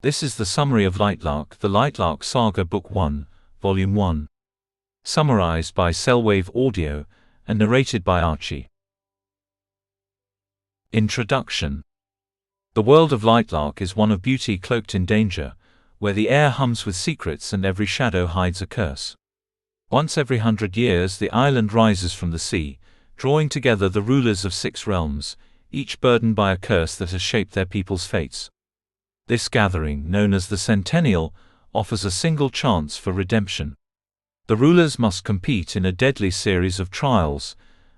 This is the summary of Lightlark, the Lightlark Saga Book 1, Volume 1. Summarized by Cellwave Audio and narrated by Archie. Introduction. The world of Lightlark is one of beauty cloaked in danger, where the air hums with secrets and every shadow hides a curse. Once every 100 years the island rises from the sea, drawing together the rulers of 6 realms, each burdened by a curse that has shaped their people's fates. This gathering, known as the Centennial, offers a single chance for redemption. The rulers must compete in a deadly series of trials,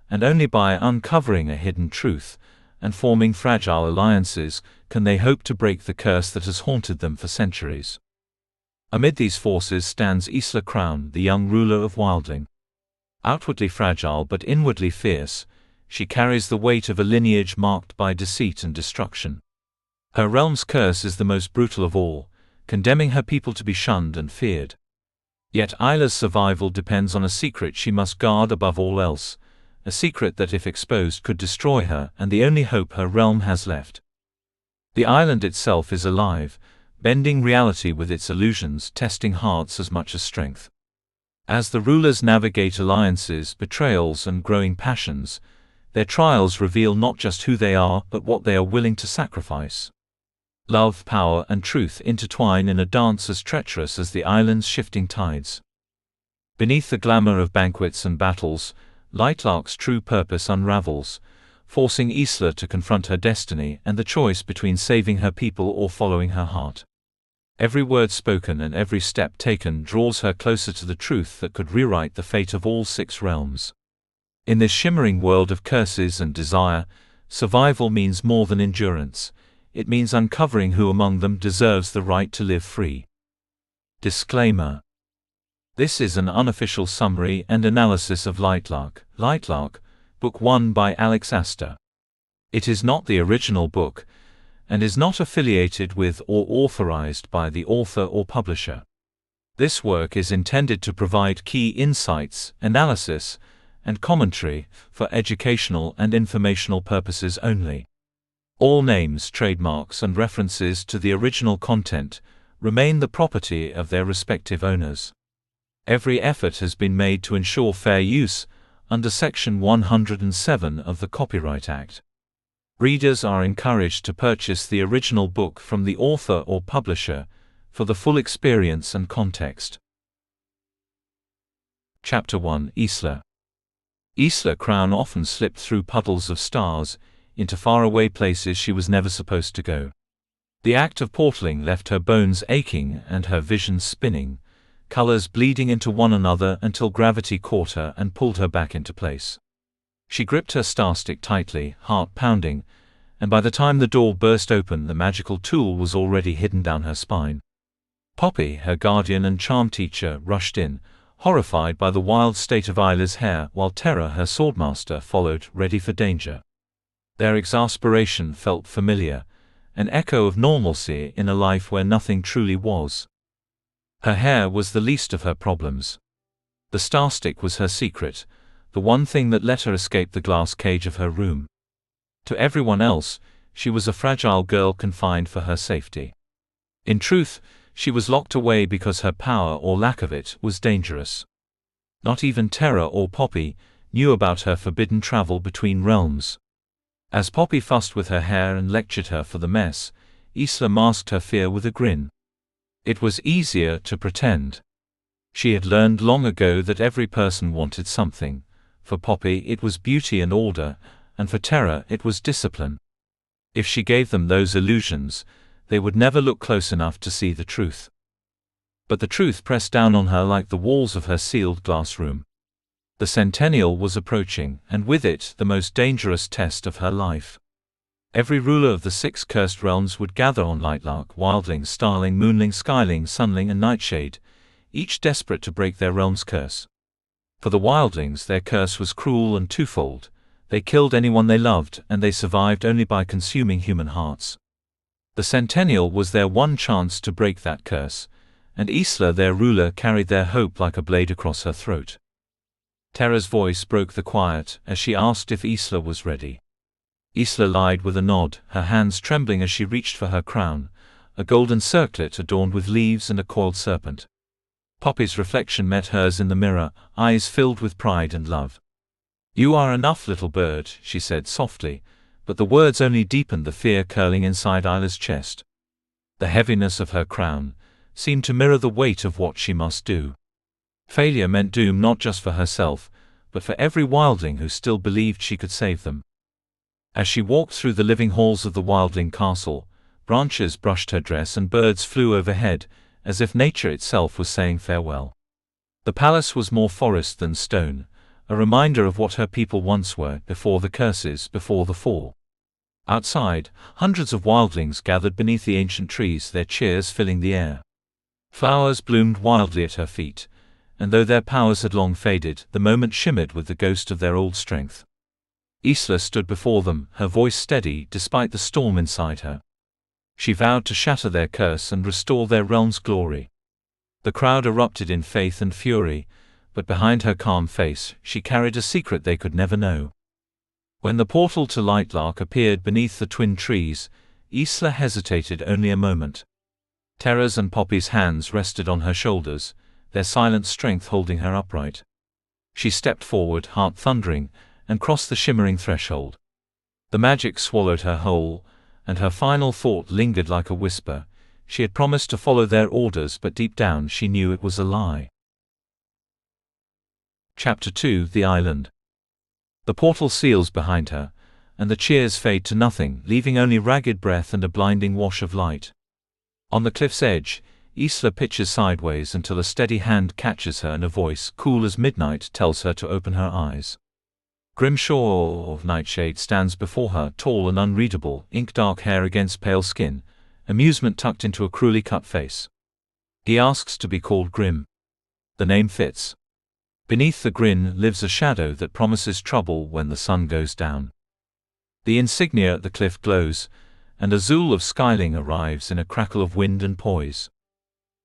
and only by uncovering a hidden truth and forming fragile alliances can they hope to break the curse that has haunted them for centuries. Amid these forces stands Isla Crown, the young ruler of Wildling. Outwardly fragile but inwardly fierce, she carries the weight of a lineage marked by deceit and destruction. Her realm's curse is the most brutal of all, condemning her people to be shunned and feared. Yet Isla's survival depends on a secret she must guard above all else, a secret that if exposed could destroy her and the only hope her realm has left. The island itself is alive, bending reality with its illusions, testing hearts as much as strength. As the rulers navigate alliances, betrayals, and growing passions, their trials reveal not just who they are but what they are willing to sacrifice. Love, power, and truth intertwine in a dance as treacherous as the island's shifting tides. Beneath the glamour of banquets and battles, Lightlark's true purpose unravels, forcing Isla to confront her destiny and the choice between saving her people or following her heart. Every word spoken and every step taken draws her closer to the truth that could rewrite the fate of all 6 realms. In this shimmering world of curses and desire, survival means more than endurance. It means uncovering who among them deserves the right to live free. Disclaimer. This is an unofficial summary and analysis of Lightlark, Book 1 by Aster. It is not the original book, and is not affiliated with or authorized by the author or publisher. This work is intended to provide key insights, analysis, and commentary for educational and informational purposes only. All names, trademarks, and references to the original content remain the property of their respective owners. Every effort has been made to ensure fair use under Section 107 of the Copyright Act. Readers are encouraged to purchase the original book from the author or publisher for the full experience and context. Chapter 1. Isla. Isla Crown often slipped through puddles of stars into faraway places she was never supposed to go. The act of portaling left her bones aching and her vision spinning, colors bleeding into one another until gravity caught her and pulled her back into place. She gripped her starstick tightly, heart pounding, and by the time the door burst open the magical tool was already hidden down her spine. Poppy, her guardian and charm teacher, rushed in, horrified by the wild state of Isla's hair, while Terra, her swordmaster, followed, ready for danger. Their exasperation felt familiar, an echo of normalcy in a life where nothing truly was. Her hair was the least of her problems. The starstick was her secret, the one thing that let her escape the glass cage of her room. To everyone else, she was a fragile girl confined for her safety. In truth, she was locked away because her power, or lack of it, was dangerous. Not even Terra or Poppy knew about her forbidden travel between realms. As Poppy fussed with her hair and lectured her for the mess, Isla masked her fear with a grin. It was easier to pretend. She had learned long ago that every person wanted something. For Poppy it was beauty and order, and for Terra it was discipline. If she gave them those illusions, they would never look close enough to see the truth. But the truth pressed down on her like the walls of her sealed glass room. The Centennial was approaching, and with it the most dangerous test of her life. Every ruler of the 6 cursed realms would gather on Lightlark, Wildling, Starling, Moonling, Skyling, Sunling, and Nightshade, each desperate to break their realm's curse. For the Wildlings, their curse was cruel and twofold. They killed anyone they loved, and they survived only by consuming human hearts. The Centennial was their one chance to break that curse, and Isla, their ruler, carried their hope like a blade across her throat. Terra's voice broke the quiet as she asked if Isla was ready. Isla lied with a nod, her hands trembling as she reached for her crown, a golden circlet adorned with leaves and a coiled serpent. Poppy's reflection met hers in the mirror, eyes filled with pride and love. "You are enough, little bird," she said softly, but the words only deepened the fear curling inside Isla's chest. The heaviness of her crown seemed to mirror the weight of what she must do. Failure meant doom not just for herself, but for every wildling who still believed she could save them. As she walked through the living halls of the wildling castle, branches brushed her dress and birds flew overhead, as if nature itself was saying farewell. The palace was more forest than stone, a reminder of what her people once were, before the curses, before the fall. Outside, hundreds of wildlings gathered beneath the ancient trees, their cheers filling the air. Flowers bloomed wildly at her feet, and though their powers had long faded, the moment shimmered with the ghost of their old strength. Isla stood before them, her voice steady despite the storm inside her. She vowed to shatter their curse and restore their realm's glory. The crowd erupted in faith and fury, but behind her calm face, she carried a secret they could never know. When the portal to Lightlark appeared beneath the twin trees, Isla hesitated only a moment. Terra's and Poppy's hands rested on her shoulders, their silent strength holding her upright. She stepped forward, heart thundering, and crossed the shimmering threshold. The magic swallowed her whole, and her final thought lingered like a whisper. She had promised to follow their orders, but deep down she knew it was a lie. Chapter 2: The Island. The portal seals behind her, and the cheers fade to nothing, leaving only ragged breath and a blinding wash of light. On the cliff's edge, Isla pitches sideways until a steady hand catches her and a voice, cool as midnight, tells her to open her eyes. Grimshaw of Nightshade stands before her, tall and unreadable, ink-dark hair against pale skin, amusement tucked into a cruelly cut face. He asks to be called Grim. The name fits. Beneath the grin lives a shadow that promises trouble when the sun goes down. The insignia at the cliff glows, and Azul of Skyling arrives in a crackle of wind and poise.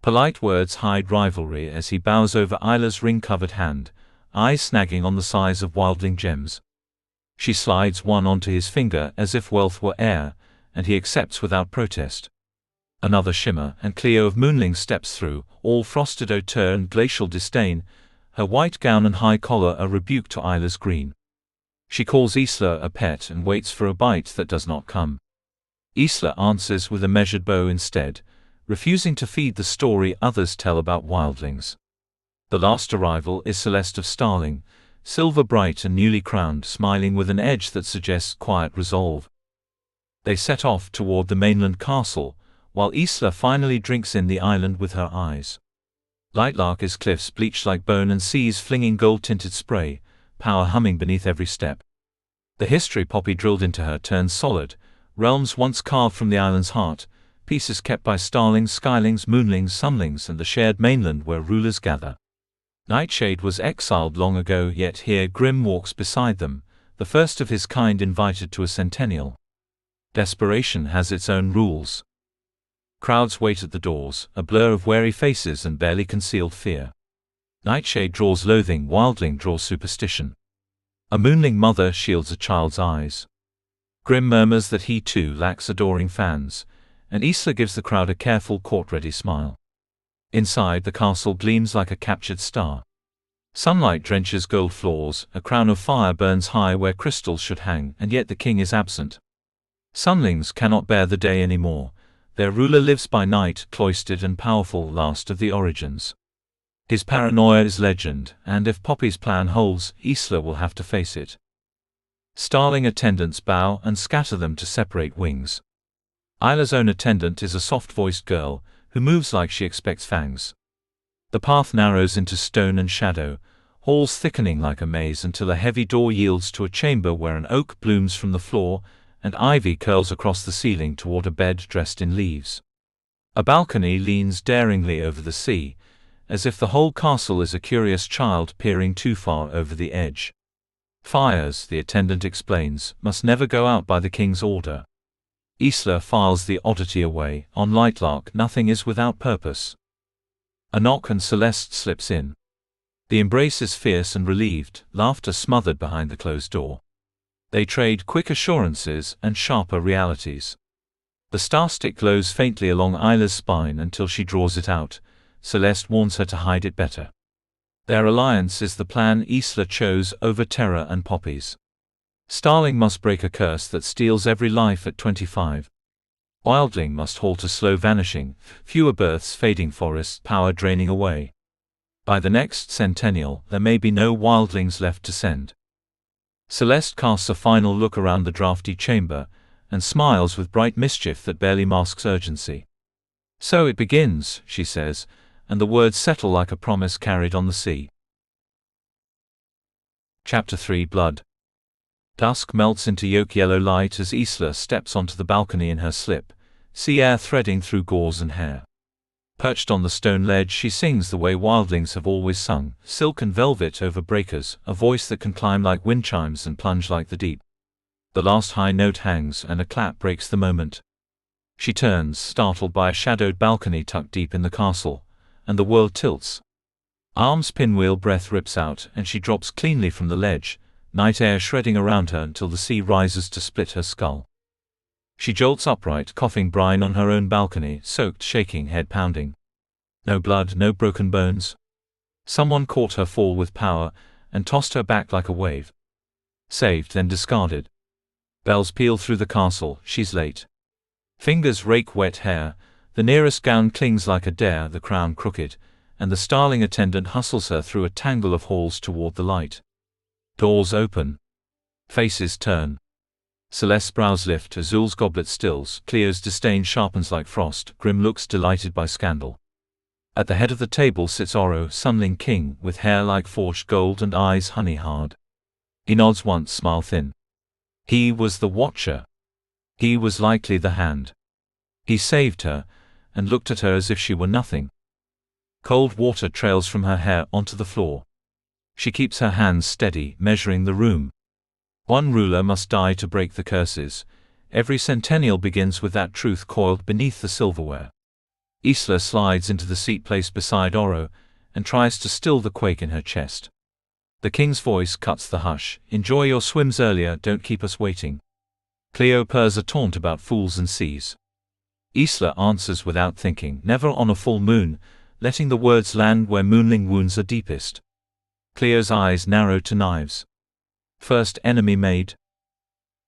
Polite words hide rivalry as he bows over Isla's ring-covered hand, eyes snagging on the size of wildling gems. She slides one onto his finger as if wealth were air, and he accepts without protest. Another shimmer, and Cleo of Moonling steps through, all frosted hauteur and glacial disdain, her white gown and high collar a rebuke to Isla's green. She calls Isla a pet and waits for a bite that does not come. Isla answers with a measured bow instead, refusing to feed the story others tell about wildlings. The last arrival is Celeste of Starling, silver bright and newly crowned, smiling with an edge that suggests quiet resolve. They set off toward the mainland castle, while Isla finally drinks in the island with her eyes. Lightlark is cliffs bleached like bone and seas flinging gold-tinted spray, power humming beneath every step. The history Poppy drilled into her turns solid, realms once carved from the island's heart, pieces kept by starlings, skylings, moonlings, sunlings, and the shared mainland where rulers gather. Nightshade was exiled long ago, yet here Grim walks beside them, the first of his kind invited to a Centennial. Desperation has its own rules. Crowds wait at the doors, a blur of wary faces and barely concealed fear. Nightshade draws loathing, wildling draws superstition. A moonling mother shields a child's eyes. Grim murmurs that he too lacks adoring fans, and Isla gives the crowd a careful, court-ready smile. Inside, the castle gleams like a captured star. Sunlight drenches gold floors, a crown of fire burns high where crystals should hang, and yet the king is absent. Sunlings cannot bear the day anymore. Their ruler lives by night, cloistered and powerful, last of the origins. His paranoia is legend, and if Poppy's plan holds, Isla will have to face it. Starling attendants bow and scatter them to separate wings. Isla's own attendant is a soft-voiced girl, who moves like she expects fangs. The path narrows into stone and shadow, halls thickening like a maze until a heavy door yields to a chamber where an oak blooms from the floor, and ivy curls across the ceiling toward a bed dressed in leaves. A balcony leans daringly over the sea, as if the whole castle is a curious child peering too far over the edge. Fires, the attendant explains, must never go out by the king's order. Isla files the oddity away. On Lightlark, nothing is without purpose. A knock and Celeste slips in. The embrace is fierce and relieved, laughter smothered behind the closed door. They trade quick assurances and sharper realities. The star stick glows faintly along Isla's spine until she draws it out. Celeste warns her to hide it better. Their alliance is the plan Isla chose over terror and poppies. Starling must break a curse that steals every life at 25. Wildling must halt a slow vanishing, fewer births fading forest power draining away. By the next Centennial, there may be no wildlings left to send. Celeste casts a final look around the drafty chamber, and smiles with bright mischief that barely masks urgency. So it begins, she says, and the words settle like a promise carried on the sea. Chapter 3 Blood. Dusk melts into yolk-yellow light as Isla steps onto the balcony in her slip, sea air threading through gauze and hair. Perched on the stone ledge she sings the way wildlings have always sung, silk and velvet over breakers, a voice that can climb like wind chimes and plunge like the deep. The last high note hangs and a clap breaks the moment. She turns, startled by a shadowed balcony tucked deep in the castle, and the world tilts. Arm's pinwheel breath rips out and she drops cleanly from the ledge, night air shredding around her until the sea rises to split her skull. She jolts upright, coughing brine on her own balcony, soaked, shaking, head pounding. No blood, no broken bones. Someone caught her fall with power and tossed her back like a wave. Saved, then discarded. Bells peal through the castle, she's late. Fingers rake wet hair, the nearest gown clings like a dare, the crown crooked, and the starling attendant hustles her through a tangle of halls toward the light. Doors open. Faces turn. Celeste's brows lift, Azul's goblet stills, Cleo's disdain sharpens like frost, Grim looks delighted by scandal. At the head of the table sits Oro, Sunling King, with hair like forged gold and eyes honey-hard. He nods once, smile thin. He was the watcher. He was likely the hand. He saved her, and looked at her as if she were nothing. Cold water trails from her hair onto the floor. She keeps her hands steady, measuring the room. One ruler must die to break the curses. Every Centennial begins with that truth coiled beneath the silverware. Isla slides into the seat placed beside Oro, and tries to still the quake in her chest. The king's voice cuts the hush. Enjoy your swims earlier, don't keep us waiting. Cleo purrs a taunt about fools and seas. Isla answers without thinking, never on a full moon, letting the words land where moonling wounds are deepest. Cleo's eyes narrow to knives. First enemy made.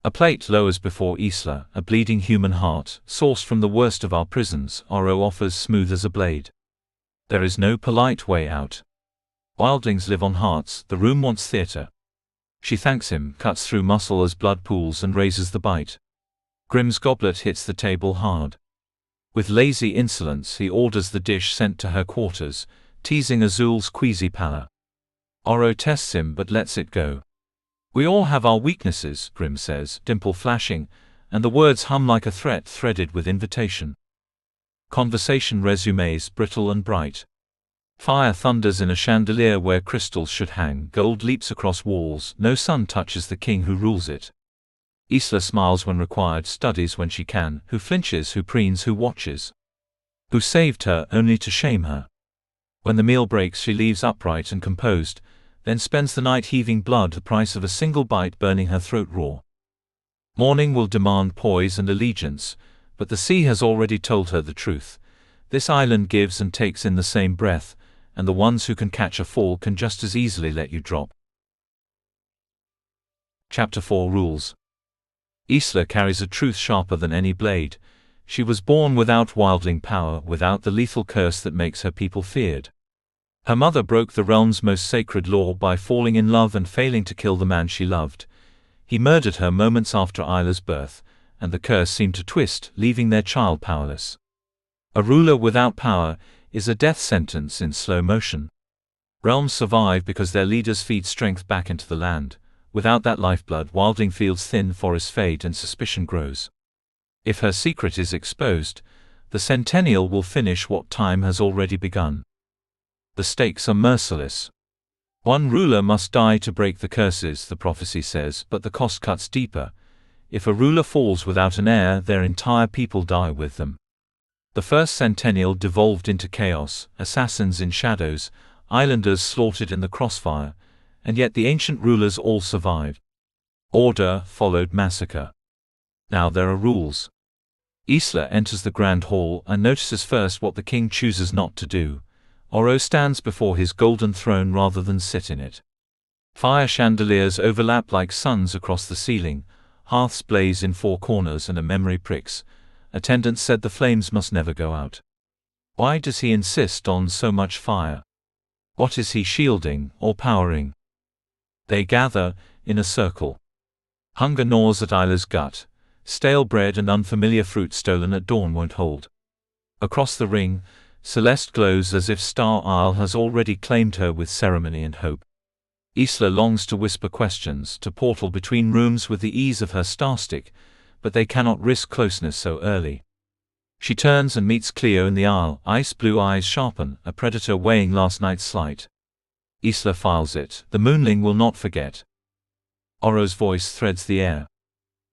A plate lowers before Isla, a bleeding human heart, sourced from the worst of our prisons, Oro offers smooth as a blade. There is no polite way out. Wildlings live on hearts, the room wants theater. She thanks him, cuts through muscle as blood pools and raises the bite. Grim's goblet hits the table hard. With lazy insolence he orders the dish sent to her quarters, teasing Azul's queasy pallor. Oro tests him but lets it go. We all have our weaknesses, Grim says, dimple flashing, and the words hum like a threat threaded with invitation. Conversation resumes brittle and bright. Fire thunders in a chandelier where crystals should hang, gold leaps across walls, no sun touches the king who rules it. Isla smiles when required, studies when she can, who flinches, who preens, who watches. Who saved her only to shame her. When the meal breaks she leaves upright and composed, then spends the night heaving blood, the price of a single bite burning her throat raw. Morning will demand poise and allegiance, but the sea has already told her the truth. This island gives and takes in the same breath, and the ones who can catch a fall can just as easily let you drop. Chapter 4 Rules. Isla carries a truth sharper than any blade. She was born without wildling power, without the lethal curse that makes her people feared. Her mother broke the realm's most sacred law by falling in love and failing to kill the man she loved. He murdered her moments after Isla's birth, and the curse seemed to twist, leaving their child powerless. A ruler without power is a death sentence in slow motion. Realms survive because their leaders feed strength back into the land. Without that lifeblood, wildling fields thin, forests fade, and suspicion grows. If her secret is exposed, the Centennial will finish what time has already begun. The stakes are merciless. One ruler must die to break the curses, the prophecy says, but the cost cuts deeper. If a ruler falls without an heir, their entire people die with them. The first Centennial devolved into chaos, assassins in shadows, islanders slaughtered in the crossfire, and yet the ancient rulers all survived. Order followed massacre. Now there are rules. Isla enters the grand hall and notices first what the king chooses not to do. Oro stands before his golden throne rather than sit in it. Fire chandeliers overlap like suns across the ceiling, hearths blaze in four corners and a memory pricks. Attendants said the flames must never go out. Why does he insist on so much fire? What is he shielding or powering? They gather, in a circle. Hunger gnaws at Isla's gut. Stale bread and unfamiliar fruit stolen at dawn won't hold. Across the ring, Celeste glows as if Star Isle has already claimed her with ceremony and hope. Isla longs to whisper questions, to portal between rooms with the ease of her starstick, but they cannot risk closeness so early. She turns and meets Cleo in the aisle, ice-blue eyes sharpen, a predator weighing last night's slight. Isla files it, the moonling will not forget. Oro's voice threads the air.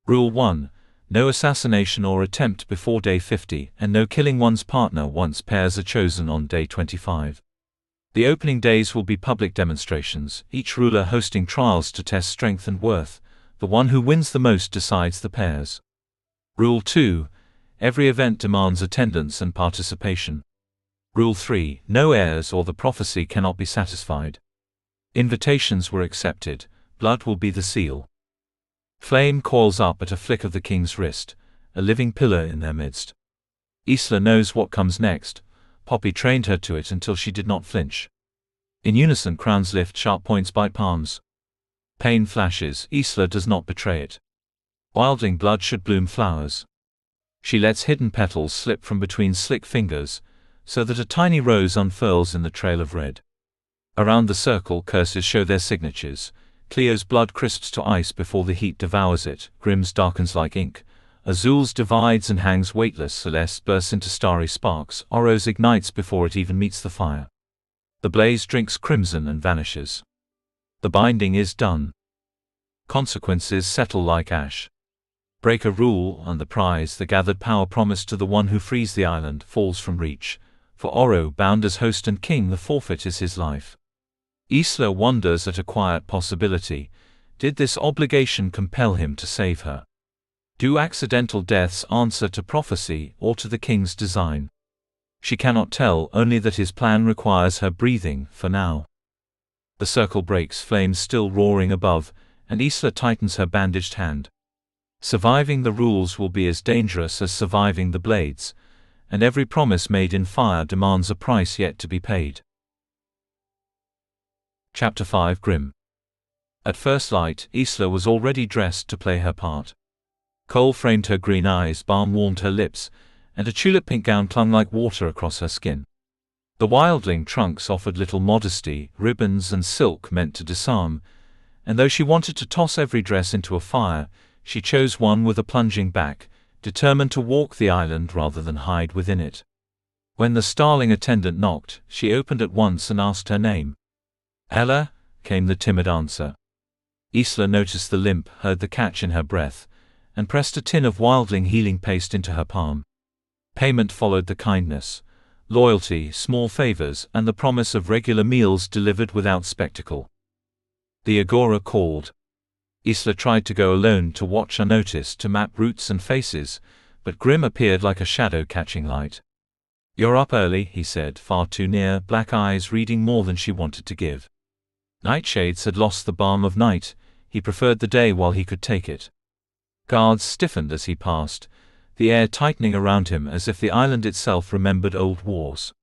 Rule 1. No assassination or attempt before day 50, and no killing one's partner once pairs are chosen on day 25. The opening days will be public demonstrations, each ruler hosting trials to test strength and worth. The one who wins the most decides the pairs. Rule 2. Every event demands attendance and participation. Rule 3. No heirs or the prophecy cannot be satisfied. Invitations were accepted, blood will be the seal. Flame coils up at a flick of the king's wrist, a living pillar in their midst. Isla knows what comes next. Poppy trained her to it until she did not flinch. In unison crowns lift, sharp points bite palms. Pain flashes, Isla does not betray it. Wildling blood should bloom flowers. She lets hidden petals slip from between slick fingers, so that a tiny rose unfurls in the trail of red. Around the circle curses show their signatures. Cleo's blood crisps to ice before the heat devours it, Grimm's darkens like ink. Azul's divides and hangs weightless, Celeste bursts into starry sparks, Oro's ignites before it even meets the fire. The blaze drinks crimson and vanishes. The binding is done. Consequences settle like ash. Break a rule, and the prize, the gathered power promised to the one who frees the island, falls from reach. For Oro, bound as host and king, the forfeit is his life. Isla wonders at a quiet possibility. Did this obligation compel him to save her? Do accidental deaths answer to prophecy or to the king's design? She cannot tell, only that his plan requires her breathing, for now. The circle breaks, flames still roaring above, and Isla tightens her bandaged hand. Surviving the rules will be as dangerous as surviving the blades, and every promise made in fire demands a price yet to be paid. Chapter 5. Grimm. At first light, Isla was already dressed to play her part. Kohl framed her green eyes, balm warmed her lips, and a tulip-pink gown clung like water across her skin. The wildling trunks offered little modesty, ribbons and silk meant to disarm, and though she wanted to toss every dress into a fire, she chose one with a plunging back, determined to walk the island rather than hide within it. When the starling attendant knocked, she opened at once and asked her name. Ella, came the timid answer. Isla noticed the limp, heard the catch in her breath, and pressed a tin of wildling healing paste into her palm. Payment followed the kindness, loyalty, small favors, and the promise of regular meals delivered without spectacle. The Agora called. Isla tried to go alone, to watch unnoticed, to map routes and faces, but Grimm appeared like a shadow catching light. "You're up early," he said, far too near, black eyes reading more than she wanted to give. Nightshades had lost the balm of night, he preferred the day while he could take it. Guards stiffened as he passed, the air tightening around him as if the island itself remembered old wars.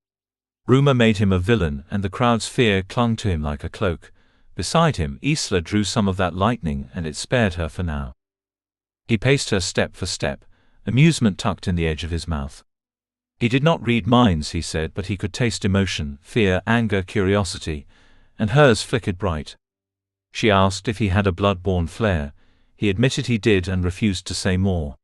Rumor made him a villain, and the crowd's fear clung to him like a cloak. Beside him, Isla drew some of that lightning, and it spared her for now. He paced her step for step, amusement tucked in the edge of his mouth. He did not read minds, he said, but he could taste emotion, fear, anger, curiosity, and hers flickered bright. She asked if he had a blood-borne flair. He admitted he did and refused to say more.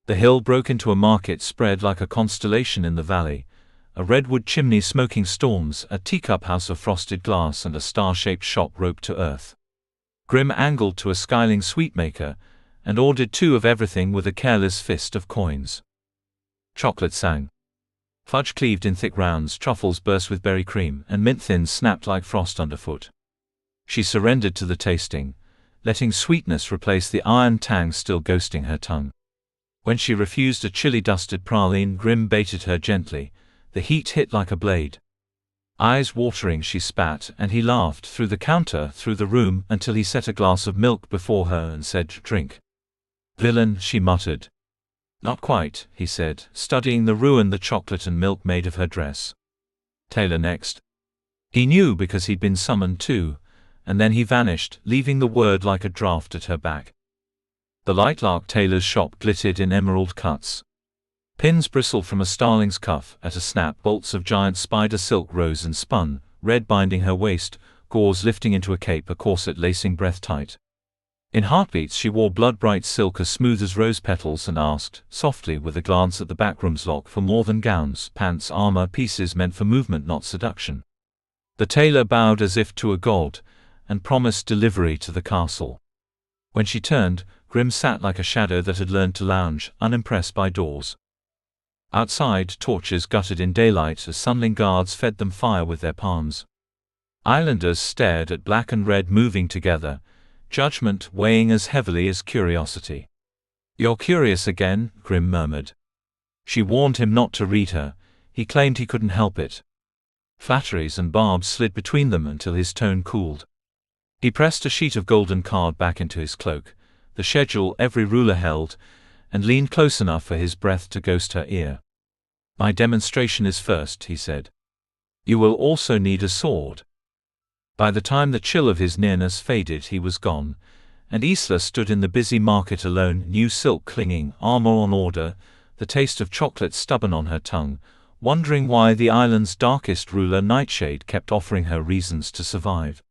The hill broke into a market spread like a constellation in the valley, a redwood chimney smoking storms, a teacup house of frosted glass, and a star-shaped shop roped to earth. Grimm angled to a skyling sweetmaker, and ordered 2 of everything with a careless fist of coins. Chocolate sang. Fudge cleaved in thick rounds, truffles burst with berry cream, and mint thins snapped like frost underfoot. She surrendered to the tasting, letting sweetness replace the iron tang still ghosting her tongue. When she refused a chili-dusted praline, Grim baited her gently. The heat hit like a blade. Eyes watering, she spat, and he laughed, through the counter, through the room, until he set a glass of milk before her and said, "Drink." "Villain," she muttered. "Not quite," he said, studying the ruin the chocolate and milk made of her dress. "Tailor next." He knew because he'd been summoned too, and then he vanished, leaving the word like a draft at her back. The Lightlark tailor's shop glittered in emerald cuts. Pins bristled from a starling's cuff, at a snap bolts of giant spider silk rose and spun, red binding her waist, gauze lifting into a cape, a corset lacing breath tight. In heartbeats she wore blood-bright silk as smooth as rose petals and asked, softly with a glance at the backroom's lock, for more than gowns, pants, armor, pieces meant for movement not seduction. The tailor bowed as if to a god, and promised delivery to the castle. When she turned, Grim sat like a shadow that had learned to lounge, unimpressed by doors. Outside, torches guttered in daylight as Sunling guards fed them fire with their palms. Islanders stared at black and red moving together, judgment weighing as heavily as curiosity. "You're curious again," Grim murmured. She warned him not to read her. He claimed he couldn't help it. Flatteries and barbs slid between them until his tone cooled. He pressed a sheet of golden card back into his cloak, the schedule every ruler held, and leaned close enough for his breath to ghost her ear. "My demonstration is first," he said. "You will also need a sword." By the time the chill of his nearness faded, he was gone, and Isla stood in the busy market alone, new silk clinging, armor on order, the taste of chocolate stubborn on her tongue, wondering why the island's darkest ruler, Nightshade, kept offering her reasons to survive.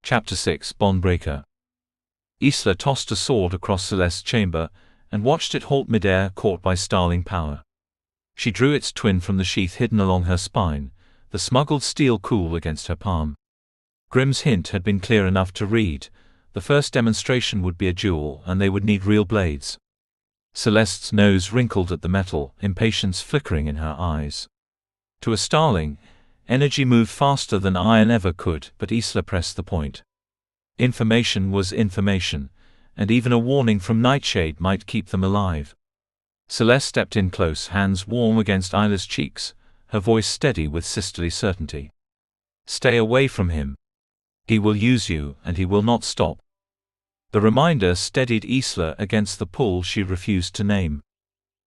Chapter 6: Bondbreaker. Isla tossed a sword across Celeste's chamber, and watched it halt midair, caught by starling power. She drew its twin from the sheath hidden along her spine, the smuggled steel cool against her palm. Grim's hint had been clear enough to read. The first demonstration would be a duel, and they would need real blades. Celeste's nose wrinkled at the metal, impatience flickering in her eyes. To a starling, energy moved faster than iron ever could, but Isla pressed the point. Information was information, and even a warning from Nightshade might keep them alive. Celeste stepped in close, hands warm against Isla's cheeks, her voice steady with sisterly certainty. "Stay away from him. He will use you, and he will not stop." The reminder steadied Isla against the pull she refused to name.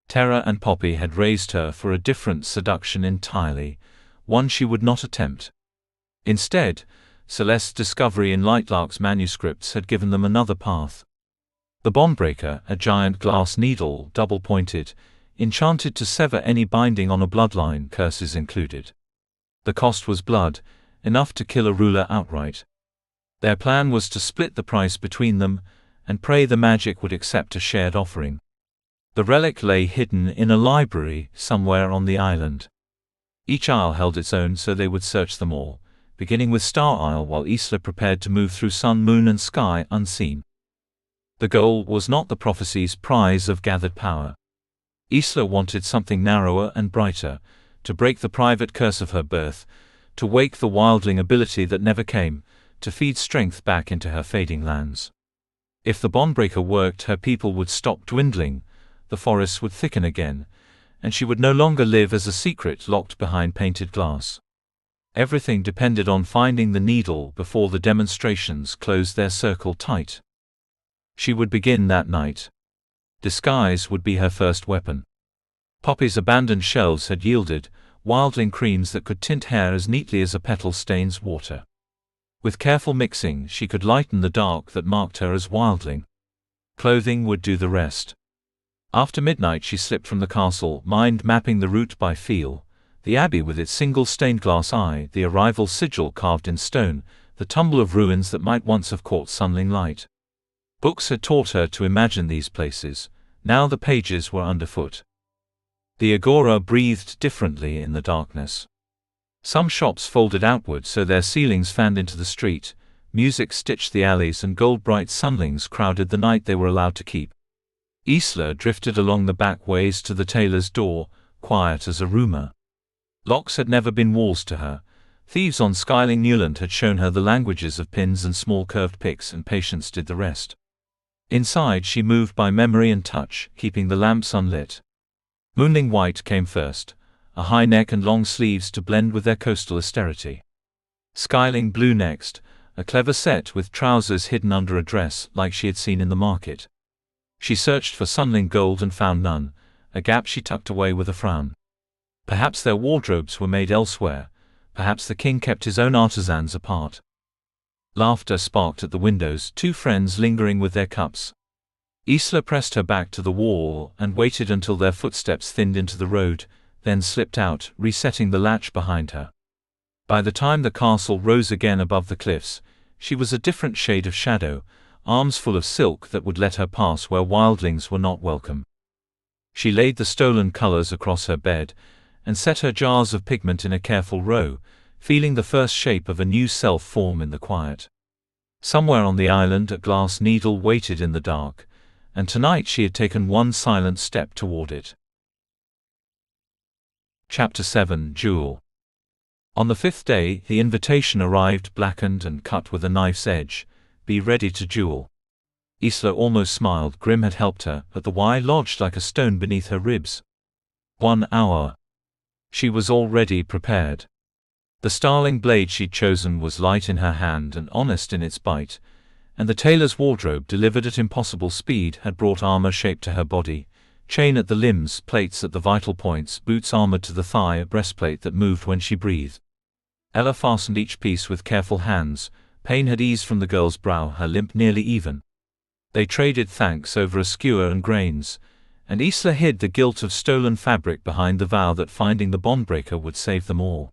Terra and Poppy had raised her for a different seduction entirely, one she would not attempt. Instead, Celeste's discovery in Lightlark's manuscripts had given them another path. The Bondbreaker, a giant glass needle, double-pointed, enchanted to sever any binding on a bloodline, curses included. The cost was blood, enough to kill a ruler outright. Their plan was to split the price between them, and pray the magic would accept a shared offering. The relic lay hidden in a library somewhere on the island. Each isle held its own, so they would search them all, beginning with Star Isle while Isla prepared to move through sun, moon and sky unseen. The goal was not the prophecy's prize of gathered power. Isla wanted something narrower and brighter, to break the private curse of her birth, to wake the wildling ability that never came, to feed strength back into her fading lands. If the Bondbreaker worked, her people would stop dwindling, the forests would thicken again, and she would no longer live as a secret locked behind painted glass. Everything depended on finding the needle before the demonstrations closed their circle tight. She would begin that night. Disguise would be her first weapon. Poppy's abandoned shelves had yielded wildling creams that could tint hair as neatly as a petal stains water. With careful mixing, she could lighten the dark that marked her as wildling. Clothing would do the rest. After midnight she slipped from the castle, mind mapping the route by feel, the abbey with its single stained glass eye, the arrival sigil carved in stone, the tumble of ruins that might once have caught sunling light. Books had taught her to imagine these places, now the pages were underfoot. The agora breathed differently in the darkness. Some shops folded outward so their ceilings fanned into the street, music stitched the alleys, and gold-bright sunlings crowded the night they were allowed to keep. Isla drifted along the back ways to the tailor's door, quiet as a rumor. Locks had never been walls to her. Thieves on Skyling Newland had shown her the languages of pins and small curved picks, and patience did the rest. Inside she moved by memory and touch, keeping the lamps unlit. Moonling white came first, a high neck and long sleeves to blend with their coastal austerity. Skyling blue next, a clever set with trousers hidden under a dress like she had seen in the market. She searched for sunling gold and found none, a gap she tucked away with a frown. Perhaps their wardrobes were made elsewhere, perhaps the king kept his own artisans apart. Laughter sparked at the windows, two friends lingering with their cups. Isla pressed her back to the wall and waited until their footsteps thinned into the road, then slipped out, resetting the latch behind her. By the time the castle rose again above the cliffs, she was a different shade of shadow, arms full of silk that would let her pass where wildlings were not welcome. She laid the stolen colors across her bed, and set her jars of pigment in a careful row, feeling the first shape of a new self form in the quiet. Somewhere on the island a glass needle waited in the dark, and tonight she had taken one silent step toward it. Chapter 7: Jewel. On the 5th day, the invitation arrived blackened and cut with a knife's edge. Be ready to jewel. Isla almost smiled. Grim had helped her, but the why lodged like a stone beneath her ribs. 1 hour. She was already prepared. The starling blade she'd chosen was light in her hand and honest in its bite, and the tailor's wardrobe delivered at impossible speed had brought armor shaped to her body, chain at the limbs, plates at the vital points, boots armored to the thigh, a breastplate that moved when she breathed. Ella fastened each piece with careful hands. Pain had eased from the girl's brow, her limp nearly even. They traded thanks over a skewer and grains, and Isla hid the guilt of stolen fabric behind the vow that finding the bondbreaker would save them all.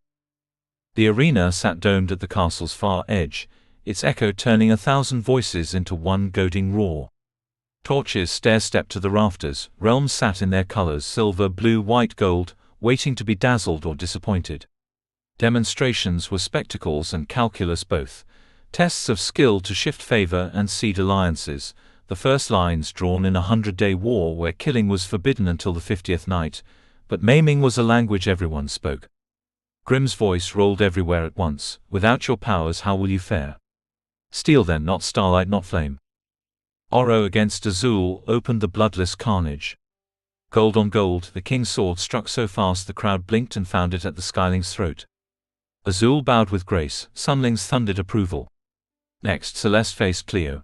The arena sat domed at the castle's far edge, its echo turning 1,000 voices into one goading roar. Torches stair-stepped to the rafters, realms sat in their colors, silver, blue, white, gold, waiting to be dazzled or disappointed. Demonstrations were spectacles and calculus both, tests of skill to shift favor and seed alliances, the first lines drawn in a 100-day war where killing was forbidden until the 50th night, but maiming was a language everyone spoke. Grim's voice rolled everywhere at once. Without your powers, how will you fare? Steel then, not starlight, not flame. Oro against Azul opened the bloodless carnage. Gold on gold, the king's sword struck so fast the crowd blinked and found it at the skyling's throat. Azul bowed with grace, sunlings thundered approval. Next, Celeste faced Cleo.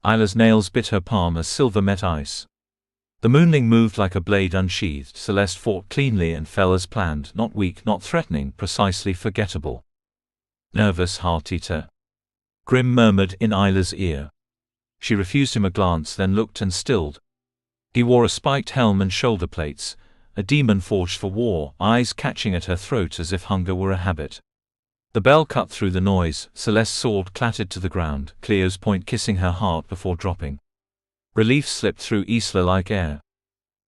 Isla's nails bit her palm as silver met ice. The moonling moved like a blade unsheathed. Celeste fought cleanly and fell as planned, not weak, not threatening, precisely forgettable. Nervous heart-eater. Grim murmured in Isla's ear. She refused him a glance, then looked and stilled. He wore a spiked helm and shoulder plates, a demon forged for war, eyes catching at her throat as if hunger were a habit. The bell cut through the noise. Celeste's sword clattered to the ground, Cleo's point kissing her heart before dropping. Relief slipped through Isla like air.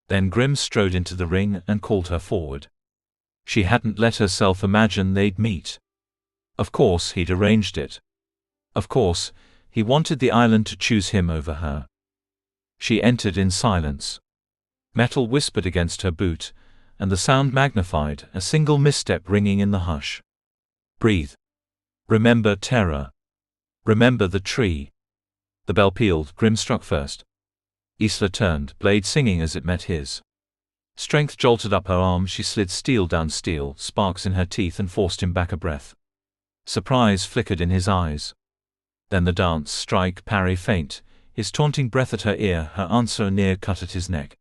Then Grim strode into the ring and called her forward. She hadn't let herself imagine they'd meet. Of course he'd arranged it. Of course, he wanted the island to choose him over her. She entered in silence. Metal whispered against her boot, and the sound magnified, a single misstep ringing in the hush. Breathe. Remember terror. Remember the tree. The bell pealed. Grim struck first. Isla turned, blade singing as it met his. Strength jolted up her arm. She slid steel down steel, sparks in her teeth, and forced him back a breath. Surprise flickered in his eyes. Then the dance, strike, parry, feint, his taunting breath at her ear, her answer near cut at his neck.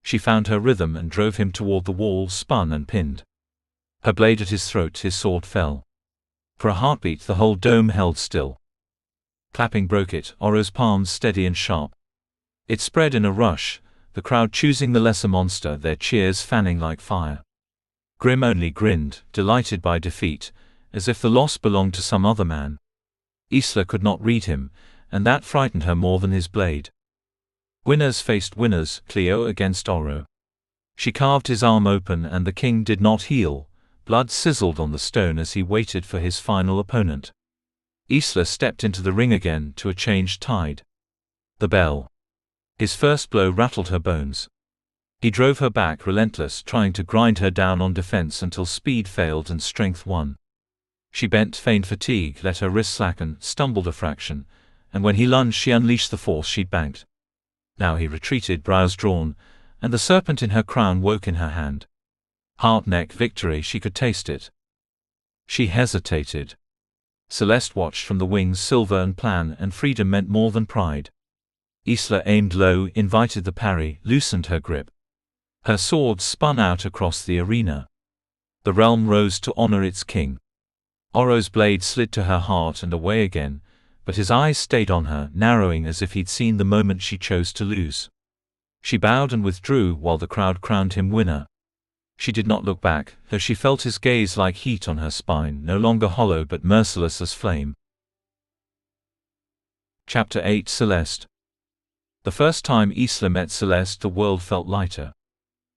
She found her rhythm and drove him toward the wall, spun and pinned. Her blade at his throat, his sword fell. For a heartbeat the whole dome held still. Clapping broke it, Oro's palms steady and sharp. It spread in a rush, the crowd choosing the lesser monster, their cheers fanning like fire. Grim only grinned, delighted by defeat, as if the loss belonged to some other man. Isla could not read him, and that frightened her more than his blade. Winners faced winners, Cleo against Oro. She carved his arm open and the king did not heal. Blood sizzled on the stone as he waited for his final opponent. Isla stepped into the ring again to a changed tide. The bell. His first blow rattled her bones. He drove her back relentless, trying to grind her down on defense until speed failed and strength won. She bent, feigned fatigue, let her wrist slacken, stumbled a fraction, and when he lunged she unleashed the force she'd banked. Now he retreated, brows drawn, and the serpent in her crown woke in her hand. Heart-neck victory, she could taste it. She hesitated. Celeste watched from the wings. Silver and plan and freedom meant more than pride. Isla aimed low, invited the parry, loosened her grip. Her sword spun out across the arena. The realm rose to honor its king. Oro's blade slid to her heart and away again, but his eyes stayed on her, narrowing as if he'd seen the moment she chose to lose. She bowed and withdrew while the crowd crowned him winner. She did not look back, though she felt his gaze like heat on her spine, no longer hollow but merciless as flame. Chapter 8. Celeste. The first time Isla met Celeste, the world felt lighter.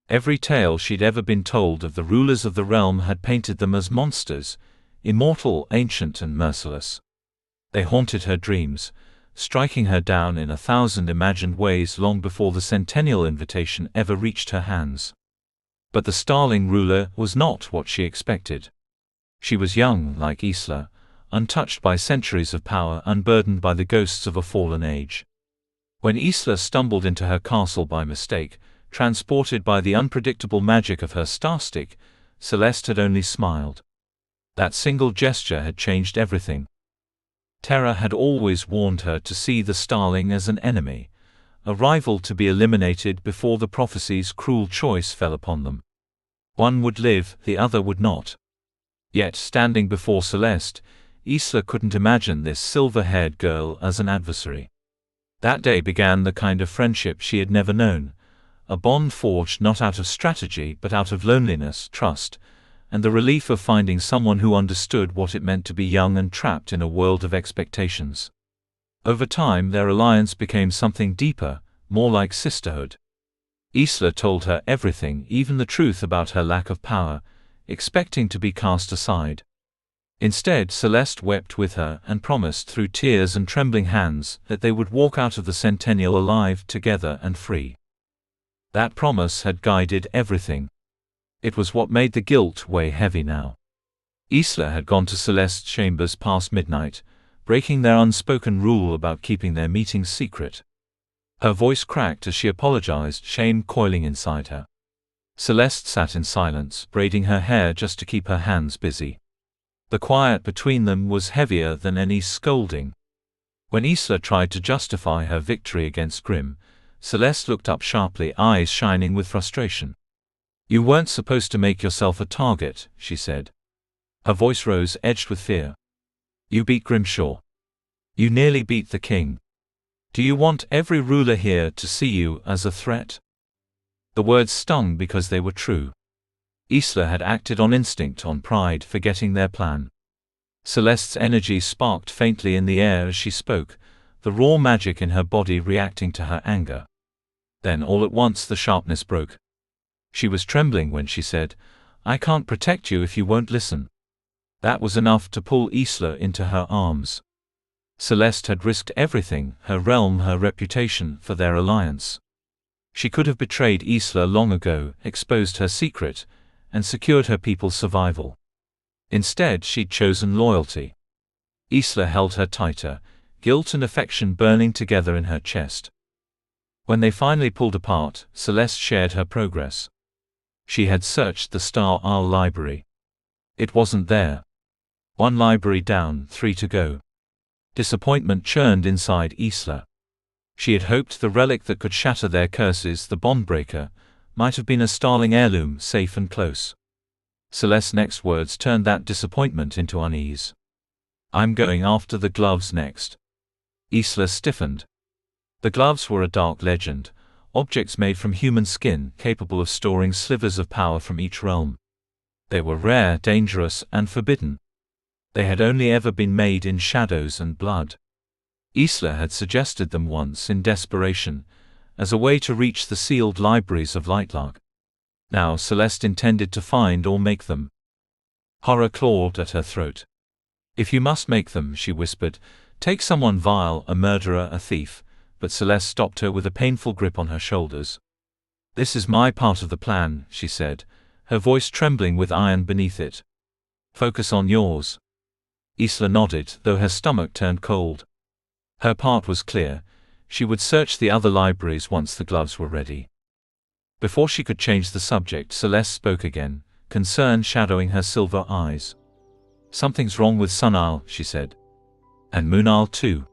Every tale she'd ever been told of the rulers of the realm had painted them as monsters, immortal, ancient and merciless. They haunted her dreams, striking her down in 1,000 imagined ways long before the Centennial invitation ever reached her hands. But the Starling ruler was not what she expected. She was young, like Isla, untouched by centuries of power, unburdened by the ghosts of a fallen age. When Isla stumbled into her castle by mistake, transported by the unpredictable magic of her starstick, Celeste had only smiled. That single gesture had changed everything. Terra had always warned her to see the Starling as an enemy, a rival to be eliminated before the prophecy's cruel choice fell upon them. One would live, the other would not. Yet, standing before Celeste, Isla couldn't imagine this silver-haired girl as an adversary. That day began the kind of friendship she had never known, a bond forged not out of strategy but out of loneliness, trust, and the relief of finding someone who understood what it meant to be young and trapped in a world of expectations. Over time their alliance became something deeper, more like sisterhood. Isla told her everything, even the truth about her lack of power, expecting to be cast aside. Instead, Celeste wept with her and promised through tears and trembling hands that they would walk out of the Centennial alive, together and free. That promise had guided everything. It was what made the guilt weigh heavy now. Isla had gone to Celeste's chambers past midnight, breaking their unspoken rule about keeping their meetings secret. Her voice cracked as she apologized, shame coiling inside her. Celeste sat in silence, braiding her hair just to keep her hands busy. The quiet between them was heavier than any scolding. When Isla tried to justify her victory against Grimm, Celeste looked up sharply, eyes shining with frustration. "You weren't supposed to make yourself a target," she said. Her voice rose, edged with fear. "You beat Grimshaw. You nearly beat the king. Do you want every ruler here to see you as a threat?" The words stung because they were true. Isla had acted on instinct, on pride, forgetting their plan. Celeste's energy sparked faintly in the air as she spoke, the raw magic in her body reacting to her anger. Then all at once the sharpness broke. She was trembling when she said, "I can't protect you if you won't listen." That was enough to pull Isla into her arms. Celeste had risked everything, her realm, her reputation, for their alliance. She could have betrayed Isla long ago, exposed her secret, and secured her people's survival. Instead, she'd chosen loyalty. Isla held her tighter, guilt and affection burning together in her chest. When they finally pulled apart, Celeste shared her progress. She had searched the Star Isle library. It wasn't there. 1 library down, 3 to go. Disappointment churned inside Isla. She had hoped the relic that could shatter their curses, the Bondbreaker, might have been a Starling heirloom, safe and close. Celeste's next words turned that disappointment into unease. "I'm going after the gloves next." Isla stiffened. The gloves were a dark legend, objects made from human skin, capable of storing slivers of power from each realm. They were rare, dangerous, and forbidden. They had only ever been made in shadows and blood. Isla had suggested them once in desperation, as a way to reach the sealed libraries of Lightlark. Now Celeste intended to find or make them. Horror clawed at her throat. "If you must make them," she whispered, "take someone vile, a murderer, a thief," but Celeste stopped her with a painful grip on her shoulders. "This is my part of the plan," she said, her voice trembling with iron beneath it. "Focus on yours." Isla nodded, though her stomach turned cold. Her part was clear. She would search the other libraries once the gloves were ready. Before she could change the subject, Celeste spoke again, concern shadowing her silver eyes. "Something's wrong with Sun Isle," she said. "And Moon Isle too."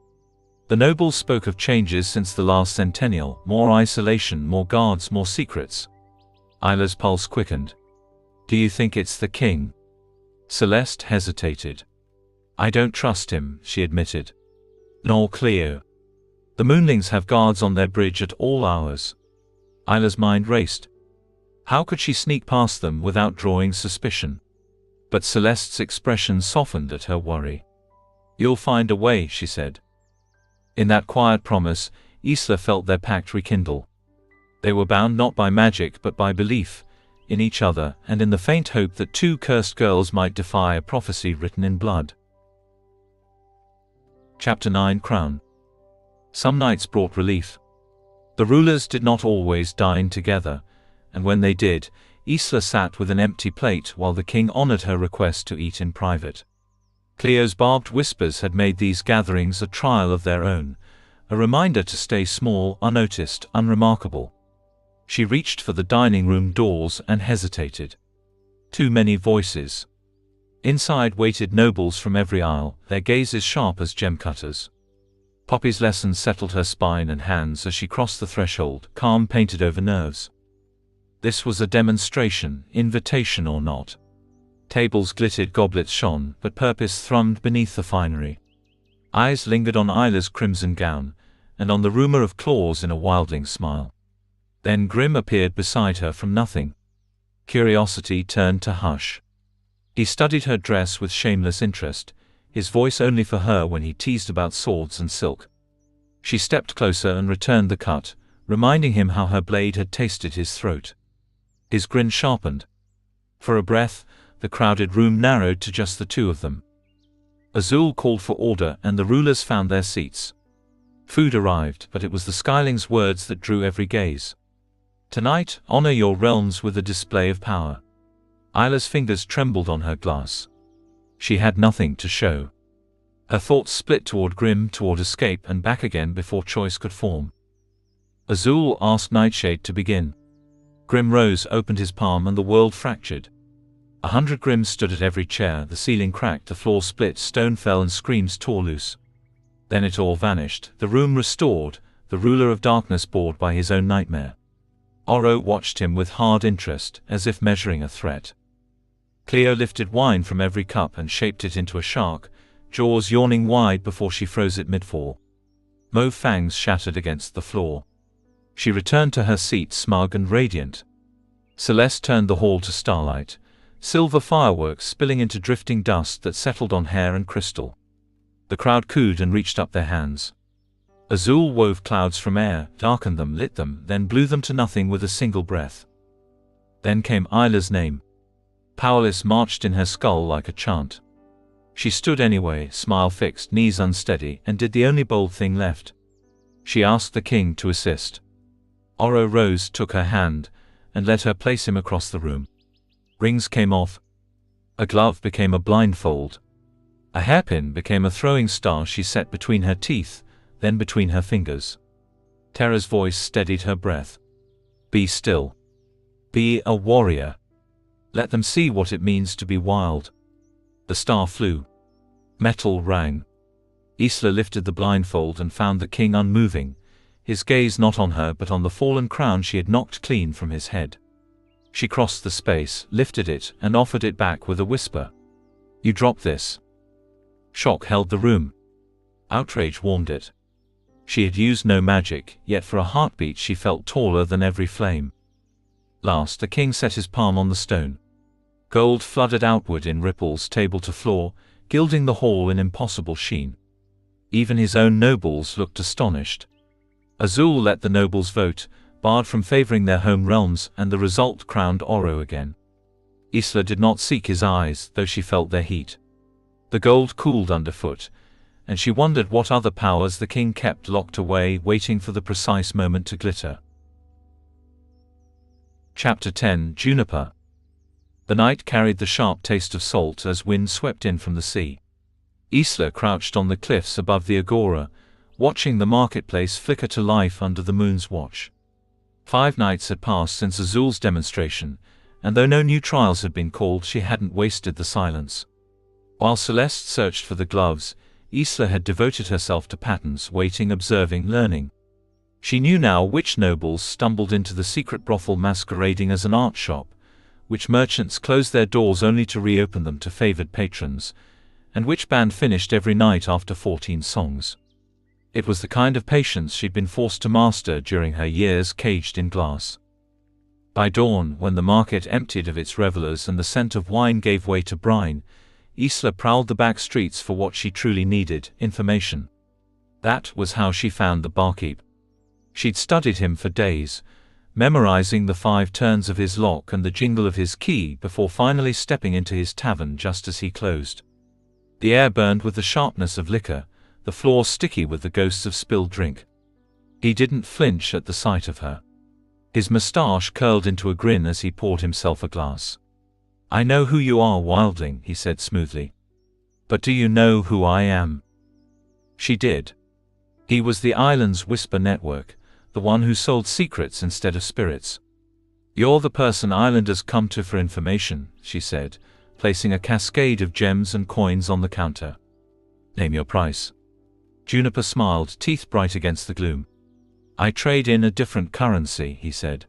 The nobles spoke of changes since the last Centennial, more isolation, more guards, more secrets. Isla's pulse quickened. "Do you think it's the king?" Celeste hesitated. "I don't trust him," she admitted. "Nor Cleo. The Moonlings have guards on their bridge at all hours." Isla's mind raced. How could she sneak past them without drawing suspicion? But Celeste's expression softened at her worry. "You'll find a way," she said. In that quiet promise, Isla felt their pact rekindle. They were bound not by magic but by belief, in each other, and in the faint hope that two cursed girls might defy a prophecy written in blood. Chapter 9 Crown. Some nights brought relief. The rulers did not always dine together, and when they did, Isla sat with an empty plate while the king honored her request to eat in private. Cleo's barbed whispers had made these gatherings a trial of their own, a reminder to stay small, unnoticed, unremarkable. She reached for the dining room doors and hesitated. Too many voices. Inside waited nobles from every aisle, their gazes sharp as gem cutters. Poppy's lessons settled her spine and hands as she crossed the threshold, calm painted over nerves. This was a demonstration, invitation or not. Tables glittered, goblets shone, but purpose thrummed beneath the finery. Eyes lingered on Isla's crimson gown, and on the rumor of claws in a wildling smile. Then Grimm appeared beside her from nothing. Curiosity turned to hush. He studied her dress with shameless interest, his voice only for her when he teased about swords and silk. She stepped closer and returned the cut, reminding him how her blade had tasted his throat. His grin sharpened. For a breath, the crowded room narrowed to just the two of them. Azul called for order and the rulers found their seats. Food arrived, but it was the Skyling's words that drew every gaze. "Tonight, honor your realms with a display of power." Isla's fingers trembled on her glass. She had nothing to show. Her thoughts split toward Grimm, toward escape, and back again before choice could form. Azul asked Nightshade to begin. Grimm rose, opened his palm, and the world fractured. 100 Grimms stood at every chair, the ceiling cracked, the floor split, stone fell, and screams tore loose. Then it all vanished, the room restored, the ruler of darkness bored by his own nightmare. Oro watched him with hard interest, as if measuring a threat. Cleo lifted wine from every cup and shaped it into a shark, jaws yawning wide before she froze it mid-fall. Mauve fangs shattered against the floor. She returned to her seat, smug and radiant. Celeste turned the hall to starlight, silver fireworks spilling into drifting dust that settled on hair and crystal. The crowd cooed and reached up their hands. Azul wove clouds from air, darkened them, lit them, then blew them to nothing with a single breath. Then came Isla's name. Powerless marched in her skull like a chant. She stood anyway, smile fixed, knees unsteady, and did the only bold thing left. She asked the king to assist. Oro rose, took her hand, and let her place him across the room. Rings came off. A glove became a blindfold. A hairpin became a throwing star she set between her teeth, then between her fingers. Terra's voice steadied her breath. "Be still. Be a warrior. Let them see what it means to be wild." The star flew. Metal rang. Isla lifted the blindfold and found the king unmoving, his gaze not on her but on the fallen crown she had knocked clean from his head. She crossed the space, lifted it, and offered it back with a whisper. "You drop this." Shock held the room. Outrage warmed it. She had used no magic, yet for a heartbeat she felt taller than every flame. Last, the king set his palm on the stone. Gold flooded outward in ripples table to floor, gilding the hall in impossible sheen. Even his own nobles looked astonished. Azul let the nobles vote, barred from favoring their home realms, and the result crowned Oro again. Isla did not seek his eyes, though she felt their heat. The gold cooled underfoot, and she wondered what other powers the king kept locked away, waiting for the precise moment to glitter. Chapter 10 Juniper. The night carried the sharp taste of salt as wind swept in from the sea. Isla crouched on the cliffs above the agora, watching the marketplace flicker to life under the moon's watch. 5 nights had passed since Azul's demonstration, and though no new trials had been called, she hadn't wasted the silence. While Celeste searched for the gloves, Isla had devoted herself to patterns, waiting, observing, learning. She knew now which nobles stumbled into the secret brothel masquerading as an art shop, which merchants closed their doors only to reopen them to favored patrons, and which band finished every night after 14 songs. It was the kind of patience she'd been forced to master during her years caged in glass. By dawn, when the market emptied of its revelers and the scent of wine gave way to brine, Isla prowled the back streets for what she truly needed: information. That was how she found the barkeep. She'd studied him for days, memorizing the 5 turns of his lock and the jingle of his key before finally stepping into his tavern just as he closed. The air burned with the sharpness of liquor, the floor sticky with the ghosts of spilled drink. He didn't flinch at the sight of her. His moustache curled into a grin as he poured himself a glass. "I know who you are, wildling," he said smoothly. "But do you know who I am?" She did. He was the island's whisper network, the one who sold secrets instead of spirits. "You're the person islanders come to for information," she said, placing a cascade of gems and coins on the counter. "Name your price." Juniper smiled, teeth bright against the gloom. "I trade in a different currency," he said.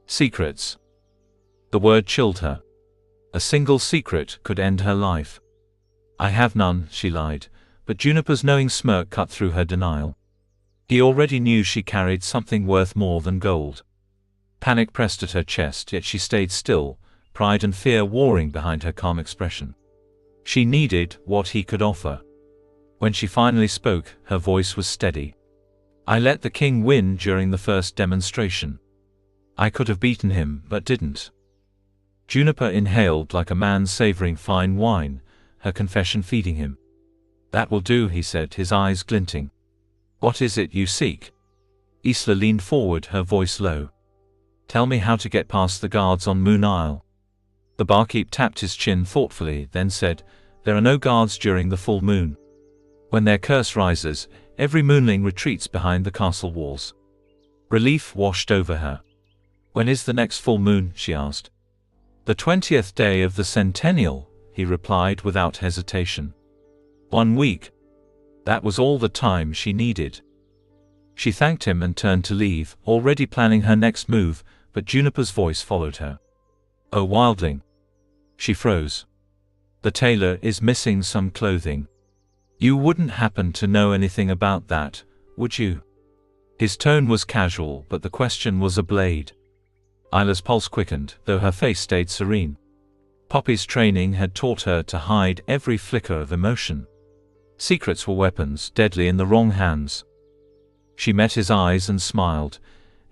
"Secrets." The word chilled her. A single secret could end her life. "I have none," she lied, but Juniper's knowing smirk cut through her denial. He already knew she carried something worth more than gold. Panic pressed at her chest, yet she stayed still, pride and fear warring behind her calm expression. She needed what he could offer. When she finally spoke, her voice was steady. "I let the king win during the first demonstration. I could have beaten him, but didn't." Juniper inhaled like a man savoring fine wine, her confession feeding him. "That will do," he said, his eyes glinting. "What is it you seek?" Isla leaned forward, her voice low. "Tell me how to get past the guards on Moon Isle." The barkeep tapped his chin thoughtfully, then said, "There are no guards during the full moon. When their curse rises, every moonling retreats behind the castle walls." Relief washed over her. "When is the next full moon?" she asked. "The 20th day of the Centennial," he replied without hesitation. 1 week. That was all the time she needed. She thanked him and turned to leave, already planning her next move, but Juniper's voice followed her. "Oh, wildling." She froze. "The tailor is missing some clothing. You wouldn't happen to know anything about that, would you?" His tone was casual, but the question was a blade. Isla's pulse quickened, though her face stayed serene. Poppy's training had taught her to hide every flicker of emotion. Secrets were weapons, deadly in the wrong hands. She met his eyes and smiled,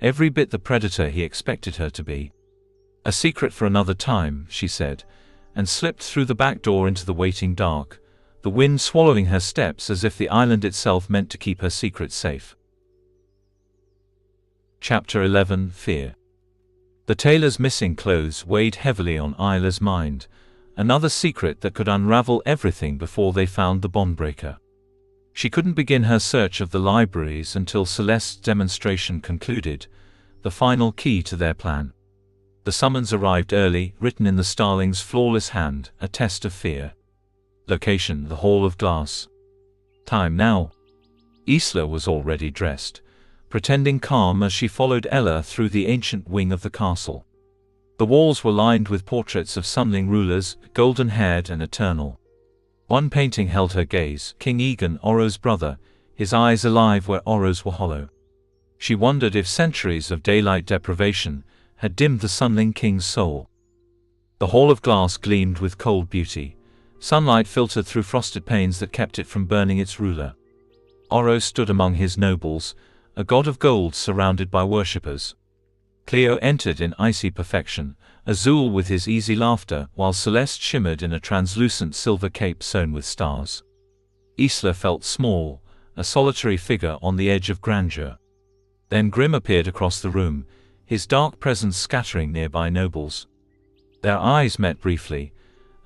every bit the predator he expected her to be. "A secret for another time," she said, and slipped through the back door into the waiting dark, the wind swallowing her steps as if the island itself meant to keep her secret safe. Chapter 11: Fear. The tailor's missing clothes weighed heavily on Isla's mind, another secret that could unravel everything before they found the bondbreaker. She couldn't begin her search of the libraries until Celeste's demonstration concluded, the final key to their plan. The summons arrived early, written in the starling's flawless hand, a test of fear. Location: the Hall of Glass. Time: now. Isla was already dressed, pretending calm as she followed Ella through the ancient wing of the castle. The walls were lined with portraits of Sunling rulers, golden-haired and eternal. One painting held her gaze: King Egan, Oro's brother, his eyes alive where Oro's were hollow. She wondered if centuries of daylight deprivation had dimmed the Sunling king's soul. The Hall of Glass gleamed with cold beauty. Sunlight filtered through frosted panes that kept it from burning its ruler. Oro stood among his nobles, a god of gold surrounded by worshippers. Cleo entered in icy perfection, Azul with his easy laughter, while Celeste shimmered in a translucent silver cape sewn with stars. Isla felt small, a solitary figure on the edge of grandeur. Then Grimm appeared across the room, his dark presence scattering nearby nobles. Their eyes met briefly,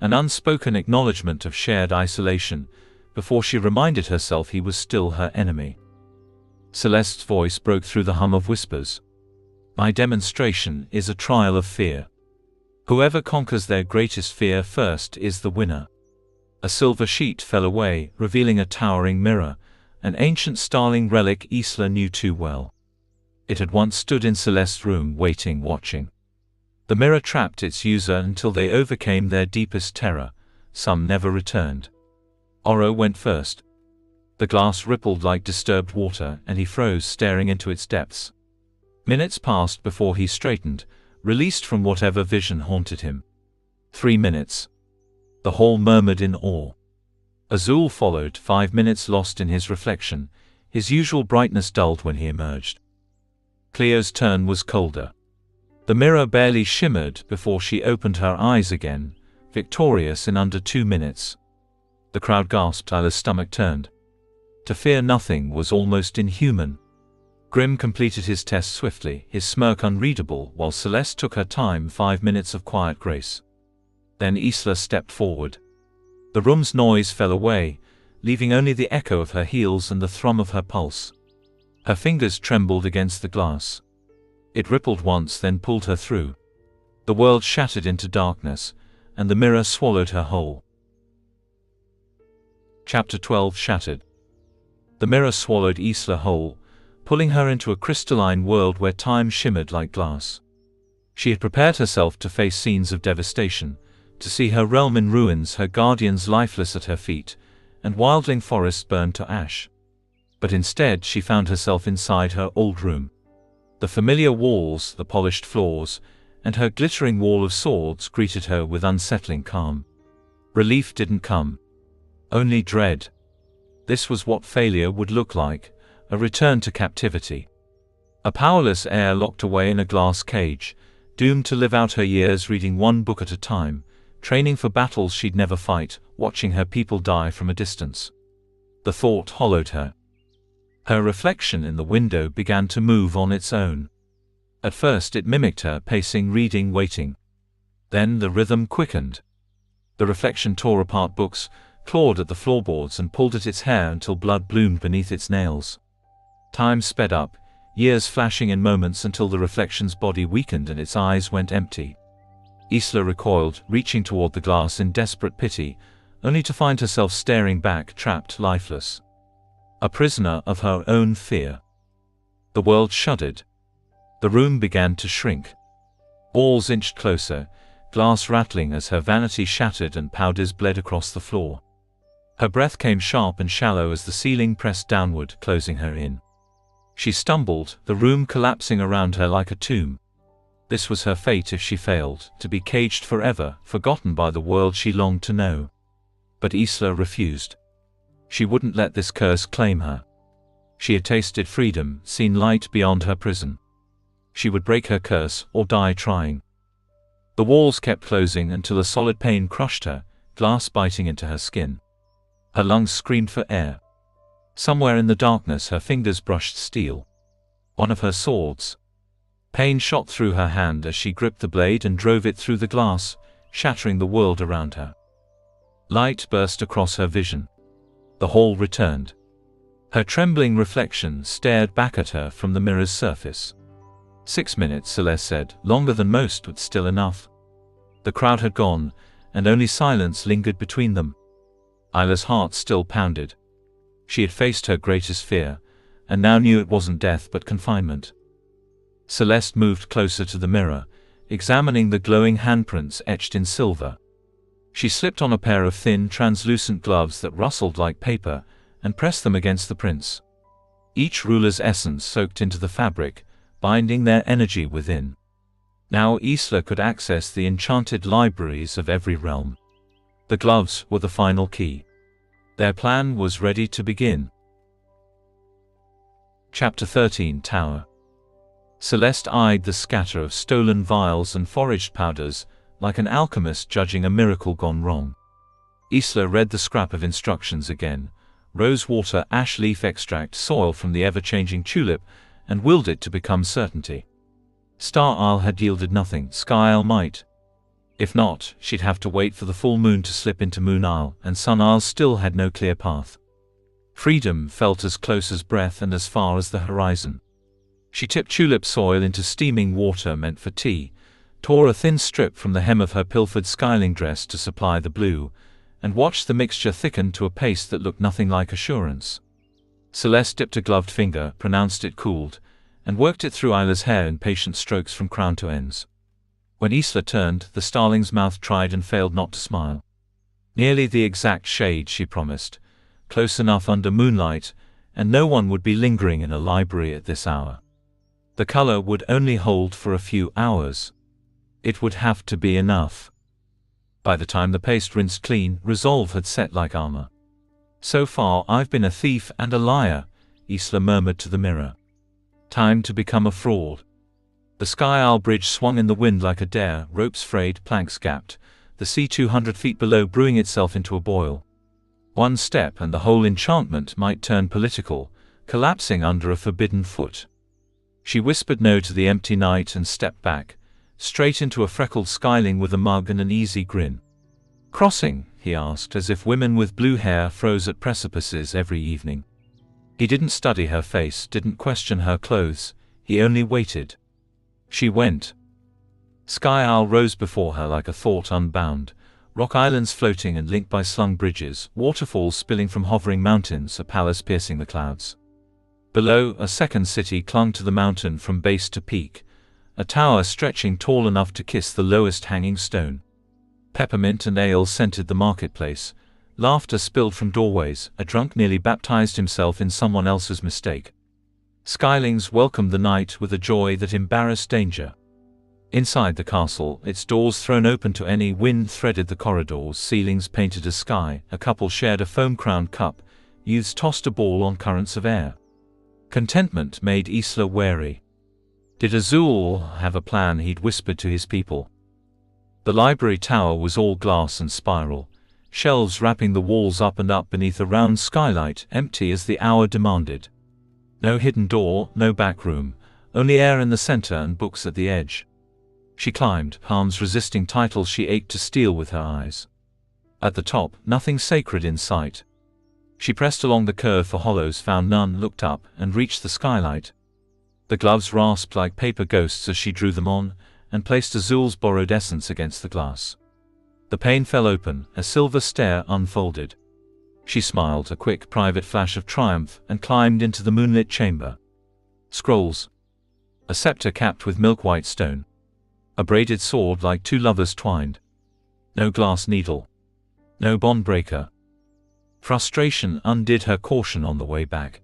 an unspoken acknowledgement of shared isolation, before she reminded herself he was still her enemy. Celeste's voice broke through the hum of whispers. My demonstration is a trial of fear. Whoever conquers their greatest fear first is the winner. A silver sheet fell away, revealing a towering mirror, an ancient starling relic Isla knew too well. It had once stood in Celeste's room, waiting, watching. The mirror trapped its user until they overcame their deepest terror. Some never returned. Oro went first. The glass rippled like disturbed water, and he froze, staring into its depths. Minutes passed before he straightened, released from whatever vision haunted him. 3 minutes. The hall murmured in awe. Azul followed, 5 minutes lost in his reflection, his usual brightness dulled when he emerged. Cleo's turn was colder. The mirror barely shimmered before she opened her eyes again, victorious in under 2 minutes. The crowd gasped. Isla's stomach turned. To fear nothing was almost inhuman. Grimm completed his test swiftly, his smirk unreadable, while Celeste took her time, 5 minutes of quiet grace. Then Isla stepped forward. The room's noise fell away, leaving only the echo of her heels and the thrum of her pulse. Her fingers trembled against the glass. It rippled once, then pulled her through. The world shattered into darkness, and the mirror swallowed her whole. Chapter 12 Shattered. The mirror swallowed Isla whole, pulling her into a crystalline world where time shimmered like glass. She had prepared herself to face scenes of devastation, to see her realm in ruins, her guardians lifeless at her feet, and wildling forests burned to ash. But instead she found herself inside her old room. The familiar walls, the polished floors, and her glittering wall of swords greeted her with unsettling calm. Relief didn't come. Only dread. This was what failure would look like, a return to captivity. A powerless heir locked away in a glass cage, doomed to live out her years reading one book at a time, training for battles she'd never fight, watching her people die from a distance. The thought hollowed her. Her reflection in the window began to move on its own. At first it mimicked her, pacing, reading, waiting. Then the rhythm quickened. The reflection tore apart books, clawed at the floorboards, and pulled at its hair until blood bloomed beneath its nails. Time sped up, years flashing in moments until the reflection's body weakened and its eyes went empty. Isla recoiled, reaching toward the glass in desperate pity, only to find herself staring back, trapped, lifeless. A prisoner of her own fear. The world shuddered. The room began to shrink. Walls inched closer, glass rattling as her vanity shattered and powders bled across the floor. Her breath came sharp and shallow as the ceiling pressed downward, closing her in. She stumbled, the room collapsing around her like a tomb. This was her fate if she failed, to be caged forever, forgotten by the world she longed to know. But Isla refused. She wouldn't let this curse claim her. She had tasted freedom, seen light beyond her prison. She would break her curse, or die trying. The walls kept closing until a solid pain crushed her, glass biting into her skin. Her lungs screamed for air. Somewhere in the darkness her fingers brushed steel. One of her swords. Pain shot through her hand as she gripped the blade and drove it through the glass, shattering the world around her. Light burst across her vision. The hall returned. Her trembling reflection stared back at her from the mirror's surface. 6 minutes, Celeste said, longer than most, but still enough. The crowd had gone, and only silence lingered between them. Isla's heart still pounded. She had faced her greatest fear, and now knew it wasn't death but confinement. Celeste moved closer to the mirror, examining the glowing handprints etched in silver. She slipped on a pair of thin, translucent gloves that rustled like paper, and pressed them against the prints. Each ruler's essence soaked into the fabric, binding their energy within. Now Isla could access the enchanted libraries of every realm. The gloves were the final key. Their plan was ready to begin. Chapter 13 Tower. Celeste eyed the scatter of stolen vials and foraged powders, like an alchemist judging a miracle gone wrong. Isla read the scrap of instructions again, rose water, ash leaf extract, soil from the ever-changing tulip, and willed it to become certainty. Star Isle had yielded nothing, Sky Isle might. If not, she'd have to wait for the full moon to slip into Moon Isle, and Sun Isle still had no clear path. Freedom felt as close as breath and as far as the horizon. She tipped tulip soil into steaming water meant for tea, tore a thin strip from the hem of her pilfered skyling dress to supply the blue, and watched the mixture thicken to a paste that looked nothing like assurance. Celeste dipped a gloved finger, pronounced it cooled, and worked it through Isla's hair in patient strokes from crown to ends. When Isla turned, the starling's mouth tried and failed not to smile. Nearly the exact shade she promised, close enough under moonlight, and no one would be lingering in a library at this hour. The color would only hold for a few hours. It would have to be enough. By the time the paste rinsed clean, resolve had set like armor. So far I've been a thief and a liar, Isla murmured to the mirror. Time to become a fraud. The Sky Isle bridge swung in the wind like a dare, ropes frayed, planks gapped, the sea 200 feet below brewing itself into a boil. One step and the whole enchantment might turn political, collapsing under a forbidden foot. She whispered no to the empty night and stepped back, straight into a freckled skyling with a mug and an easy grin. "Crossing?" he asked, as if women with blue hair froze at precipices every evening. He didn't study her face, didn't question her clothes, he only waited. She went. Sky Isle rose before her like a thought unbound, rock islands floating and linked by slung bridges, waterfalls spilling from hovering mountains, a palace piercing the clouds. Below, a second city clung to the mountain from base to peak, a tower stretching tall enough to kiss the lowest hanging stone. Peppermint and ale scented the marketplace, laughter spilled from doorways, a drunk nearly baptized himself in someone else's mistake. Skylings welcomed the night with a joy that embarrassed danger. Inside the castle, its doors thrown open to any wind threaded the corridors, ceilings painted as sky, a couple shared a foam-crowned cup, youths tossed a ball on currents of air. Contentment made Isla wary. Did Azul have a plan? He'd whispered to his people. The library tower was all glass and spiral, shelves wrapping the walls up and up beneath a round skylight, empty as the hour demanded. No hidden door, no back room, only air in the center and books at the edge. She climbed, palms resisting titles she ached to steal with her eyes. At the top, nothing sacred in sight. She pressed along the curve for hollows, found none, looked up, and reached the skylight. The gloves rasped like paper ghosts as she drew them on, and placed Azul's borrowed essence against the glass. The pane fell open, a silver stair unfolded. She smiled, a quick private flash of triumph, and climbed into the moonlit chamber. Scrolls. A scepter capped with milk-white stone. A braided sword like two lovers twined. No glass needle. No bond breaker. Frustration undid her caution on the way back.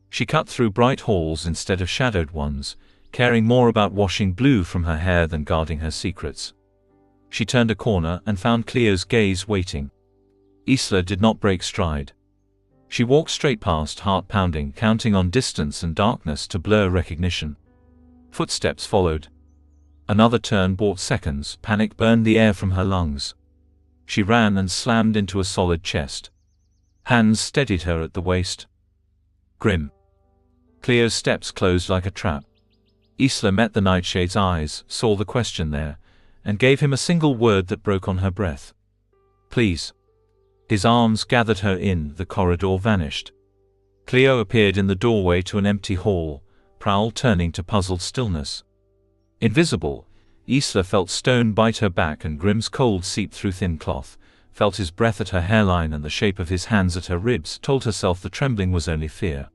She cut through bright halls instead of shadowed ones, caring more about washing blue from her hair than guarding her secrets. She turned a corner and found Cleo's gaze waiting. Isla did not break stride. She walked straight past, heart pounding, counting on distance and darkness to blur recognition. Footsteps followed. Another turn bought seconds, panic burned the air from her lungs. She ran and slammed into a solid chest. Hands steadied her at the waist. Grim. Cleo's steps closed like a trap. Isla met the nightshade's eyes, saw the question there, and gave him a single word that broke on her breath. Please. His arms gathered her in, the corridor vanished. Cleo appeared in the doorway to an empty hall, Prowl turning to puzzled stillness. Invisible, Isla felt stone bite her back and Grim's cold seep through thin cloth, felt his breath at her hairline and the shape of his hands at her ribs, told herself the trembling was only fear.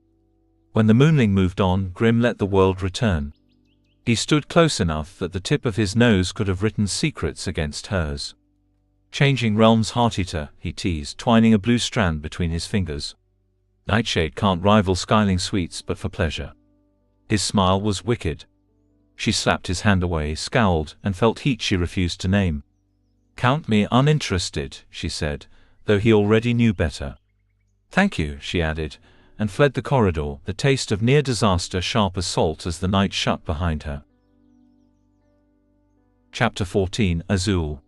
When the moonling moved on, Grim let the world return. He stood close enough that the tip of his nose could have written secrets against hers. Changing realms, heart-eater, he teased, twining a blue strand between his fingers. Nightshade can't rival Skyling sweets but for pleasure. His smile was wicked. She slapped his hand away, scowled, and felt heat she refused to name. Count me uninterested, she said, though he already knew better. Thank you, she added, and fled the corridor, the taste of near disaster sharp as salt as the night shut behind her. Chapter 14. Azul.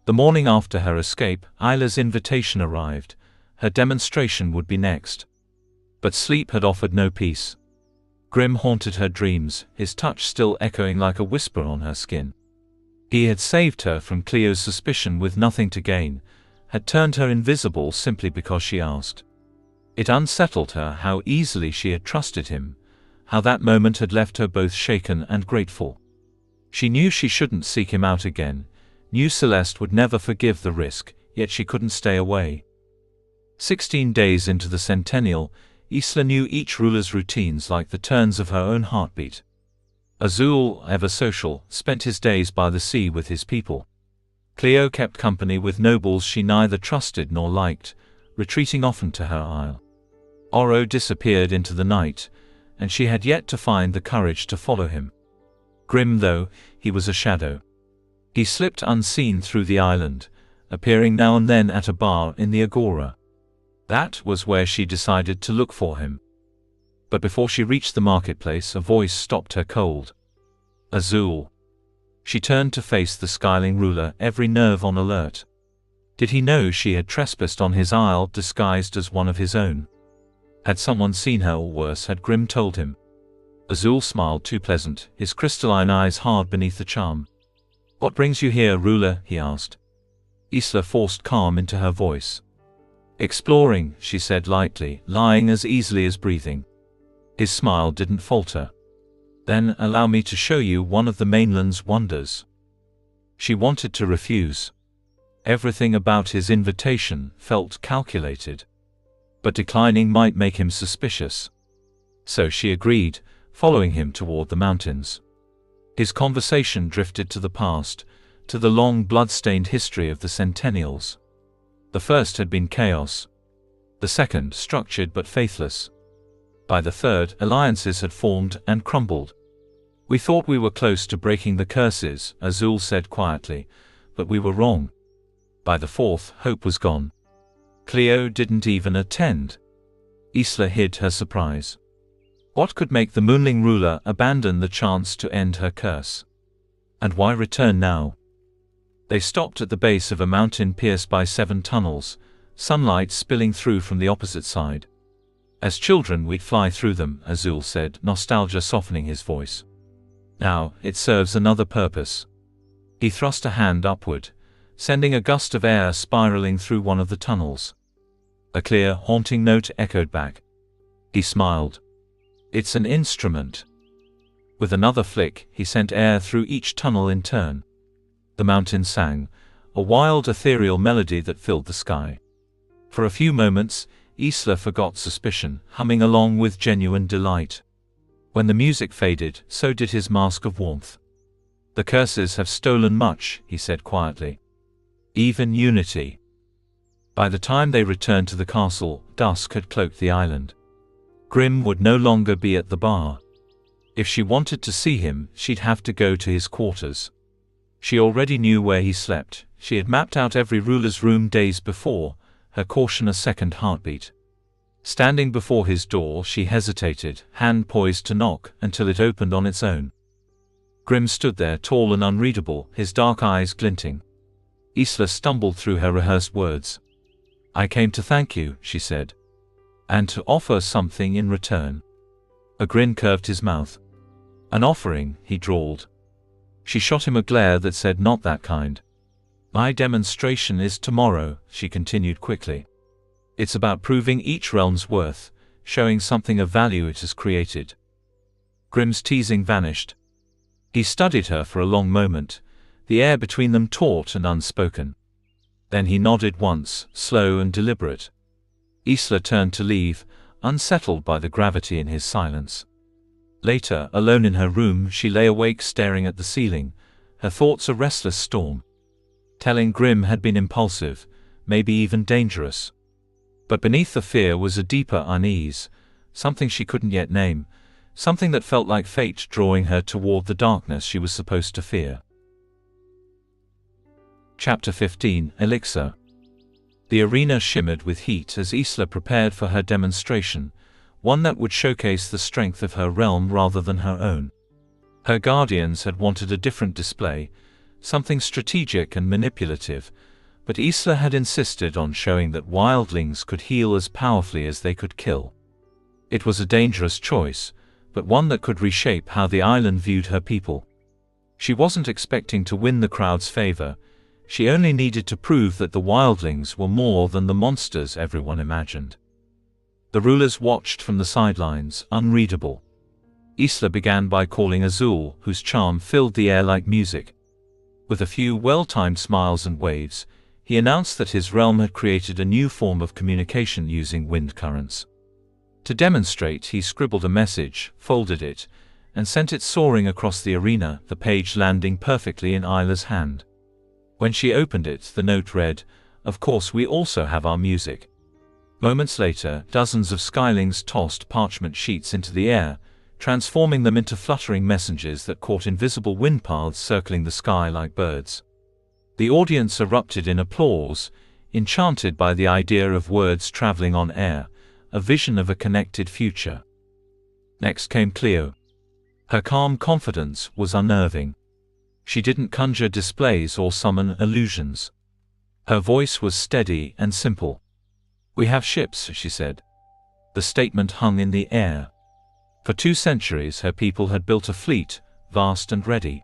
The morning after her escape, Isla's invitation arrived. Her demonstration would be next. But sleep had offered no peace. Grim haunted her dreams, his touch still echoing like a whisper on her skin. He had saved her from Cleo's suspicion with nothing to gain, had turned her invisible simply because she asked. It unsettled her how easily she had trusted him, how that moment had left her both shaken and grateful. She knew she shouldn't seek him out again, knew Celeste would never forgive the risk, yet she couldn't stay away. 16 days into the Centennial, Isla knew each ruler's routines like the turns of her own heartbeat. Azul, ever social, spent his days by the sea with his people. Cleo kept company with nobles she neither trusted nor liked, retreating often to her isle. Oro disappeared into the night, and she had yet to find the courage to follow him. Grim though, he was a shadow. He slipped unseen through the island, appearing now and then at a bar in the agora. That was where she decided to look for him. But before she reached the marketplace, a voice stopped her cold. Azul. She turned to face the skyling ruler, every nerve on alert. Did he know she had trespassed on his isle disguised as one of his own? Had someone seen her, or worse, had Grim told him? Azul smiled, too pleasant, his crystalline eyes hard beneath the charm. "What brings you here, ruler?" he asked. Isla forced calm into her voice. "Exploring," she said lightly, lying as easily as breathing. His smile didn't falter. "Then allow me to show you one of the mainland's wonders." She wanted to refuse. Everything about his invitation felt calculated. But declining might make him suspicious. So she agreed, following him toward the mountains. His conversation drifted to the past, to the long blood-stained history of the Centennials. The first had been chaos. The second, structured but faithless. By the third, alliances had formed and crumbled. "We thought we were close to breaking the curses," Azul said quietly, "but we were wrong." By the fourth, hope was gone. Cleo didn't even attend. Isla hid her surprise. What could make the moonling ruler abandon the chance to end her curse? And why return now? They stopped at the base of a mountain pierced by 7 tunnels, sunlight spilling through from the opposite side. "As children we'd fly through them," Azul said, nostalgia softening his voice. "Now, it serves another purpose." He thrust a hand upward, sending a gust of air spiraling through one of the tunnels. A clear, haunting note echoed back. He smiled. "It's an instrument." With another flick, he sent air through each tunnel in turn. The mountain sang, a wild ethereal melody that filled the sky. For a few moments, Isla forgot suspicion, humming along with genuine delight. When the music faded, so did his mask of warmth. "The curses have stolen much," he said quietly. "Even unity." By the time they returned to the castle, dusk had cloaked the island. Grim would no longer be at the bar. If she wanted to see him, she'd have to go to his quarters. She already knew where he slept. She had mapped out every ruler's room days before, her caution a second heartbeat. Standing before his door, she hesitated, hand poised to knock, until it opened on its own. Grim stood there, tall and unreadable, his dark eyes glinting. Isla stumbled through her rehearsed words. "I came to thank you," she said. "And to offer something in return." A grin curved his mouth. "An offering," he drawled. She shot him a glare that said, "Not that kind." "My demonstration is tomorrow," she continued quickly. "It's about proving each realm's worth, showing something of value it has created." Grim's teasing vanished. He studied her for a long moment, the air between them taut and unspoken. Then he nodded once, slow and deliberate. Isla turned to leave, unsettled by the gravity in his silence. Later, alone in her room, she lay awake staring at the ceiling, her thoughts a restless storm. Telling Grim had been impulsive, maybe even dangerous. But beneath the fear was a deeper unease, something she couldn't yet name, something that felt like fate drawing her toward the darkness she was supposed to fear. Chapter 15, Elixir. The arena shimmered with heat as Isla prepared for her demonstration, one that would showcase the strength of her realm rather than her own. Her guardians had wanted a different display, something strategic and manipulative, but Isla had insisted on showing that wildlings could heal as powerfully as they could kill. It was a dangerous choice, but one that could reshape how the island viewed her people. She wasn't expecting to win the crowd's favor. She only needed to prove that the wildlings were more than the monsters everyone imagined. The rulers watched from the sidelines, unreadable. Isla began by calling Azul, whose charm filled the air like music. With a few well-timed smiles and waves, he announced that his realm had created a new form of communication using wind currents. To demonstrate, he scribbled a message, folded it, and sent it soaring across the arena, the page landing perfectly in Isla's hand. When she opened it, the note read, "Of course we also have our music." Moments later, dozens of skylings tossed parchment sheets into the air, transforming them into fluttering messengers that caught invisible wind paths circling the sky like birds. The audience erupted in applause, enchanted by the idea of words traveling on air, a vision of a connected future. Next came Cleo. Her calm confidence was unnerving. She didn't conjure displays or summon illusions. Her voice was steady and simple. "We have ships," she said. The statement hung in the air. For 2 centuries her people had built a fleet, vast and ready.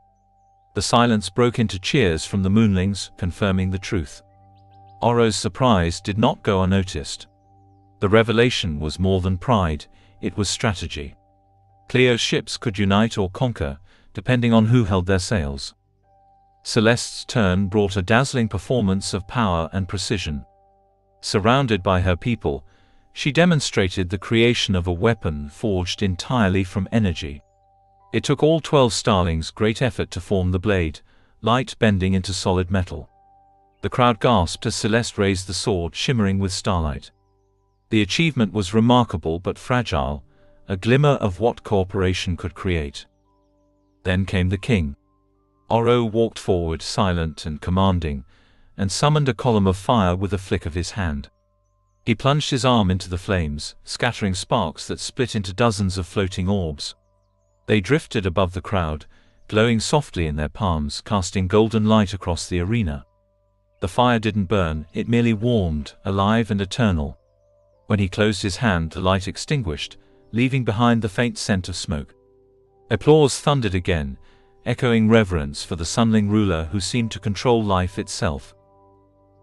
The silence broke into cheers from the moonlings, confirming the truth. Oro's surprise did not go unnoticed. The revelation was more than pride, it was strategy. Cleo's ships could unite or conquer, depending on who held their sails. Celeste's turn brought a dazzling performance of power and precision. Surrounded by her people, she demonstrated the creation of a weapon forged entirely from energy. It took all 12 starlings great effort to form the blade, light bending into solid metal. The crowd gasped as Celeste raised the sword shimmering with starlight. The achievement was remarkable but fragile, a glimmer of what cooperation could create. Then came the king. Oro walked forward silent and commanding, and summoned a column of fire with a flick of his hand. He plunged his arm into the flames, scattering sparks that split into dozens of floating orbs. They drifted above the crowd, glowing softly in their palms, casting golden light across the arena. The fire didn't burn, it merely warmed, alive and eternal. When he closed his hand, the light extinguished, leaving behind the faint scent of smoke. Applause thundered again, echoing reverence for the Sunling ruler who seemed to control life itself.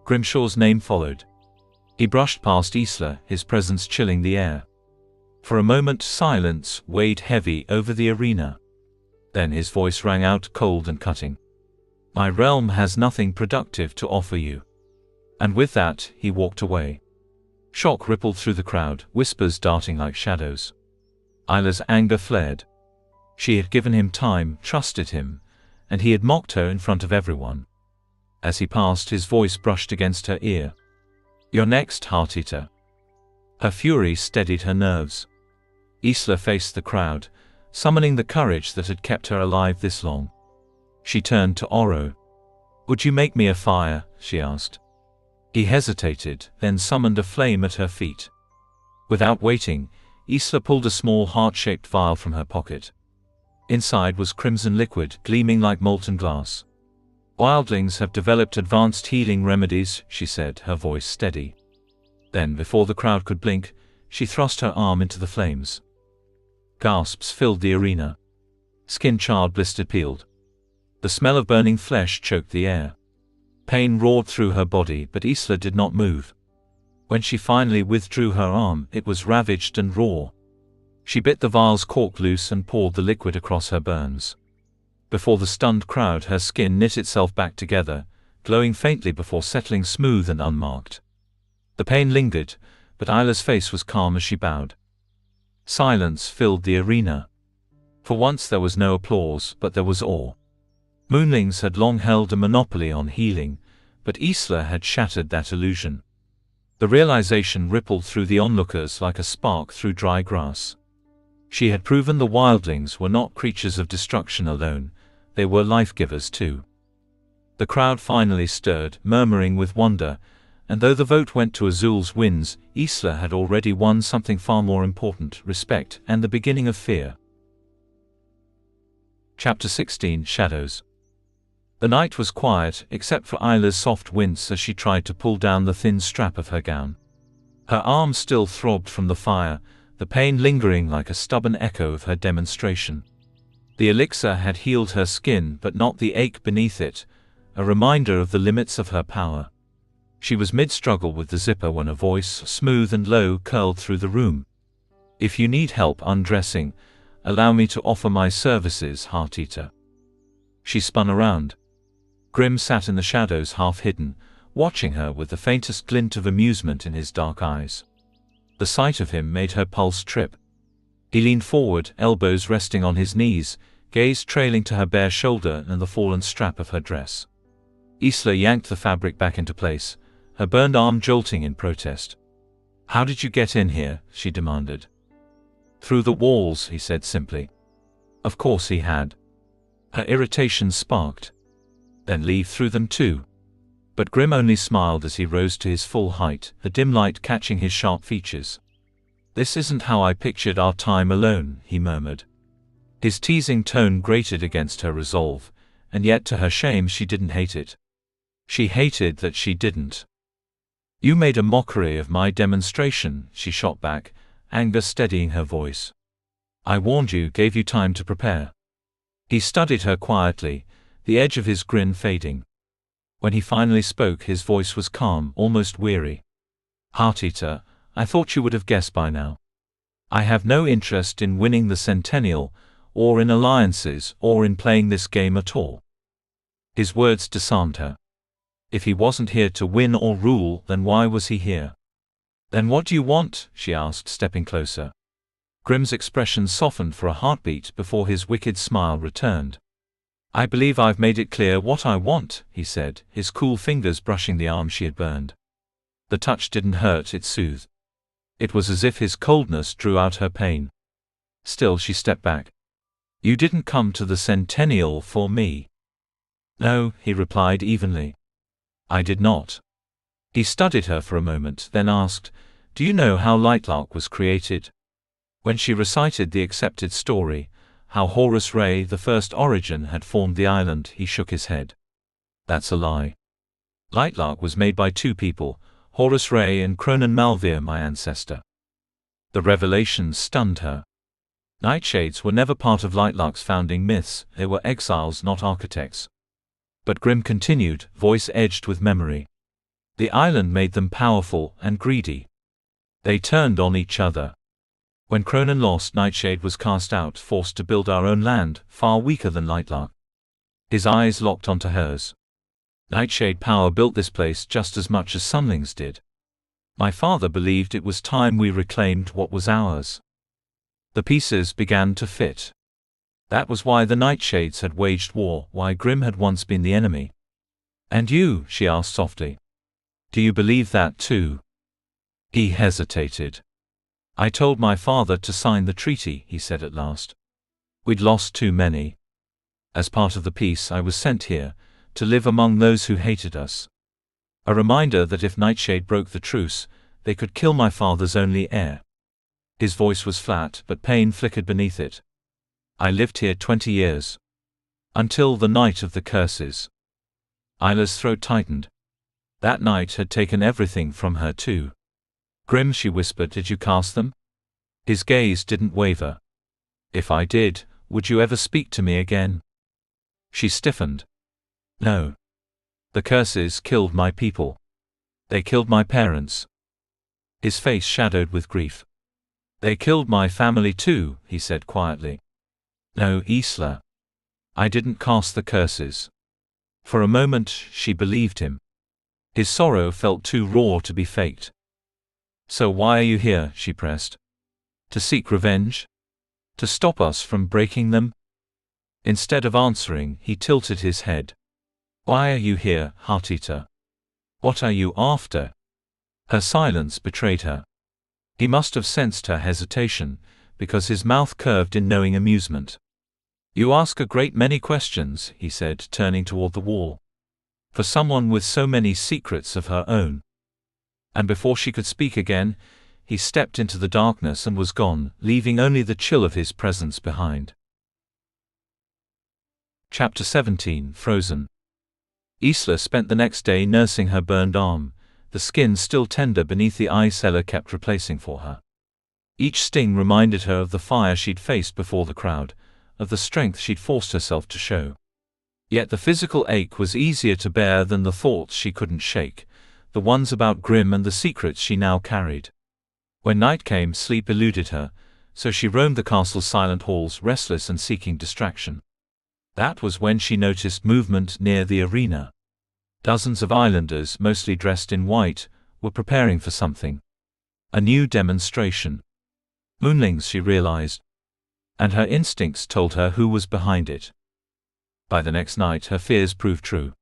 Grimshaw's name followed. He brushed past Isla, his presence chilling the air. For a moment silence weighed heavy over the arena. Then his voice rang out cold and cutting. "My realm has nothing productive to offer you." And with that, he walked away. Shock rippled through the crowd, whispers darting like shadows. Isla's anger flared. She had given him time, trusted him, and he had mocked her in front of everyone. As he passed, his voice brushed against her ear. "You're next, Heart-Eater." Her fury steadied her nerves. Isla faced the crowd, summoning the courage that had kept her alive this long. She turned to Oro. "Would you make me a fire?" she asked. He hesitated, then summoned a flame at her feet. Without waiting, Isla pulled a small heart-shaped vial from her pocket. Inside was crimson liquid, gleaming like molten glass. "Wildlings have developed advanced healing remedies," she said, her voice steady. Then, before the crowd could blink, she thrust her arm into the flames. Gasps filled the arena. Skin charred, blistered, peeled. The smell of burning flesh choked the air. Pain roared through her body, but Isla did not move. When she finally withdrew her arm, it was ravaged and raw. She bit the vial's cork loose and poured the liquid across her burns. Before the stunned crowd, her skin knit itself back together, glowing faintly before settling smooth and unmarked. The pain lingered, but Isla's face was calm as she bowed. Silence filled the arena. For once there was no applause, but there was awe. Moonlings had long held a monopoly on healing, but Isla had shattered that illusion. The realization rippled through the onlookers like a spark through dry grass. She had proven the wildlings were not creatures of destruction alone, they were life-givers too. The crowd finally stirred, murmuring with wonder, and though the vote went to Azul's winds, Isla had already won something far more important, respect and the beginning of fear. Chapter 16: Shadows. The night was quiet, except for Isla's soft wince as she tried to pull down the thin strap of her gown. Her arm still throbbed from the fire, the pain lingering like a stubborn echo of her demonstration. The elixir had healed her skin, but not the ache beneath it, a reminder of the limits of her power. She was mid-struggle with the zipper when a voice, smooth and low, curled through the room. "If you need help undressing, allow me to offer my services, Heart-Eater." She spun around. Grimm sat in the shadows, half hidden, watching her with the faintest glint of amusement in his dark eyes. The sight of him made her pulse trip. He leaned forward, elbows resting on his knees, gaze trailing to her bare shoulder and the fallen strap of her dress. Isla yanked the fabric back into place, her burned arm jolting in protest. "How did you get in here?" she demanded. "Through the walls," he said simply. Of course he had. Her irritation sparked. "Then leave through them too." But Grimm only smiled as he rose to his full height, the dim light catching his sharp features. "This isn't how I pictured our time alone," he murmured. His teasing tone grated against her resolve, and yet to her shame she didn't hate it. She hated that she didn't. "You made a mockery of my demonstration," she shot back, anger steadying her voice. "I warned you, gave you time to prepare." He studied her quietly, the edge of his grin fading. When he finally spoke, his voice was calm, almost weary. "Heart-Eater, I thought you would have guessed by now. I have no interest in winning the Centennial, or in alliances, or in playing this game at all." His words disarmed her. If he wasn't here to win or rule, then why was he here? "Then what do you want?" she asked, stepping closer. Grimm's expression softened for a heartbeat before his wicked smile returned. "I believe I've made it clear what I want," he said, his cool fingers brushing the arm she had burned. The touch didn't hurt, it soothed. It was as if his coldness drew out her pain. Still she stepped back. "You didn't come to the Centennial for me." "No," he replied evenly. "I did not." He studied her for a moment, then asked, "Do you know how Lightlark was created?" When she recited the accepted story, how Horus Ray, the first origin, had formed the island, he shook his head. "That's a lie. Lightlark was made by two people, Horus Ray and Cronan Malvir, my ancestor." The revelation stunned her. Nightshades were never part of Lightlark's founding myths, they were exiles, not architects. But Grimm continued, voice edged with memory. "The island made them powerful and greedy. They turned on each other. When Cronan lost, Nightshade was cast out, forced to build our own land, far weaker than Lightlark." His eyes locked onto hers. "Nightshade power built this place just as much as Sunling's did. My father believed it was time we reclaimed what was ours." The pieces began to fit. That was why the Nightshades had waged war, why Grimm had once been the enemy. "And you?" she asked softly. "Do you believe that too?" He hesitated. "I told my father to sign the treaty," he said at last. "We'd lost too many. As part of the peace, I was sent here, to live among those who hated us. A reminder that if Nightshade broke the truce, they could kill my father's only heir." His voice was flat, but pain flickered beneath it. "I lived here 20 years. Until the night of the curses." Isla's throat tightened. That night had taken everything from her too. "Grimm," she whispered, "did you cast them?" His gaze didn't waver. "If I did, would you ever speak to me again?" She stiffened. "No. The curses killed my people. They killed my parents." His face shadowed with grief. "They killed my family too," he said quietly. "No, Isla. I didn't cast the curses." For a moment, she believed him. His sorrow felt too raw to be faked. "So why are you here?" she pressed. "To seek revenge? To stop us from breaking them?" Instead of answering, he tilted his head. "Why are you here, Heart-Eater? What are you after?" Her silence betrayed her. He must have sensed her hesitation, because his mouth curved in knowing amusement. "You ask a great many questions," he said, turning toward the wall. "For someone with so many secrets of her own." And before she could speak again, he stepped into the darkness and was gone, leaving only the chill of his presence behind. Chapter 17, Frozen. Isla spent the next day nursing her burned arm, the skin still tender beneath the ice Ella kept replacing for her. Each sting reminded her of the fire she'd faced before the crowd, of the strength she'd forced herself to show. Yet the physical ache was easier to bear than the thoughts she couldn't shake, the ones about Grimm and the secrets she now carried. When night came, sleep eluded her, so she roamed the castle's silent halls, restless and seeking distraction. That was when she noticed movement near the arena. Dozens of islanders, mostly dressed in white, were preparing for something. A new demonstration. Moonlings, she realized, and her instincts told her who was behind it. By the next night her fears proved true.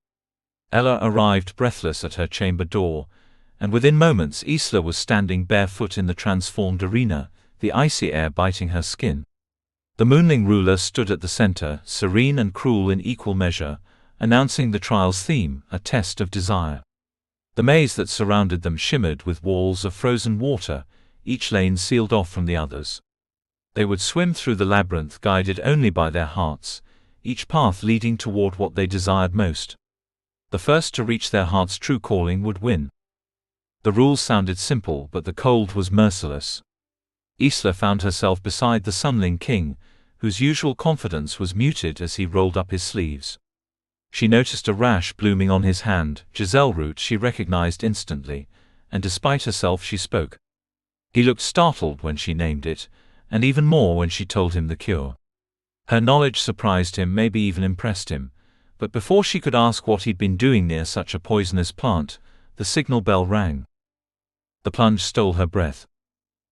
Ella arrived breathless at her chamber door, and within moments Isla was standing barefoot in the transformed arena, the icy air biting her skin. The Moonling ruler stood at the center, serene and cruel in equal measure, announcing the trial's theme, a test of desire. The maze that surrounded them shimmered with walls of frozen water, each lane sealed off from the others. They would swim through the labyrinth guided only by their hearts, each path leading toward what they desired most. The first to reach their heart's true calling would win. The rules sounded simple, but the cold was merciless. Isla found herself beside the Sunling King, whose usual confidence was muted as he rolled up his sleeves. She noticed a rash blooming on his hand, Giselle root she recognized instantly, and despite herself she spoke. He looked startled when she named it, and even more when she told him the cure. Her knowledge surprised him, maybe even impressed him, but before she could ask what he'd been doing near such a poisonous plant, the signal bell rang. The plunge stole her breath.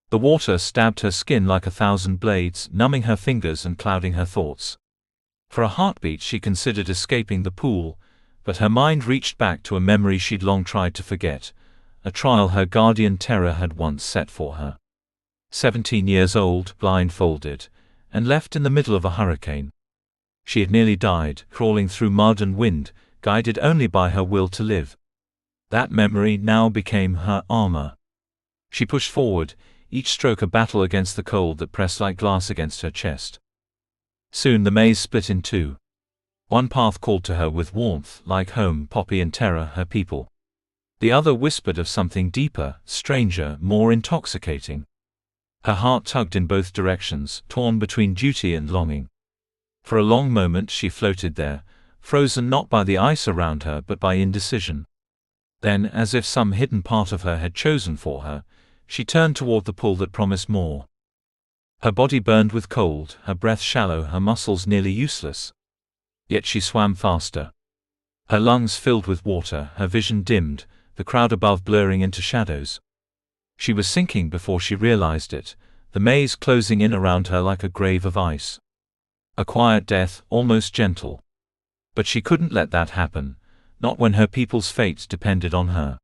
The water stabbed her skin like 1,000 blades, numbing her fingers and clouding her thoughts. For a heartbeat she considered escaping the pool, but her mind reached back to a memory she'd long tried to forget, a trial her guardian terror had once set for her. 17 years old, blindfolded, and left in the middle of a hurricane. She had nearly died, crawling through mud and wind, guided only by her will to live. That memory now became her armor. She pushed forward, each stroke a battle against the cold that pressed like glass against her chest. Soon the maze split in two. One path called to her with warmth, like home, Poppy and Terra, her people. The other whispered of something deeper, stranger, more intoxicating. Her heart tugged in both directions, torn between duty and longing. For a long moment she floated there, frozen not by the ice around her but by indecision. Then, as if some hidden part of her had chosen for her, she turned toward the pull that promised more. Her body burned with cold, her breath shallow, her muscles nearly useless. Yet she swam faster. Her lungs filled with water, her vision dimmed, the crowd above blurring into shadows. She was sinking before she realized it, the maze closing in around her like a grave of ice. A quiet death, almost gentle. But she couldn't let that happen, not when her people's fate depended on her.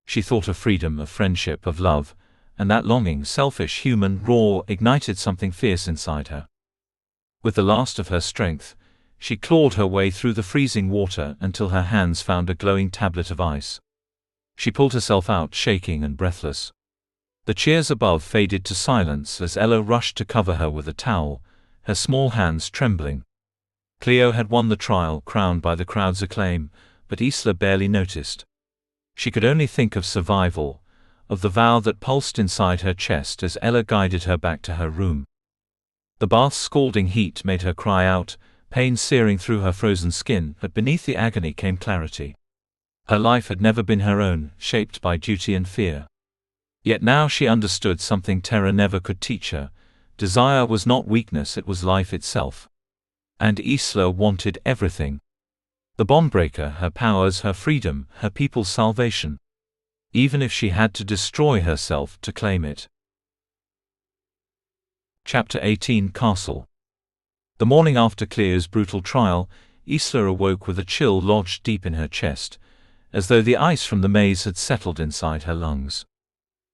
She thought of freedom, of friendship, of love, and that longing, selfish, human, raw, ignited something fierce inside her. With the last of her strength, she clawed her way through the freezing water until her hands found a glowing tablet of ice. She pulled herself out, shaking and breathless. The cheers above faded to silence as Ella rushed to cover her with a towel, her small hands trembling. Cleo had won the trial, crowned by the crowd's acclaim, but Isla barely noticed. She could only think of survival, of the vow that pulsed inside her chest as Ella guided her back to her room. The bath's scalding heat made her cry out, pain searing through her frozen skin, but beneath the agony came clarity. Her life had never been her own, shaped by duty and fear. Yet now she understood something terror never could teach her. Desire was not weakness, it was life itself. And Isla wanted everything. The bondbreaker, her powers, her freedom, her people's salvation. Even if she had to destroy herself to claim it. Chapter 18 Castle. The morning after Cleo's brutal trial, Isla awoke with a chill lodged deep in her chest, as though the ice from the maze had settled inside her lungs.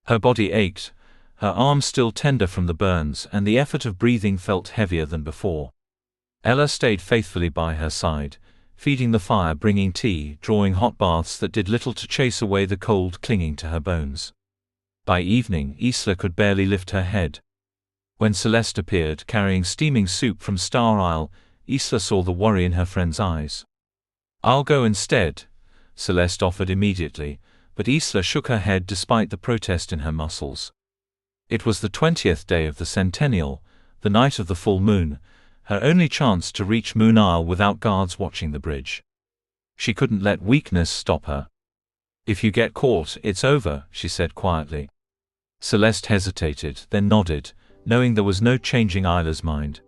Her body ached, her arms still tender from the burns, and the effort of breathing felt heavier than before. Ella stayed faithfully by her side, feeding the fire, bringing tea, drawing hot baths that did little to chase away the cold clinging to her bones. By evening, Isla could barely lift her head. When Celeste appeared, carrying steaming soup from Star Isle, Isla saw the worry in her friend's eyes. "I'll go instead," Celeste offered immediately, but Isla shook her head despite the protest in her muscles. It was the 20th day of the Centennial, the night of the full moon, her only chance to reach Moon Isle without guards watching the bridge. She couldn't let weakness stop her. "If you get caught, it's over," she said quietly. Celeste hesitated, then nodded, knowing there was no changing Isla's mind.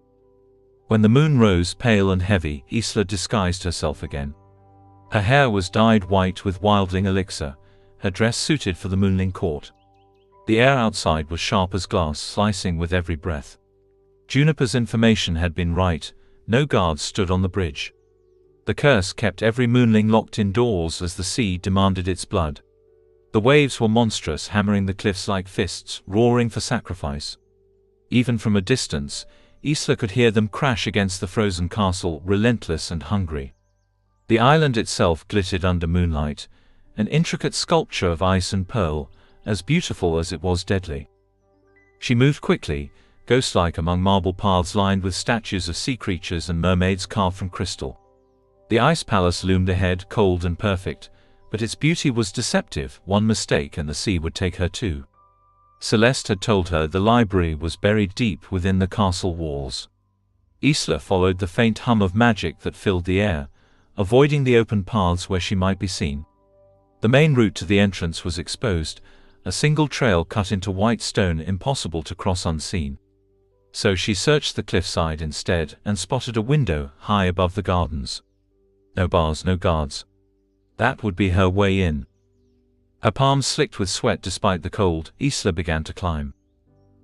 When the moon rose pale and heavy, Isla disguised herself again. Her hair was dyed white with wildling elixir, her dress suited for the moonling court. The air outside was sharp as glass, slicing with every breath. Juniper's information had been right, no guards stood on the bridge. The curse kept every moonling locked indoors as the sea demanded its blood. The waves were monstrous, hammering the cliffs like fists, roaring for sacrifice. Even from a distance, Isla could hear them crash against the frozen castle, relentless and hungry. The island itself glittered under moonlight, an intricate sculpture of ice and pearl, as beautiful as it was deadly. She moved quickly, ghost-like among marble paths lined with statues of sea creatures and mermaids carved from crystal. The ice palace loomed ahead, cold and perfect, but its beauty was deceptive. One mistake and the sea would take her too. Celeste had told her the library was buried deep within the castle walls. Isla followed the faint hum of magic that filled the air, avoiding the open paths where she might be seen. The main route to the entrance was exposed, a single trail cut into white stone impossible to cross unseen. So she searched the cliffside instead and spotted a window high above the gardens. No bars, no guards. That would be her way in. Her palms slicked with sweat despite the cold, Isla began to climb.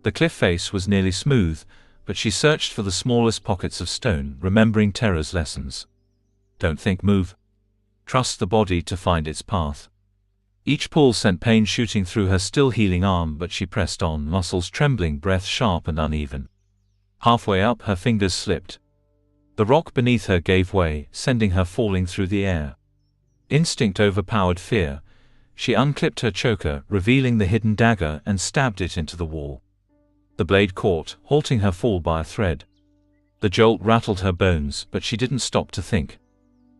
The cliff face was nearly smooth, but she searched for the smallest pockets of stone, remembering Terra's lessons. Don't think, move. Trust the body to find its path. Each pull sent pain shooting through her still healing arm, but she pressed on, muscles trembling, breath sharp and uneven. Halfway up, her fingers slipped. The rock beneath her gave way, sending her falling through the air. Instinct overpowered fear. She unclipped her choker, revealing the hidden dagger, and stabbed it into the wall. The blade caught, halting her fall by a thread. The jolt rattled her bones, but she didn't stop to think.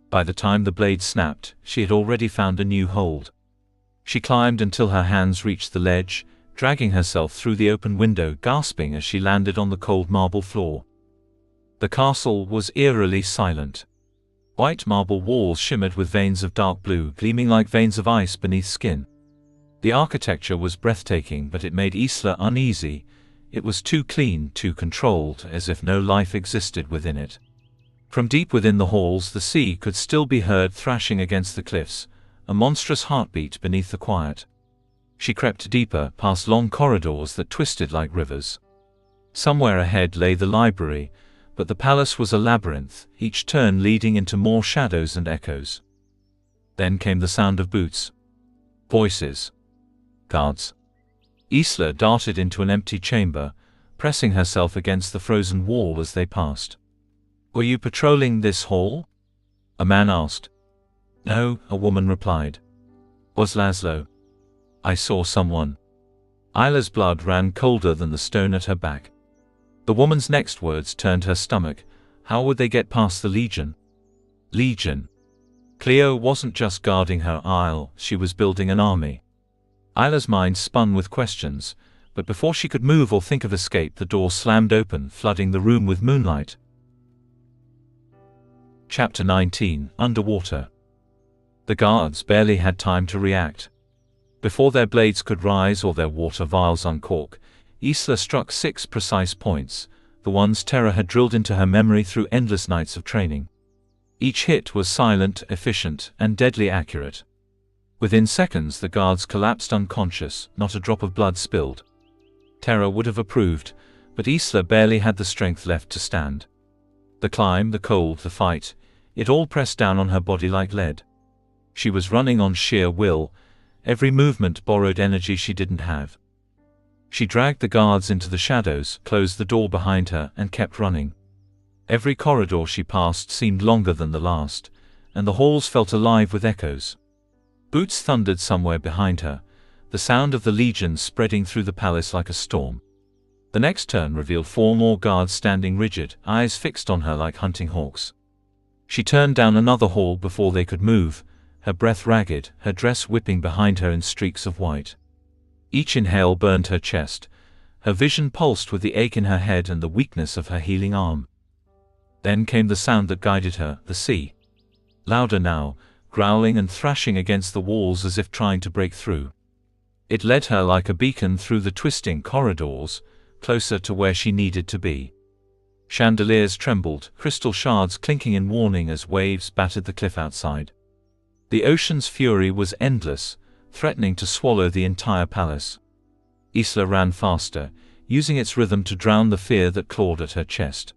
By the time the blade snapped, she had already found a new hold. She climbed until her hands reached the ledge, dragging herself through the open window, gasping as she landed on the cold marble floor. The castle was eerily silent. White marble walls shimmered with veins of dark blue, gleaming like veins of ice beneath skin. The architecture was breathtaking, but it made Isla uneasy. It was too clean, too controlled, as if no life existed within it. From deep within the halls, the sea could still be heard thrashing against the cliffs, a monstrous heartbeat beneath the quiet. She crept deeper, past long corridors that twisted like rivers. Somewhere ahead lay the library, but the palace was a labyrinth, each turn leading into more shadows and echoes. Then came the sound of boots. Voices. Guards. Isla darted into an empty chamber, pressing herself against the frozen wall as they passed. "Were you patrolling this hall?" a man asked. "No," a woman replied. "Was Laszlo?" "I saw someone." Isla's blood ran colder than the stone at her back. The woman's next words turned her stomach. How would they get past the Legion? Legion. Cleo wasn't just guarding her isle, she was building an army. Isla's mind spun with questions, but before she could move or think of escape, the door slammed open, flooding the room with moonlight. Chapter 19: Underwater. The guards barely had time to react. Before their blades could rise or their water vials uncork, Isla struck 6 precise points, the ones Terra had drilled into her memory through endless nights of training. Each hit was silent, efficient, and deadly accurate. Within seconds the guards collapsed unconscious, not a drop of blood spilled. Terra would have approved, but Isla barely had the strength left to stand. The climb, the cold, the fight, it all pressed down on her body like lead. She was running on sheer will, every movement borrowed energy she didn't have. She dragged the guards into the shadows, closed the door behind her, and kept running. Every corridor she passed seemed longer than the last, and the halls felt alive with echoes. Boots thundered somewhere behind her, the sound of the Legion spreading through the palace like a storm. The next turn revealed 4 more guards standing rigid, eyes fixed on her like hunting hawks. She turned down another hall before they could move, her breath ragged, her dress whipping behind her in streaks of white. Each inhale burned her chest. Her vision pulsed with the ache in her head and the weakness of her healing arm. Then came the sound that guided her, the sea. Louder now, growling and thrashing against the walls as if trying to break through. It led her like a beacon through the twisting corridors, closer to where she needed to be. Chandeliers trembled, crystal shards clinking in warning as waves battered the cliff outside. The ocean's fury was endless, threatening to swallow the entire palace. Isla ran faster, using its rhythm to drown the fear that clawed at her chest.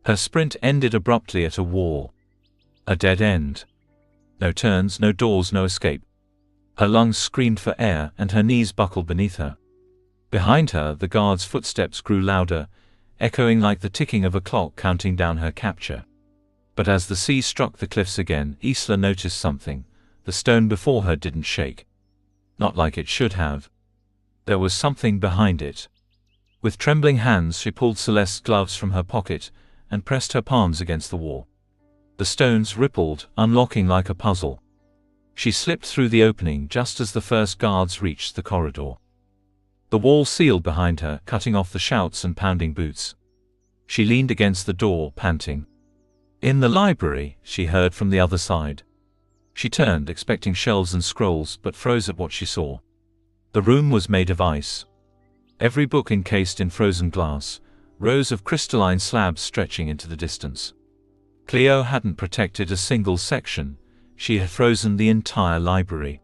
Her sprint ended abruptly at a wall. A dead end. No turns, no doors, no escape. Her lungs screamed for air, and her knees buckled beneath her. Behind her, the guards' footsteps grew louder, echoing like the ticking of a clock counting down her capture. But as the sea struck the cliffs again, Isla noticed something. The stone before her didn't shake. Not like it should have. There was something behind it. With trembling hands she pulled Celeste's gloves from her pocket and pressed her palms against the wall. The stones rippled, unlocking like a puzzle. She slipped through the opening just as the first guards reached the corridor. The wall sealed behind her, cutting off the shouts and pounding boots. She leaned against the door, panting. "In the library," she heard from the other side. She turned, expecting shelves and scrolls, but froze at what she saw. The room was made of ice. Every book encased in frozen glass, rows of crystalline slabs stretching into the distance. Cleo hadn't protected a single section. She had frozen the entire library.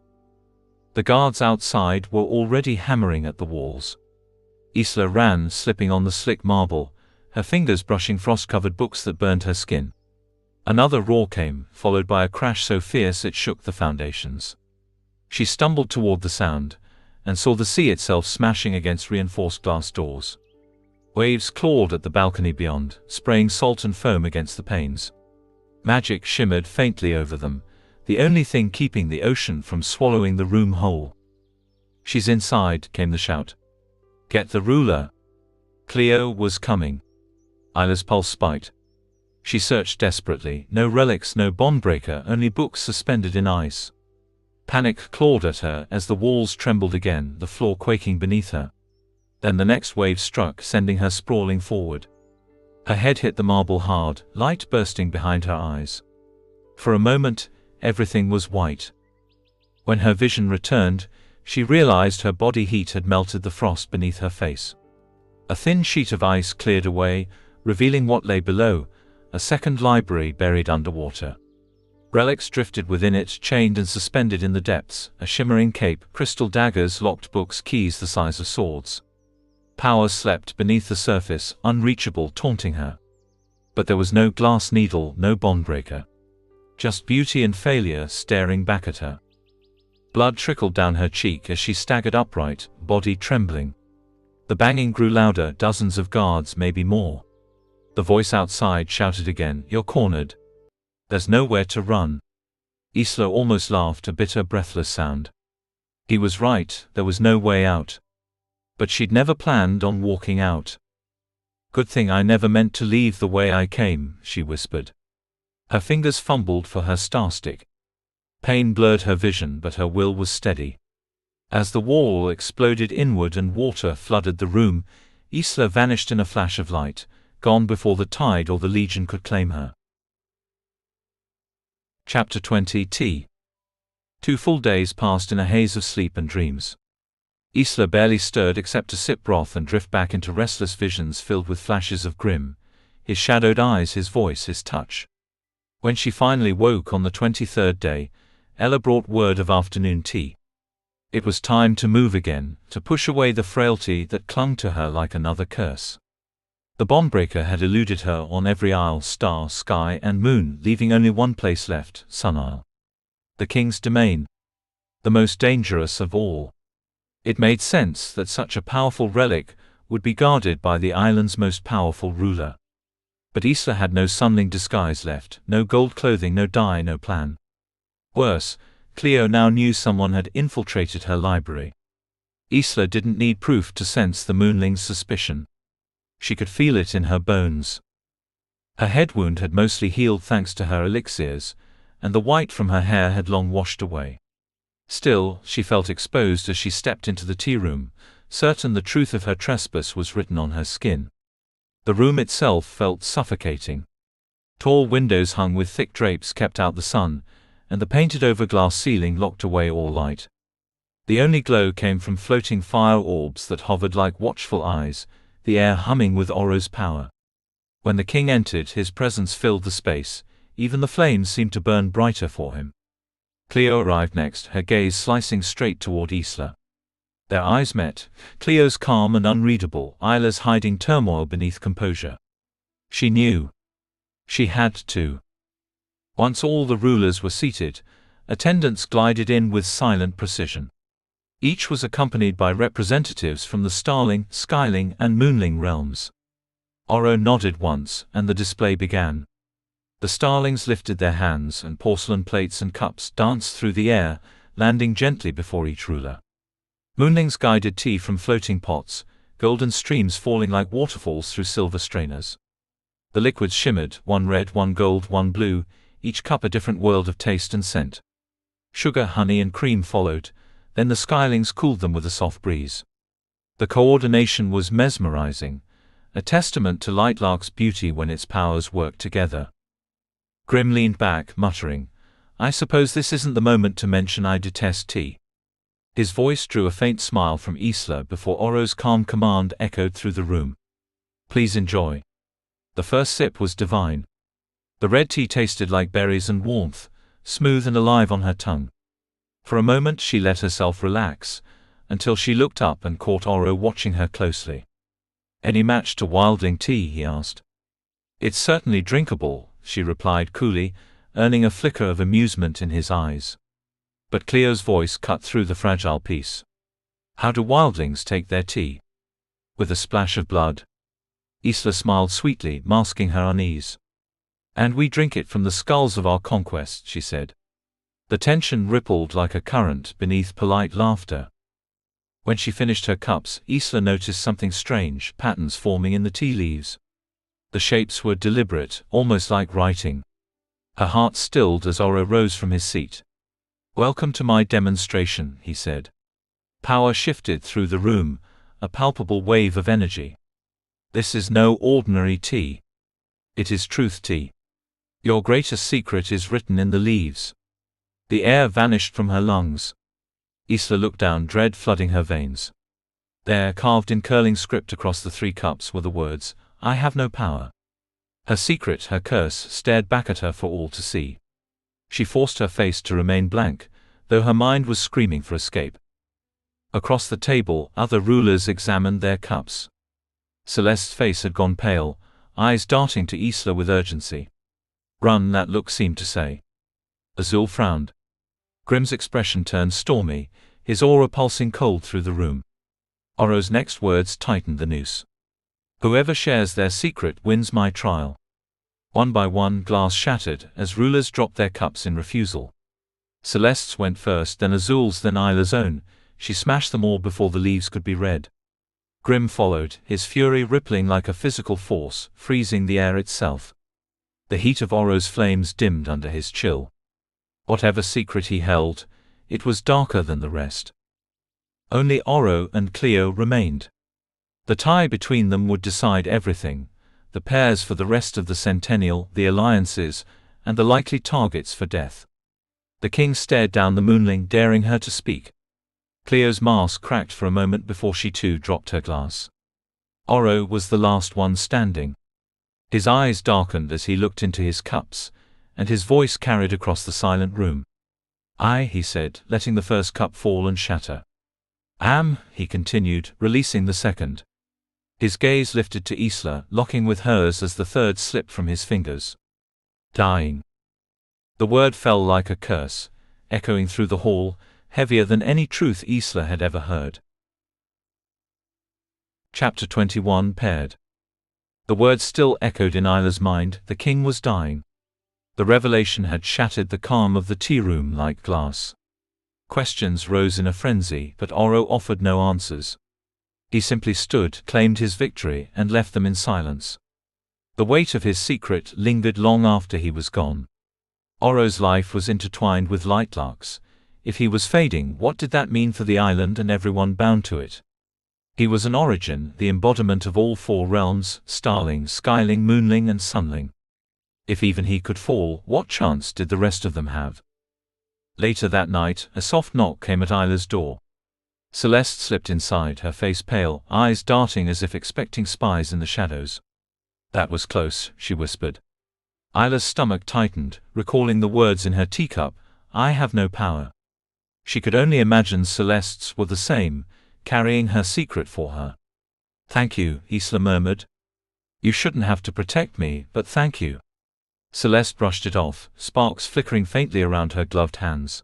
The guards outside were already hammering at the walls. Isla ran, slipping on the slick marble, her fingers brushing frost-covered books that burned her skin. Another roar came, followed by a crash so fierce it shook the foundations. She stumbled toward the sound, and saw the sea itself smashing against reinforced glass doors. Waves clawed at the balcony beyond, spraying salt and foam against the panes. Magic shimmered faintly over them, the only thing keeping the ocean from swallowing the room whole. "She's inside," came the shout. "Get the ruler." Cleo was coming. Isla's pulse spiked. She searched desperately, no relics, no bondbreaker, only books suspended in ice. Panic clawed at her as the walls trembled again, the floor quaking beneath her. Then the next wave struck, sending her sprawling forward. Her head hit the marble hard, light bursting behind her eyes. For a moment, everything was white. When her vision returned, she realized her body heat had melted the frost beneath her face. A thin sheet of ice cleared away, revealing what lay below, a second library buried underwater. Relics drifted within it, chained and suspended in the depths, a shimmering cape, crystal daggers, locked books, keys the size of swords. Power slept beneath the surface, unreachable, taunting her. But there was no glass needle, no bondbreaker. Just beauty and failure staring back at her. Blood trickled down her cheek as she staggered upright, body trembling. The banging grew louder, dozens of guards, maybe more. The voice outside shouted again, "You're cornered. There's nowhere to run." Isla almost laughed, a bitter, breathless sound. He was right, there was no way out. But she'd never planned on walking out. "Good thing I never meant to leave the way I came," she whispered. Her fingers fumbled for her starstick. Pain blurred her vision, but her will was steady. As the wall exploded inward and water flooded the room, Isla vanished in a flash of light, gone before the tide or the Legion could claim her. Chapter 20 T. 2 full days passed in a haze of sleep and dreams. Isla barely stirred except to sip broth and drift back into restless visions filled with flashes of Grimm, his shadowed eyes, his voice, his touch. When she finally woke on the 23rd day, Ella brought word of afternoon tea. It was time to move again, to push away the frailty that clung to her like another curse. The bondbreaker had eluded her on every isle, star, sky, and moon, leaving only one place left, Sun Isle. The king's domain. The most dangerous of all. It made sense that such a powerful relic would be guarded by the island's most powerful ruler. But Isla had no sunling disguise left, no gold clothing, no dye, no plan. Worse, Cleo now knew someone had infiltrated her library. Isla didn't need proof to sense the moonling's suspicion. She could feel it in her bones. Her head wound had mostly healed thanks to her elixirs, and the white from her hair had long washed away. Still, she felt exposed as she stepped into the tea room, certain the truth of her trespass was written on her skin. The room itself felt suffocating. Tall windows hung with thick drapes kept out the sun, and the painted-over glass ceiling locked away all light. The only glow came from floating fire orbs that hovered like watchful eyes, the air humming with Oro's power. When the king entered, his presence filled the space. Even the flames seemed to burn brighter for him. Cleo arrived next, her gaze slicing straight toward Isla. Their eyes met, Cleo's calm and unreadable, Isla's hiding turmoil beneath composure. She knew. She had to. Once all the rulers were seated, attendants glided in with silent precision. Each was accompanied by representatives from the Starling, Skyling, and Moonling realms. Oro nodded once, and the display began. The Starlings lifted their hands, and porcelain plates and cups danced through the air, landing gently before each ruler. Moonlings guided tea from floating pots, golden streams falling like waterfalls through silver strainers. The liquids shimmered, one red, one gold, one blue, each cup a different world of taste and scent. Sugar, honey, and cream followed, then the Skylings cooled them with a soft breeze. The coordination was mesmerizing, a testament to Lightlark's beauty when its powers worked together. Grim leaned back, muttering, "I suppose this isn't the moment to mention I detest tea." His voice drew a faint smile from Isla before Oro's calm command echoed through the room. "Please enjoy." The first sip was divine. The red tea tasted like berries and warmth, smooth and alive on her tongue. For a moment she let herself relax, until she looked up and caught Oro watching her closely. "Any match to wildling tea?" he asked. "It's certainly drinkable," she replied coolly, earning a flicker of amusement in his eyes. But Cleo's voice cut through the fragile peace. "How do wildlings take their tea?" "With a splash of blood." Isla smiled sweetly, masking her unease. "And we drink it from the skulls of our conquests," she said. The tension rippled like a current beneath polite laughter. When she finished her cups, Isla noticed something strange, patterns forming in the tea leaves. The shapes were deliberate, almost like writing. Her heart stilled as Oro rose from his seat. "Welcome to my demonstration," he said. Power shifted through the room, a palpable wave of energy. "This is no ordinary tea. It is truth tea. Your greatest secret is written in the leaves." The air vanished from her lungs. Isla looked down, dread flooding her veins. There, carved in curling script across the 3 cups, were the words, "I have no power." Her secret, her curse, stared back at her for all to see. She forced her face to remain blank, though her mind was screaming for escape. Across the table, other rulers examined their cups. Celeste's face had gone pale, eyes darting to Isla with urgency. "Run," that look seemed to say. Azul frowned. Grim's expression turned stormy, his aura pulsing cold through the room. Oro's next words tightened the noose. "Whoever shares their secret wins my trial." One by one, glass shattered as rulers dropped their cups in refusal. Celeste's went first, then Azul's, then Isla's own. She smashed them all before the leaves could be read. Grim followed, his fury rippling like a physical force, freezing the air itself. The heat of Oro's flames dimmed under his chill. Whatever secret he held, it was darker than the rest. Only Oro and Cleo remained. The tie between them would decide everything, the pairs for the rest of the Centennial, the alliances, and the likely targets for death. The king stared down the Moonling, daring her to speak. Cleo's mask cracked for a moment before she too dropped her glass. Oro was the last one standing. His eyes darkened as he looked into his cups, and his voice carried across the silent room. "I," he said, letting the first cup fall and shatter. "Am," he continued, releasing the second. His gaze lifted to Isla, locking with hers as the third slipped from his fingers. "Dying." The word fell like a curse, echoing through the hall, heavier than any truth Isla had ever heard. Chapter 21 Paired. The words still echoed in Isla's mind, the king was dying. The revelation had shattered the calm of the tea room like glass. Questions rose in a frenzy, but Oro offered no answers. He simply stood, claimed his victory, and left them in silence. The weight of his secret lingered long after he was gone. Oro's life was intertwined with Lightlark's. If he was fading, what did that mean for the island and everyone bound to it? He was an origin, the embodiment of all 4 realms, Starling, Skyling, Moonling, and Sunling. If even he could fall, what chance did the rest of them have? Later that night, a soft knock came at Isla's door. Celeste slipped inside, her face pale, eyes darting as if expecting spies in the shadows. "That was close," she whispered. Isla's stomach tightened, recalling the words in her teacup, "I have no power." She could only imagine Celeste's were the same, carrying her secret for her. "Thank you," Isla murmured. "You shouldn't have to protect me, but thank you." Celeste brushed it off, sparks flickering faintly around her gloved hands.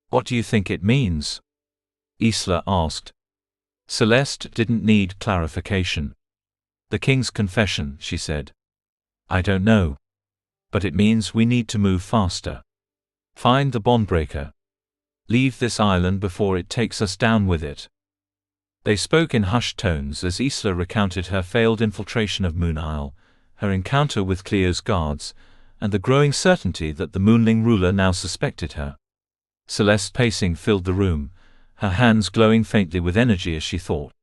"What do you think it means?" Isla asked. Celeste didn't need clarification. "The king's confession," she said. "I don't know. But it means we need to move faster. Find the bondbreaker. Leave this island before it takes us down with it." They spoke in hushed tones as Isla recounted her failed infiltration of Moon Isle, her encounter with Cleo's guards, and the growing certainty that the Moonling ruler now suspected her. Celeste's pacing filled the room, her hands glowing faintly with energy as she thought.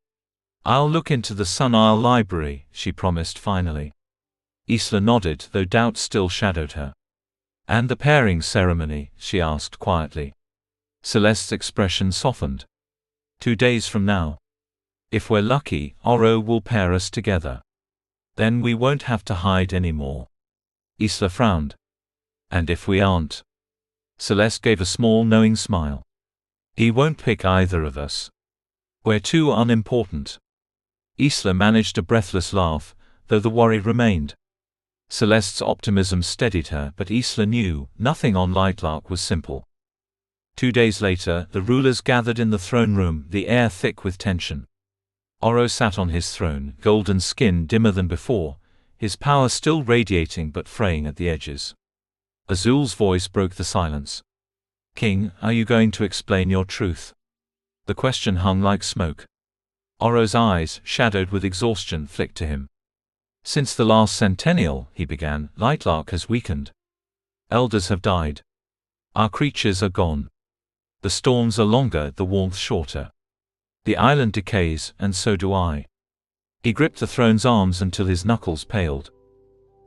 "I'll look into the Sun Isle library," she promised finally. Isla nodded, though doubt still shadowed her. "And the pairing ceremony?" she asked quietly. Celeste's expression softened. 2 days from now. If we're lucky, Oro will pair us together. Then we won't have to hide anymore." Isla frowned. "And if we aren't?" Celeste gave a small knowing smile. "He won't pick either of us. We're too unimportant." Isla managed a breathless laugh, though the worry remained. Celeste's optimism steadied her, but Isla knew, nothing on Lightlark was simple. 2 days later, the rulers gathered in the throne room, the air thick with tension. Oro sat on his throne, golden skin dimmer than before, his power still radiating but fraying at the edges. Azul's voice broke the silence. "King, are you going to explain your truth?" The question hung like smoke. Oro's eyes, shadowed with exhaustion, flicked to him. "Since the last Centennial," he began, "Lightlark has weakened. Elders have died. Our creatures are gone. The storms are longer, the warmth shorter. The island decays, and so do I." He gripped the throne's arms until his knuckles paled.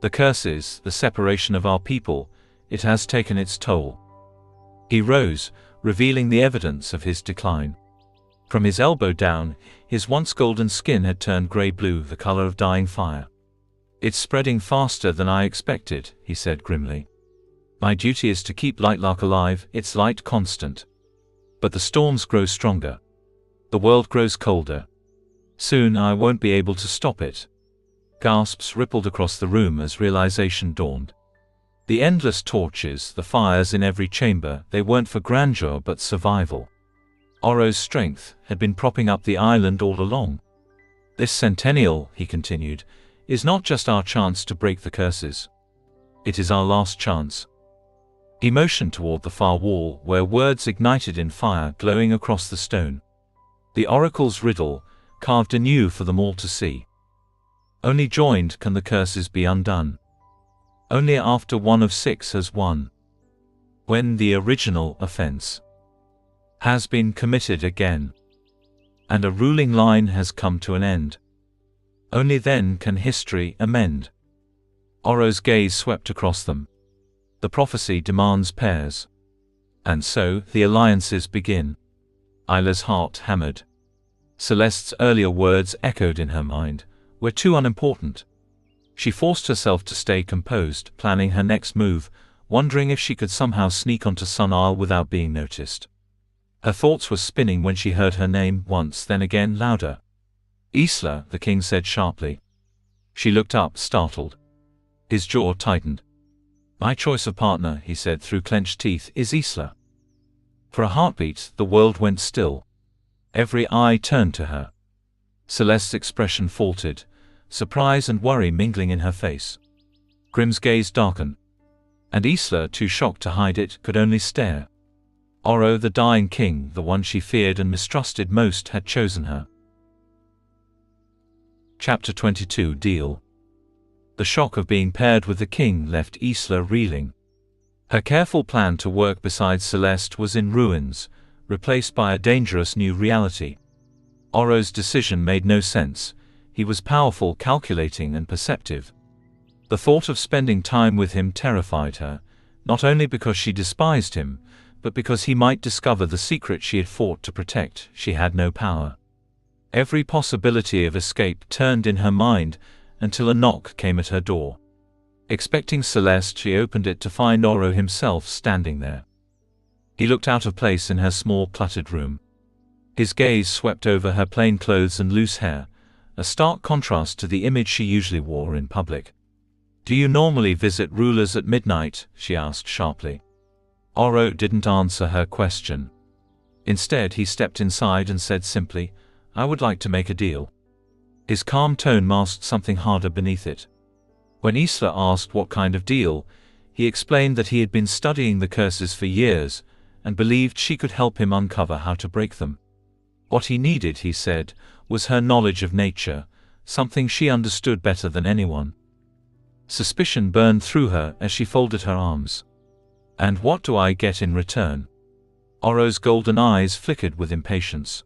"The curses, the separation of our people, it has taken its toll." He rose, revealing the evidence of his decline. From his elbow down, his once golden skin had turned gray-blue, the color of dying fire. "It's spreading faster than I expected," he said grimly. "My duty is to keep Lightlark alive, its light constant. But the storms grow stronger. The world grows colder. Soon I won't be able to stop it." Gasps rippled across the room as realization dawned. The endless torches, the fires in every chamber, they weren't for grandeur but survival. Oro's strength had been propping up the island all along. "This Centennial," he continued, "is not just our chance to break the curses. It is our last chance." He motioned toward the far wall, where words ignited in fire glowing across the stone. The oracle's riddle, carved anew for them all to see. Only joined can the curses be undone. Only after one of 6 has won. When the original offense has been committed again, and a ruling line has come to an end. Only then can history amend. Oro's gaze swept across them. "The prophecy demands pairs. And so, the alliances begin." Isla's heart hammered. Celeste's earlier words echoed in her mind. "We're too unimportant." She forced herself to stay composed, planning her next move, wondering if she could somehow sneak onto Sun Isle without being noticed. Her thoughts were spinning when she heard her name, once, then again, louder. "Isla," the king said sharply. She looked up, startled. His jaw tightened. "My choice of partner," he said through clenched teeth, "is Isla." For a heartbeat, the world went still. Every eye turned to her. Celeste's expression faltered, surprise and worry mingling in her face. Grim's gaze darkened. And Isla, too shocked to hide it, could only stare. Oro, the dying king, the one she feared and mistrusted most, had chosen her. Chapter 22 Deal. The shock of being paired with the king left Isla reeling. Her careful plan to work beside Celeste was in ruins, replaced by a dangerous new reality. Oro's decision made no sense. He was powerful, calculating, and perceptive. The thought of spending time with him terrified her, not only because she despised him, but because he might discover the secret she had fought to protect. She had no power. Every possibility of escape turned in her mind until a knock came at her door. Expecting Celeste, she opened it to find Oro himself standing there. He looked out of place in her small, cluttered room. His gaze swept over her plain clothes and loose hair, a stark contrast to the image she usually wore in public. "Do you normally visit rulers at midnight?" she asked sharply. Oro didn't answer her question. Instead, he stepped inside and said simply, "I would like to make a deal." His calm tone masked something harder beneath it. When Isla asked what kind of deal, he explained that he had been studying the curses for years and believed she could help him uncover how to break them. What he needed, he said, was her knowledge of nature, something she understood better than anyone. Suspicion burned through her as she folded her arms. "And what do I get in return?" Oro's golden eyes flickered with impatience.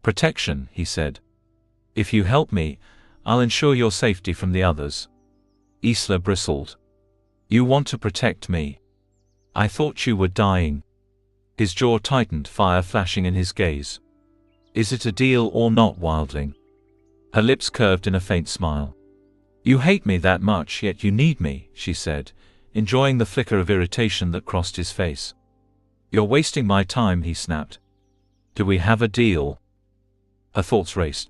"Protection," he said. "If you help me, I'll ensure your safety from the others." Isla bristled. "You want to protect me? I thought you were dying." His jaw tightened, fire flashing in his gaze. "Is it a deal or not, wildling?" Her lips curved in a faint smile. "You hate me that much, yet you need me," she said, enjoying the flicker of irritation that crossed his face. "You're wasting my time," he snapped. "Do we have a deal?" Her thoughts raced.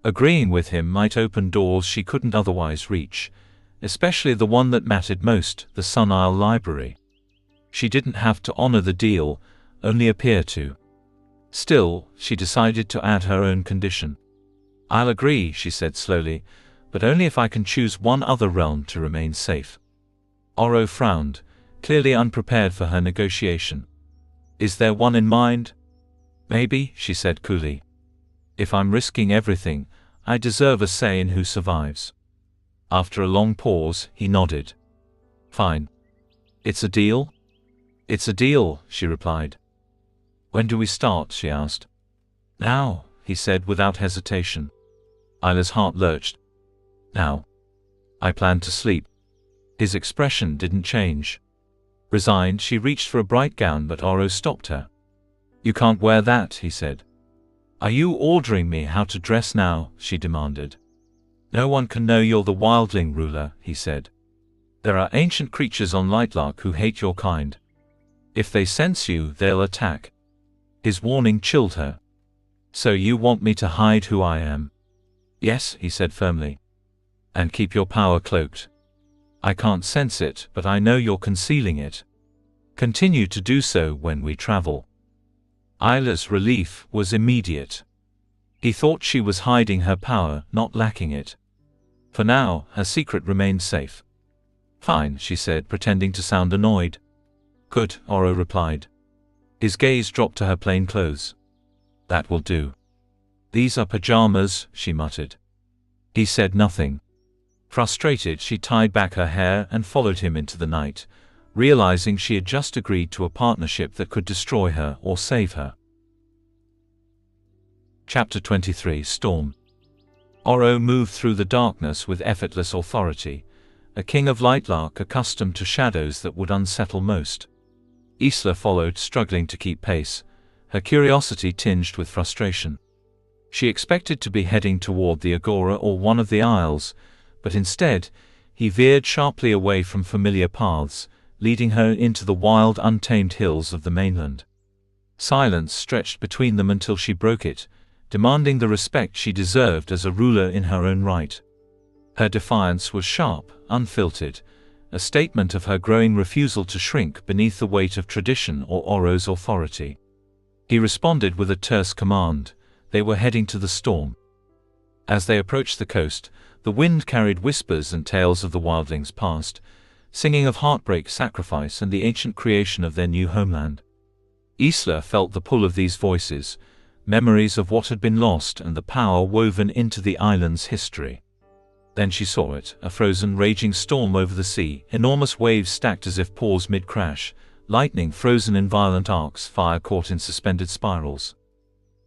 Agreeing with him might open doors she couldn't otherwise reach, especially the one that mattered most, the Sun Isle Library. She didn't have to honor the deal, only appear to. Still, she decided to add her own condition. "I'll agree," she said slowly, "but only if I can choose one other realm to remain safe." Oro frowned, clearly unprepared for her negotiation. "Is there one in mind?" "Maybe," she said coolly. "If I'm risking everything, I deserve a say in who survives." After a long pause, he nodded. "Fine. It's a deal?" "It's a deal," she replied. "When do we start?" she asked. "Now," he said without hesitation. Isla's heart lurched. "Now. I plan to sleep." His expression didn't change. Resigned, she reached for a bright gown, but Oro stopped her. "You can't wear that," he said. "Are you ordering me how to dress now?" she demanded. "No one can know you're the wildling ruler," he said. "There are ancient creatures on Lightlark who hate your kind. If they sense you, they'll attack." His warning chilled her. "So you want me to hide who I am?" "Yes," he said firmly. "And keep your power cloaked?" "I can't sense it, but I know you're concealing it. Continue to do so when we travel." Isla's relief was immediate. He thought she was hiding her power, not lacking it. For now, her secret remained safe. "Fine," she said, pretending to sound annoyed. "Good," Oro replied. His gaze dropped to her plain clothes. "That will do." "These are pajamas," she muttered. He said nothing. Frustrated, she tied back her hair and followed him into the night, realizing she had just agreed to a partnership that could destroy her or save her. Chapter 23: Storm. Oro moved through the darkness with effortless authority, a king of Lightlark accustomed to shadows that would unsettle most. Isla followed, struggling to keep pace, her curiosity tinged with frustration. She expected to be heading toward the Agora or one of the Isles, but instead, he veered sharply away from familiar paths, leading her into the wild, untamed hills of the mainland. Silence stretched between them until she broke it, demanding the respect she deserved as a ruler in her own right. Her defiance was sharp, unfiltered, a statement of her growing refusal to shrink beneath the weight of tradition or Oro's authority. He responded with a terse command. They were heading to the storm. As they approached the coast, the wind carried whispers and tales of the wildlings' past, singing of heartbreak, sacrifice, and the ancient creation of their new homeland. Isla felt the pull of these voices, memories of what had been lost and the power woven into the island's history. Then she saw it, a frozen, raging storm over the sea, enormous waves stacked as if paused mid-crash, lightning frozen in violent arcs, fire caught in suspended spirals.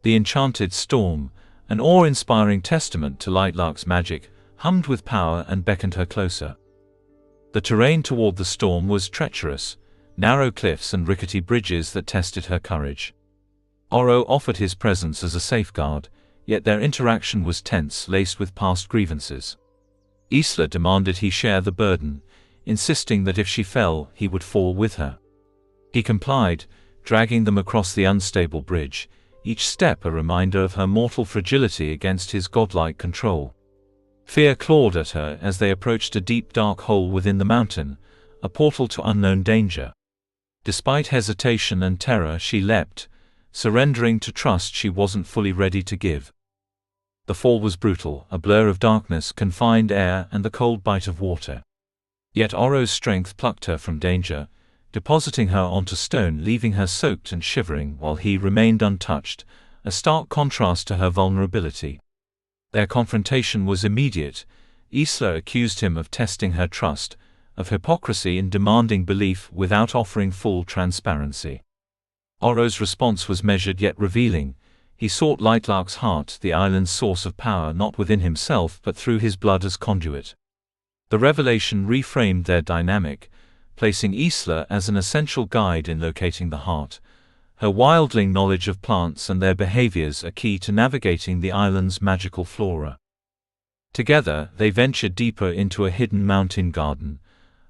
The enchanted storm, an awe-inspiring testament to Lightlark's magic, hummed with power and beckoned her closer. The terrain toward the storm was treacherous, narrow cliffs and rickety bridges that tested her courage. Oro offered his presence as a safeguard, yet their interaction was tense, laced with past grievances. Isla demanded he share the burden, insisting that if she fell, he would fall with her. He complied, dragging them across the unstable bridge, each step a reminder of her mortal fragility against his godlike control. Fear clawed at her as they approached a deep dark hole within the mountain, a portal to unknown danger. Despite hesitation and terror, she leapt, surrendering to trust she wasn't fully ready to give. The fall was brutal, a blur of darkness, confined air, and the cold bite of water. Yet Oro's strength plucked her from danger, depositing her onto stone, leaving her soaked and shivering while he remained untouched, a stark contrast to her vulnerability. Their confrontation was immediate. Isla accused him of testing her trust, of hypocrisy in demanding belief without offering full transparency. Oro's response was measured yet revealing. He sought Lightlark's heart, the island's source of power, not within himself but through his blood as conduit. The revelation reframed their dynamic, placing Isla as an essential guide in locating the heart. Her wildling knowledge of plants and their behaviors a key to navigating the island's magical flora. Together, they ventured deeper into a hidden mountain garden,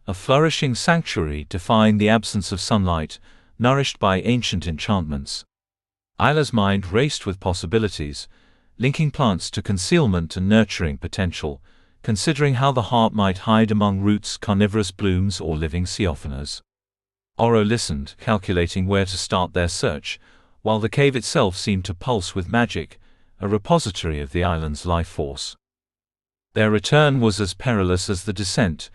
a flourishing sanctuary defying the absence of sunlight, nourished by ancient enchantments. Isla's mind raced with possibilities, linking plants to concealment and nurturing potential, considering how the heart might hide among roots, carnivorous blooms, or living seophanas. Oro listened, calculating where to start their search, while the cave itself seemed to pulse with magic, a repository of the island's life force. Their return was as perilous as the descent,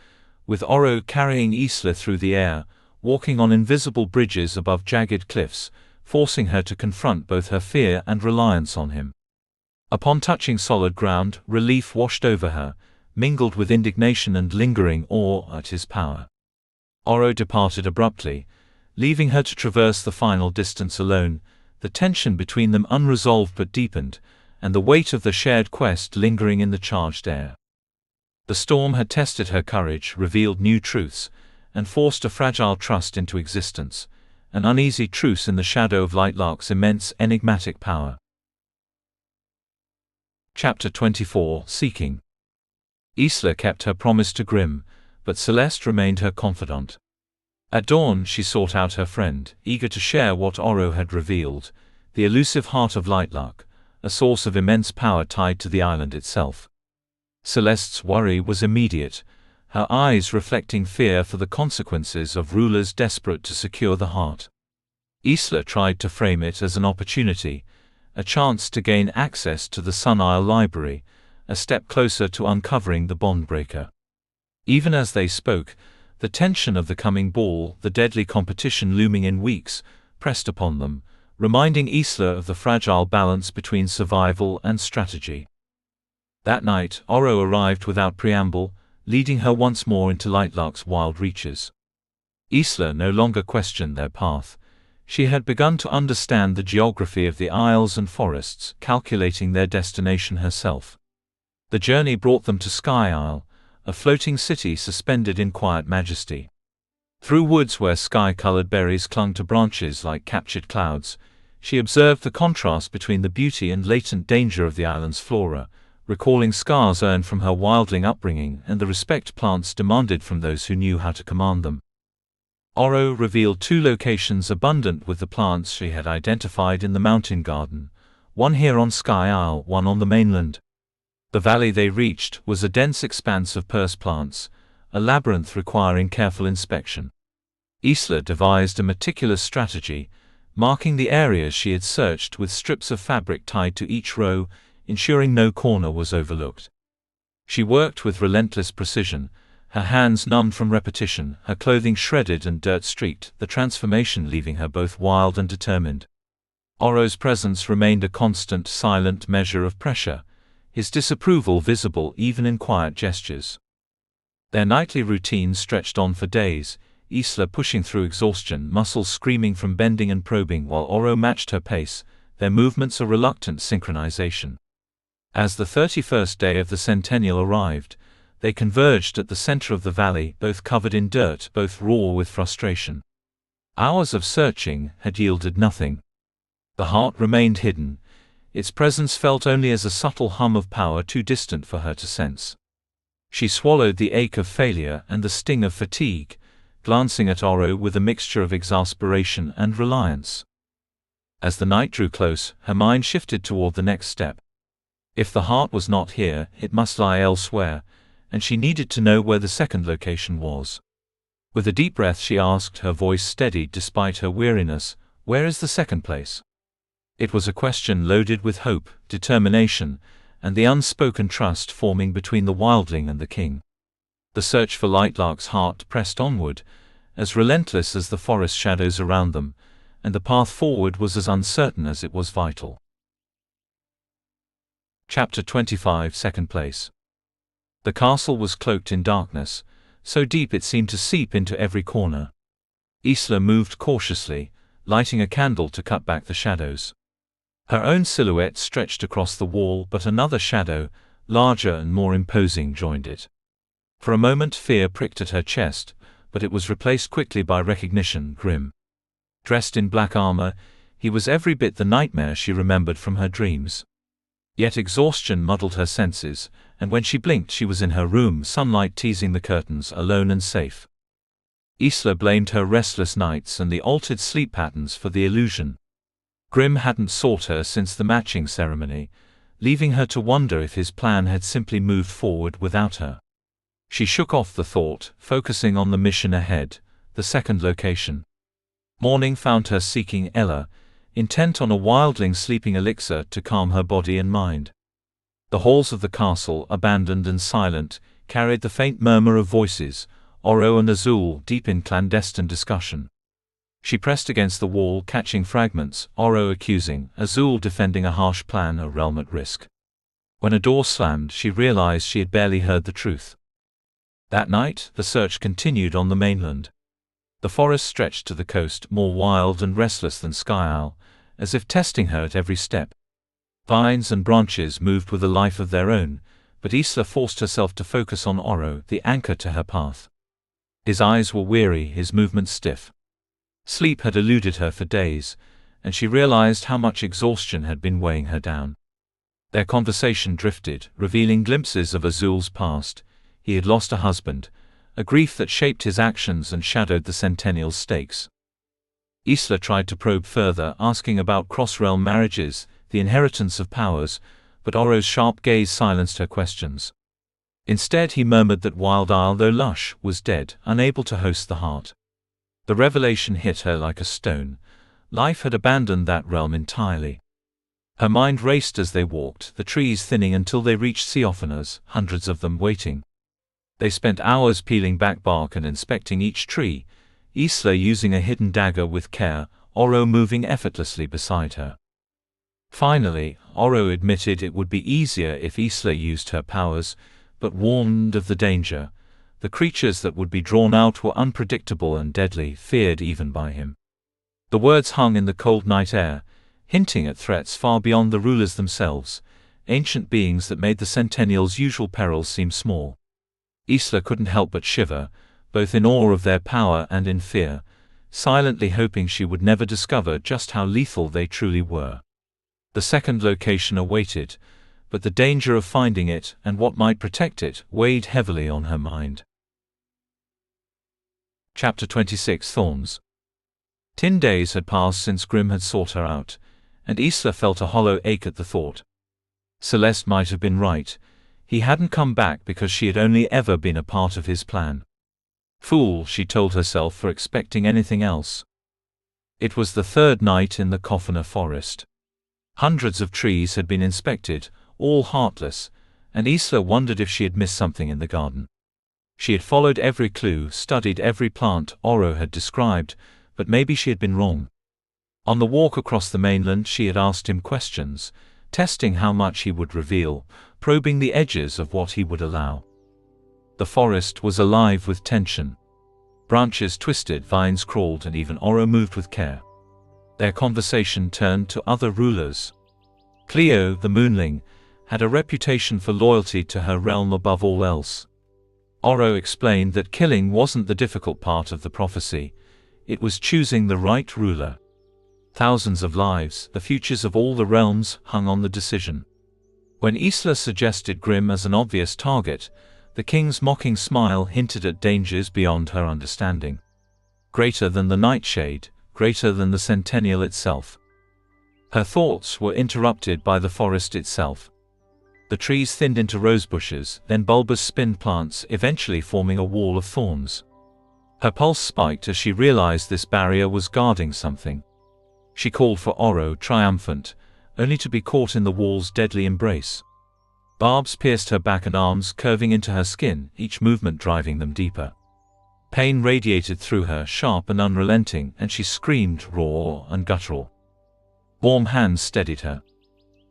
with Oro carrying Isla through the air, walking on invisible bridges above jagged cliffs, forcing her to confront both her fear and reliance on him. Upon touching solid ground, relief washed over her, mingled with indignation and lingering awe at his power. Oro departed abruptly, leaving her to traverse the final distance alone, the tension between them unresolved but deepened, and the weight of the shared quest lingering in the charged air. The storm had tested her courage, revealed new truths, and forced a fragile trust into existence, an uneasy truce in the shadow of Lightlark's immense, enigmatic power. Chapter 24 – Seeking. Isla kept her promise to Grimm, but Celeste remained her confidant. At dawn she sought out her friend, eager to share what Oro had revealed, the elusive heart of Lightlark, a source of immense power tied to the island itself. Celeste's worry was immediate, her eyes reflecting fear for the consequences of rulers desperate to secure the heart. Isla tried to frame it as an opportunity, a chance to gain access to the Sun Isle Library, a step closer to uncovering the bondbreaker. Even as they spoke, the tension of the coming ball, the deadly competition looming in weeks, pressed upon them, reminding Isla of the fragile balance between survival and strategy. That night, Oro arrived without preamble, leading her once more into Lightlark's wild reaches. Isla no longer questioned their path. She had begun to understand the geography of the isles and forests, calculating their destination herself. The journey brought them to Sky Isle, a floating city suspended in quiet majesty. Through woods where sky-colored berries clung to branches like captured clouds, she observed the contrast between the beauty and latent danger of the island's flora, recalling scars earned from her wildling upbringing and the respect plants demanded from those who knew how to command them. Oro revealed 2 locations abundant with the plants she had identified in the mountain garden, one here on Sky Isle, one on the mainland. The valley they reached was a dense expanse of purse plants, a labyrinth requiring careful inspection. Isla devised a meticulous strategy, marking the areas she had searched with strips of fabric tied to each row, ensuring no corner was overlooked. She worked with relentless precision, her hands numbed from repetition, her clothing shredded and dirt-streaked, the transformation leaving her both wild and determined. Oro's presence remained a constant, silent measure of pressure, his disapproval visible even in quiet gestures. Their nightly routine stretched on for days, Isla pushing through exhaustion, muscles screaming from bending and probing while Oro matched her pace, their movements a reluctant synchronization. As the 31st day of the Centennial arrived, they converged at the center of the valley, both covered in dirt, both raw with frustration. Hours of searching had yielded nothing. The heart remained hidden, its presence felt only as a subtle hum of power too distant for her to sense. She swallowed the ache of failure and the sting of fatigue, glancing at Oro with a mixture of exasperation and reliance. As the night drew close, her mind shifted toward the next step. If the heart was not here, it must lie elsewhere, and she needed to know where the second location was. With a deep breath she asked, her voice steady despite her weariness, "Where is the second place?" It was a question loaded with hope, determination, and the unspoken trust forming between the wildling and the king. The search for Lightlark's heart pressed onward, as relentless as the forest shadows around them, and the path forward was as uncertain as it was vital. Chapter 25, Second Place. The castle was cloaked in darkness, so deep it seemed to seep into every corner. Isla moved cautiously, lighting a candle to cut back the shadows. Her own silhouette stretched across the wall, but another shadow, larger and more imposing, joined it. For a moment fear pricked at her chest, but it was replaced quickly by recognition. Grim. Dressed in black armor, he was every bit the nightmare she remembered from her dreams. Yet exhaustion muddled her senses, and when she blinked she was in her room, sunlight teasing the curtains, alone and safe. Isla blamed her restless nights and the altered sleep patterns for the illusion. Grim hadn't sought her since the matching ceremony, leaving her to wonder if his plan had simply moved forward without her. She shook off the thought, focusing on the mission ahead, the second location. Morning found her seeking Ella, intent on a wildling sleeping elixir to calm her body and mind. The halls of the castle, abandoned and silent, carried the faint murmur of voices, Oro and Azul deep in clandestine discussion. She pressed against the wall, catching fragments, Oro accusing, Azul defending a harsh plan, a realm at risk. When a door slammed, she realized she had barely heard the truth. That night, the search continued on the mainland. The forest stretched to the coast, more wild and restless than Sky Isle, as if testing her at every step. Vines and branches moved with a life of their own, but Isla forced herself to focus on Oro, the anchor to her path. His eyes were weary, his movements stiff. Sleep had eluded her for days, and she realized how much exhaustion had been weighing her down. Their conversation drifted, revealing glimpses of Azul's past. He had lost a husband, a grief that shaped his actions and shadowed the Centennial's stakes. Isla tried to probe further, asking about cross-realm marriages, the inheritance of powers, but Oro's sharp gaze silenced her questions. Instead he murmured that Wild Isle, though lush, was dead, unable to host the heart. The revelation hit her like a stone. Life had abandoned that realm entirely. Her mind raced as they walked, the trees thinning until they reached Seophanas, hundreds of them waiting. They spent hours peeling back bark and inspecting each tree, Isla using a hidden dagger with care, Oro moving effortlessly beside her. Finally, Oro admitted it would be easier if Isla used her powers, but warned of the danger. The creatures that would be drawn out were unpredictable and deadly, feared even by him. The words hung in the cold night air, hinting at threats far beyond the rulers themselves, ancient beings that made the Centennial's usual perils seem small. Isla couldn't help but shiver, both in awe of their power and in fear, silently hoping she would never discover just how lethal they truly were. The second location awaited, but the danger of finding it, and what might protect it, weighed heavily on her mind. Chapter 26, Thorns. 10 days had passed since Grim had sought her out, and Isla felt a hollow ache at the thought. Celeste might have been right. He hadn't come back because she had only ever been a part of his plan. Fool, she told herself, for expecting anything else. It was the third night in the Coffiner forest. Hundreds of trees had been inspected, all heartless, and Isla wondered if she had missed something in the garden. She had followed every clue, studied every plant Oro had described, but maybe she had been wrong. On the walk across the mainland she had asked him questions, testing how much he would reveal, probing the edges of what he would allow. The forest was alive with tension. Branches twisted, vines crawled, and even Oro moved with care. Their conversation turned to other rulers. Cleo, the Moonling, had a reputation for loyalty to her realm above all else. Oro explained that killing wasn't the difficult part of the prophecy. It was choosing the right ruler. Thousands of lives, the futures of all the realms, hung on the decision. When Isla suggested Grimm as an obvious target, the king's mocking smile hinted at dangers beyond her understanding. Greater than the nightshade, greater than the Centennial itself. Her thoughts were interrupted by the forest itself. The trees thinned into rosebushes, then bulbous spin plants, eventually forming a wall of thorns. Her pulse spiked as she realized this barrier was guarding something. She called for Oro, triumphant, only to be caught in the wall's deadly embrace. Barbs pierced her back and arms, curving into her skin, each movement driving them deeper. Pain radiated through her, sharp and unrelenting, and she screamed, raw and guttural. Warm hands steadied her.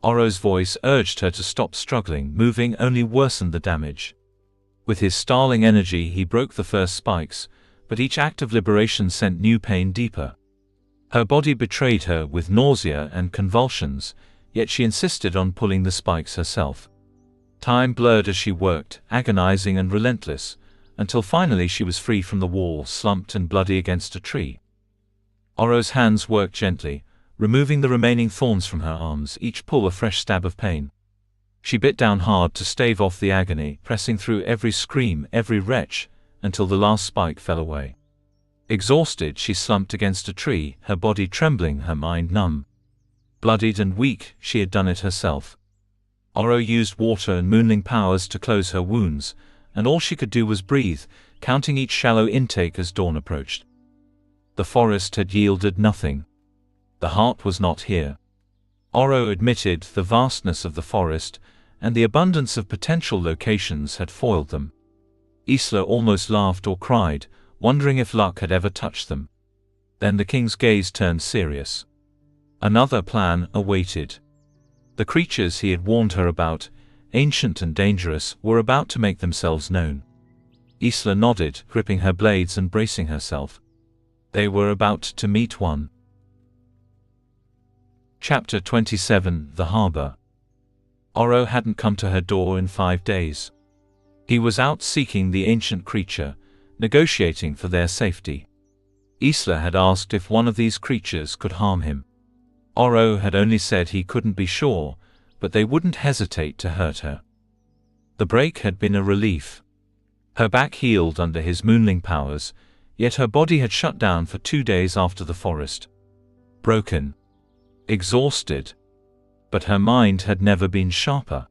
Oro's voice urged her to stop struggling. Moving only worsened the damage. With his starling energy he broke the first spikes, but each act of liberation sent new pain deeper. Her body betrayed her with nausea and convulsions, yet she insisted on pulling the spikes herself. Time blurred as she worked, agonizing and relentless, until finally she was free from the wall, slumped and bloody against a tree. Oro's hands worked gently, removing the remaining thorns from her arms, each pull a fresh stab of pain. She bit down hard to stave off the agony, pressing through every scream, every retch, until the last spike fell away. Exhausted, she slumped against a tree, her body trembling, her mind numb. Bloodied and weak, she had done it herself. Oro used water and moonling powers to close her wounds, and all she could do was breathe, counting each shallow intake as dawn approached. The forest had yielded nothing. The heart was not here. Oro admitted the vastness of the forest, and the abundance of potential locations had foiled them. Isla almost laughed or cried, wondering if luck had ever touched them. Then the king's gaze turned serious. Another plan awaited. The creatures he had warned her about, ancient and dangerous, were about to make themselves known. Isla nodded, gripping her blades and bracing herself. They were about to meet one. Chapter 27 The Harbor. Oro hadn't come to her door in 5 days. He was out seeking the ancient creature, negotiating for their safety. Isla had asked if one of these creatures could harm him. Oro had only said he couldn't be sure, but they wouldn't hesitate to hurt her. The break had been a relief. Her back healed under his moonling powers, yet her body had shut down for 2 days after the forest. Broken. Exhausted. But her mind had never been sharper.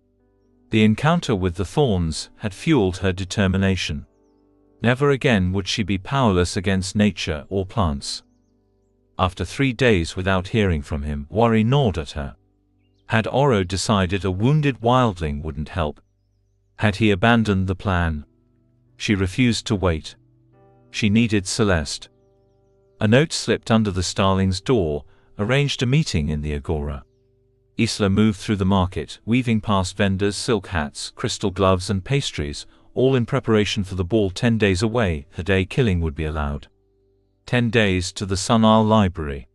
The encounter with the thorns had fueled her determination. Never again would she be powerless against nature or plants. After 3 days without hearing from him, worry gnawed at her. Had Oro decided a wounded wildling wouldn't help? Had he abandoned the plan? She refused to wait. She needed Celeste. A note slipped under the starling's door, arranged a meeting in the agora. Isla moved through the market, weaving past vendors, silk hats, crystal gloves and pastries, all in preparation for the ball 10 days away. The day killing would be allowed. 10 days to the Sun Isle Library.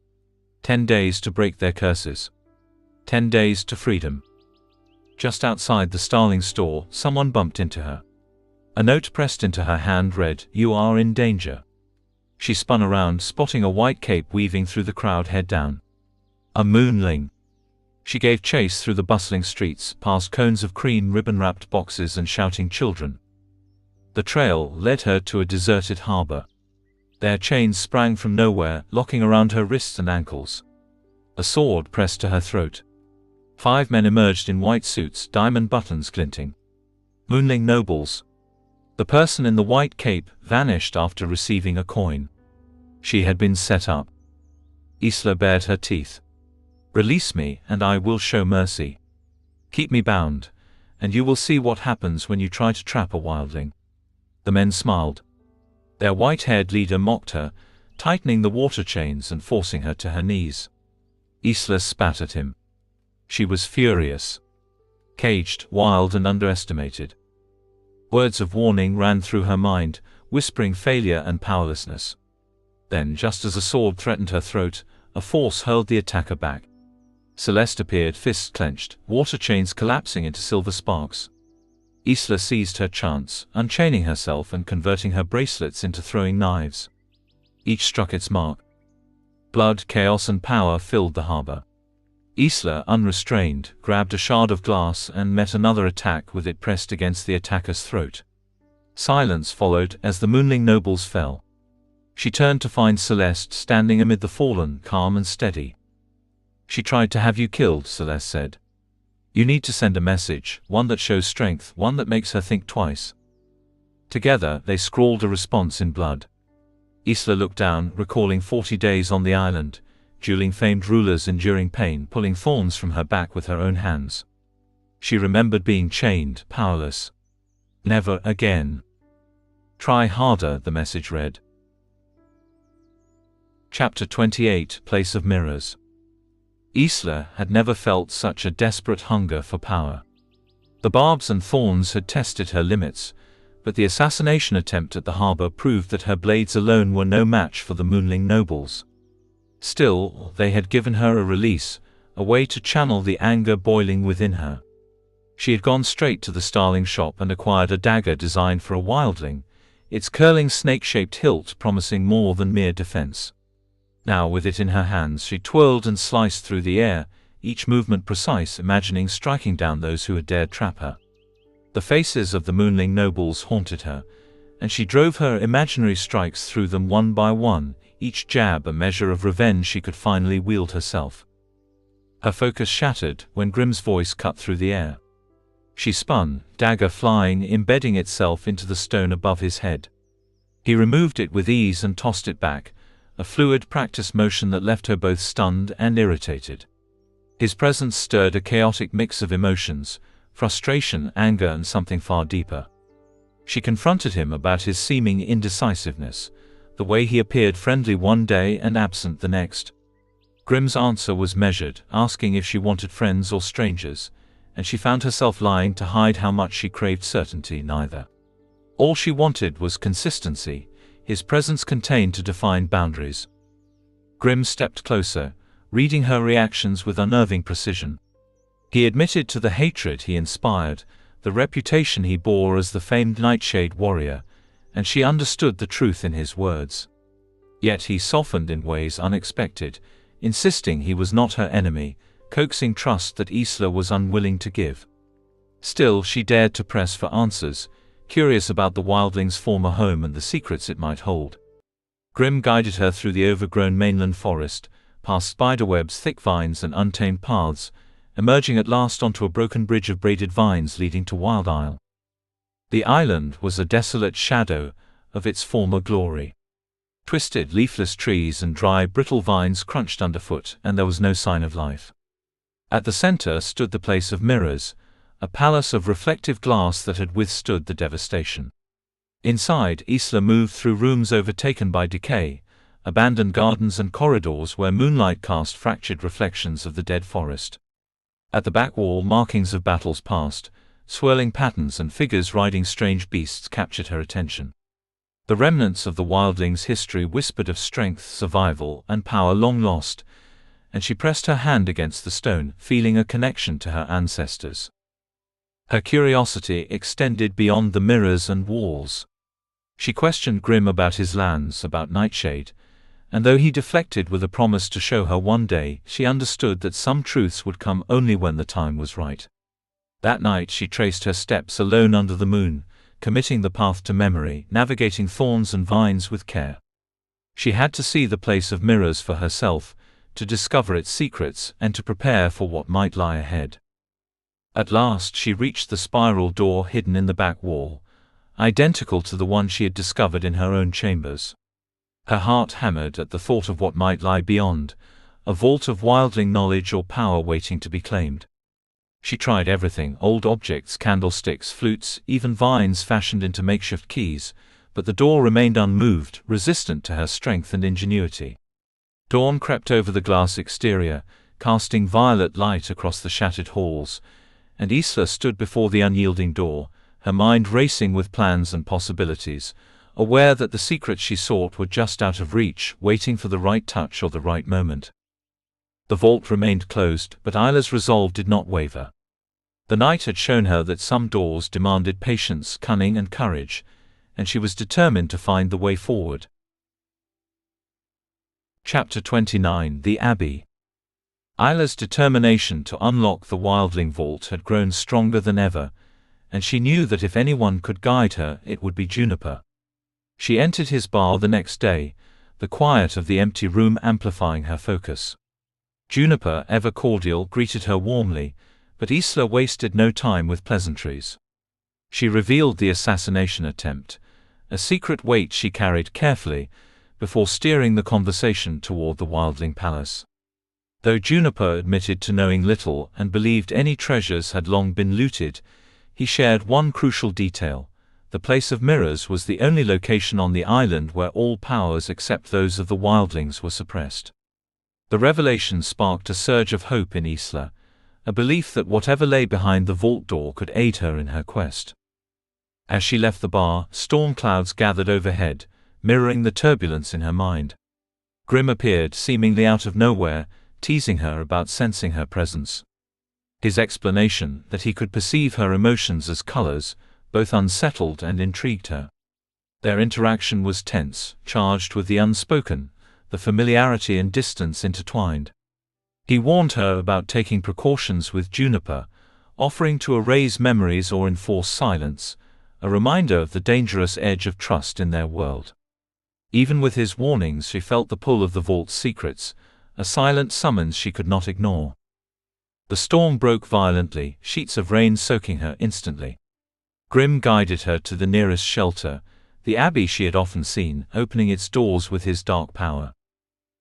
10 days to break their curses. 10 days to freedom. Just outside the starling store, someone bumped into her. A note pressed into her hand read, "You are in danger." She spun around, spotting a white cape weaving through the crowd head down. A moonling. She gave chase through the bustling streets, past cones of cream ribbon-wrapped boxes and shouting children. The trail led her to a deserted harbor. Their chains sprang from nowhere, locking around her wrists and ankles. A sword pressed to her throat. 5 men emerged in white suits, diamond buttons glinting. Moonling nobles. The person in the white cape vanished after receiving a coin. She had been set up. Isla bared her teeth. "Release me, and I will show mercy. Keep me bound, and you will see what happens when you try to trap a wildling." The men smiled. Their white-haired leader mocked her, tightening the water chains and forcing her to her knees. Isla spat at him. She was furious. Caged, wild and underestimated. Words of warning ran through her mind, whispering failure and powerlessness. Then, just as a sword threatened her throat, a force hurled the attacker back. Celeste appeared, fists clenched, water chains collapsing into silver sparks. Isla seized her chance, unchaining herself and converting her bracelets into throwing knives. Each struck its mark. Blood, chaos and power filled the harbor. Isla, unrestrained, grabbed a shard of glass and met another attack with it pressed against the attacker's throat. Silence followed as the moonling nobles fell. She turned to find Celeste standing amid the fallen, calm and steady. "She tried to have you killed," Celeste said. "You need to send a message, one that shows strength, one that makes her think twice." Together, they scrawled a response in blood. Isla looked down, recalling 40 days on the island, dueling famed rulers, enduring pain, pulling thorns from her back with her own hands. She remembered being chained, powerless. "Never again. Try harder," the message read. Chapter 28, Place of Mirrors. Isla had never felt such a desperate hunger for power. The barbs and thorns had tested her limits, but the assassination attempt at the harbor proved that her blades alone were no match for the moonling nobles. Still, they had given her a release, a way to channel the anger boiling within her. She had gone straight to the starling shop and acquired a dagger designed for a wildling, its curling snake-shaped hilt promising more than mere defense. Now, with it in her hands, she twirled and sliced through the air, each movement precise, imagining striking down those who had dared trap her. The faces of the moonling nobles haunted her, and she drove her imaginary strikes through them one by one, each jab a measure of revenge she could finally wield herself. Her focus shattered when Grimm's voice cut through the air. She spun, dagger flying, embedding itself into the stone above his head. He removed it with ease and tossed it back, a fluid, practiced motion that left her both stunned and irritated. His presence stirred a chaotic mix of emotions, frustration, anger, and something far deeper. She confronted him about his seeming indecisiveness, the way he appeared friendly one day and absent the next. Grimm's answer was measured, asking if she wanted friends or strangers, and she found herself lying to hide how much she craved certainty. Neither. All she wanted was consistency, his presence contained to define boundaries. Grimm stepped closer, reading her reactions with unnerving precision. He admitted to the hatred he inspired, the reputation he bore as the famed Nightshade warrior, and she understood the truth in his words. Yet he softened in ways unexpected, insisting he was not her enemy, coaxing trust that Isla was unwilling to give. Still, she dared to press for answers, curious about the wildling's former home and the secrets it might hold. Grimm guided her through the overgrown mainland forest, past spiderwebs, thick vines, and untamed paths, emerging at last onto a broken bridge of braided vines leading to Wild Isle. The island was a desolate shadow of its former glory. Twisted, leafless trees and dry, brittle vines crunched underfoot, and there was no sign of life. At the center stood the Place of Mirrors, a palace of reflective glass that had withstood the devastation. Inside, Isla moved through rooms overtaken by decay, abandoned gardens and corridors where moonlight cast fractured reflections of the dead forest. At the back wall, markings of battles past, swirling patterns and figures riding strange beasts captured her attention. The remnants of the wildling's history whispered of strength, survival, and power long lost, and she pressed her hand against the stone, feeling a connection to her ancestors. Her curiosity extended beyond the mirrors and walls. She questioned Grimm about his lands, about Nightshade, and though he deflected with a promise to show her one day, she understood that some truths would come only when the time was right. That night she traced her steps alone under the moon, committing the path to memory, navigating thorns and vines with care. She had to see the Place of Mirrors for herself, to discover its secrets, and to prepare for what might lie ahead. At last she reached the spiral door hidden in the back wall, identical to the one she had discovered in her own chambers. Her heart hammered at the thought of what might lie beyond, a vault of wildling knowledge or power waiting to be claimed. She tried everything, old objects, candlesticks, flutes, even vines fashioned into makeshift keys, but the door remained unmoved, resistant to her strength and ingenuity. Dawn crept over the glass exterior, casting violet light across the shattered halls, and Isla stood before the unyielding door, her mind racing with plans and possibilities, aware that the secrets she sought were just out of reach, waiting for the right touch or the right moment. The vault remained closed, but Isla's resolve did not waver. The night had shown her that some doors demanded patience, cunning, and courage, and she was determined to find the way forward. Chapter 29: The Abbey. Isla's determination to unlock the Wildling Vault had grown stronger than ever, and she knew that if anyone could guide her, it would be Juniper. She entered his bar the next day, the quiet of the empty room amplifying her focus. Juniper, ever cordial, greeted her warmly, but Isla wasted no time with pleasantries. She revealed the assassination attempt, a secret weight she carried carefully, before steering the conversation toward the Wildling Palace. Though Juniper admitted to knowing little and believed any treasures had long been looted, he shared one crucial detail: the Place of Mirrors was the only location on the island where all powers except those of the Wildlings were suppressed. The revelation sparked a surge of hope in Isla, a belief that whatever lay behind the vault door could aid her in her quest. As she left the bar, storm clouds gathered overhead, mirroring the turbulence in her mind. Grim appeared seemingly out of nowhere, teasing her about sensing her presence. His explanation, that he could perceive her emotions as colors, both unsettled and intrigued her. Their interaction was tense, charged with the unspoken, the familiarity and distance intertwined. He warned her about taking precautions with Juniper, offering to erase memories or enforce silence, a reminder of the dangerous edge of trust in their world. Even with his warnings, she felt the pull of the vault's secrets, a silent summons she could not ignore. The storm broke violently, sheets of rain soaking her instantly. Grim guided her to the nearest shelter, the abbey she had often seen, opening its doors with his dark power.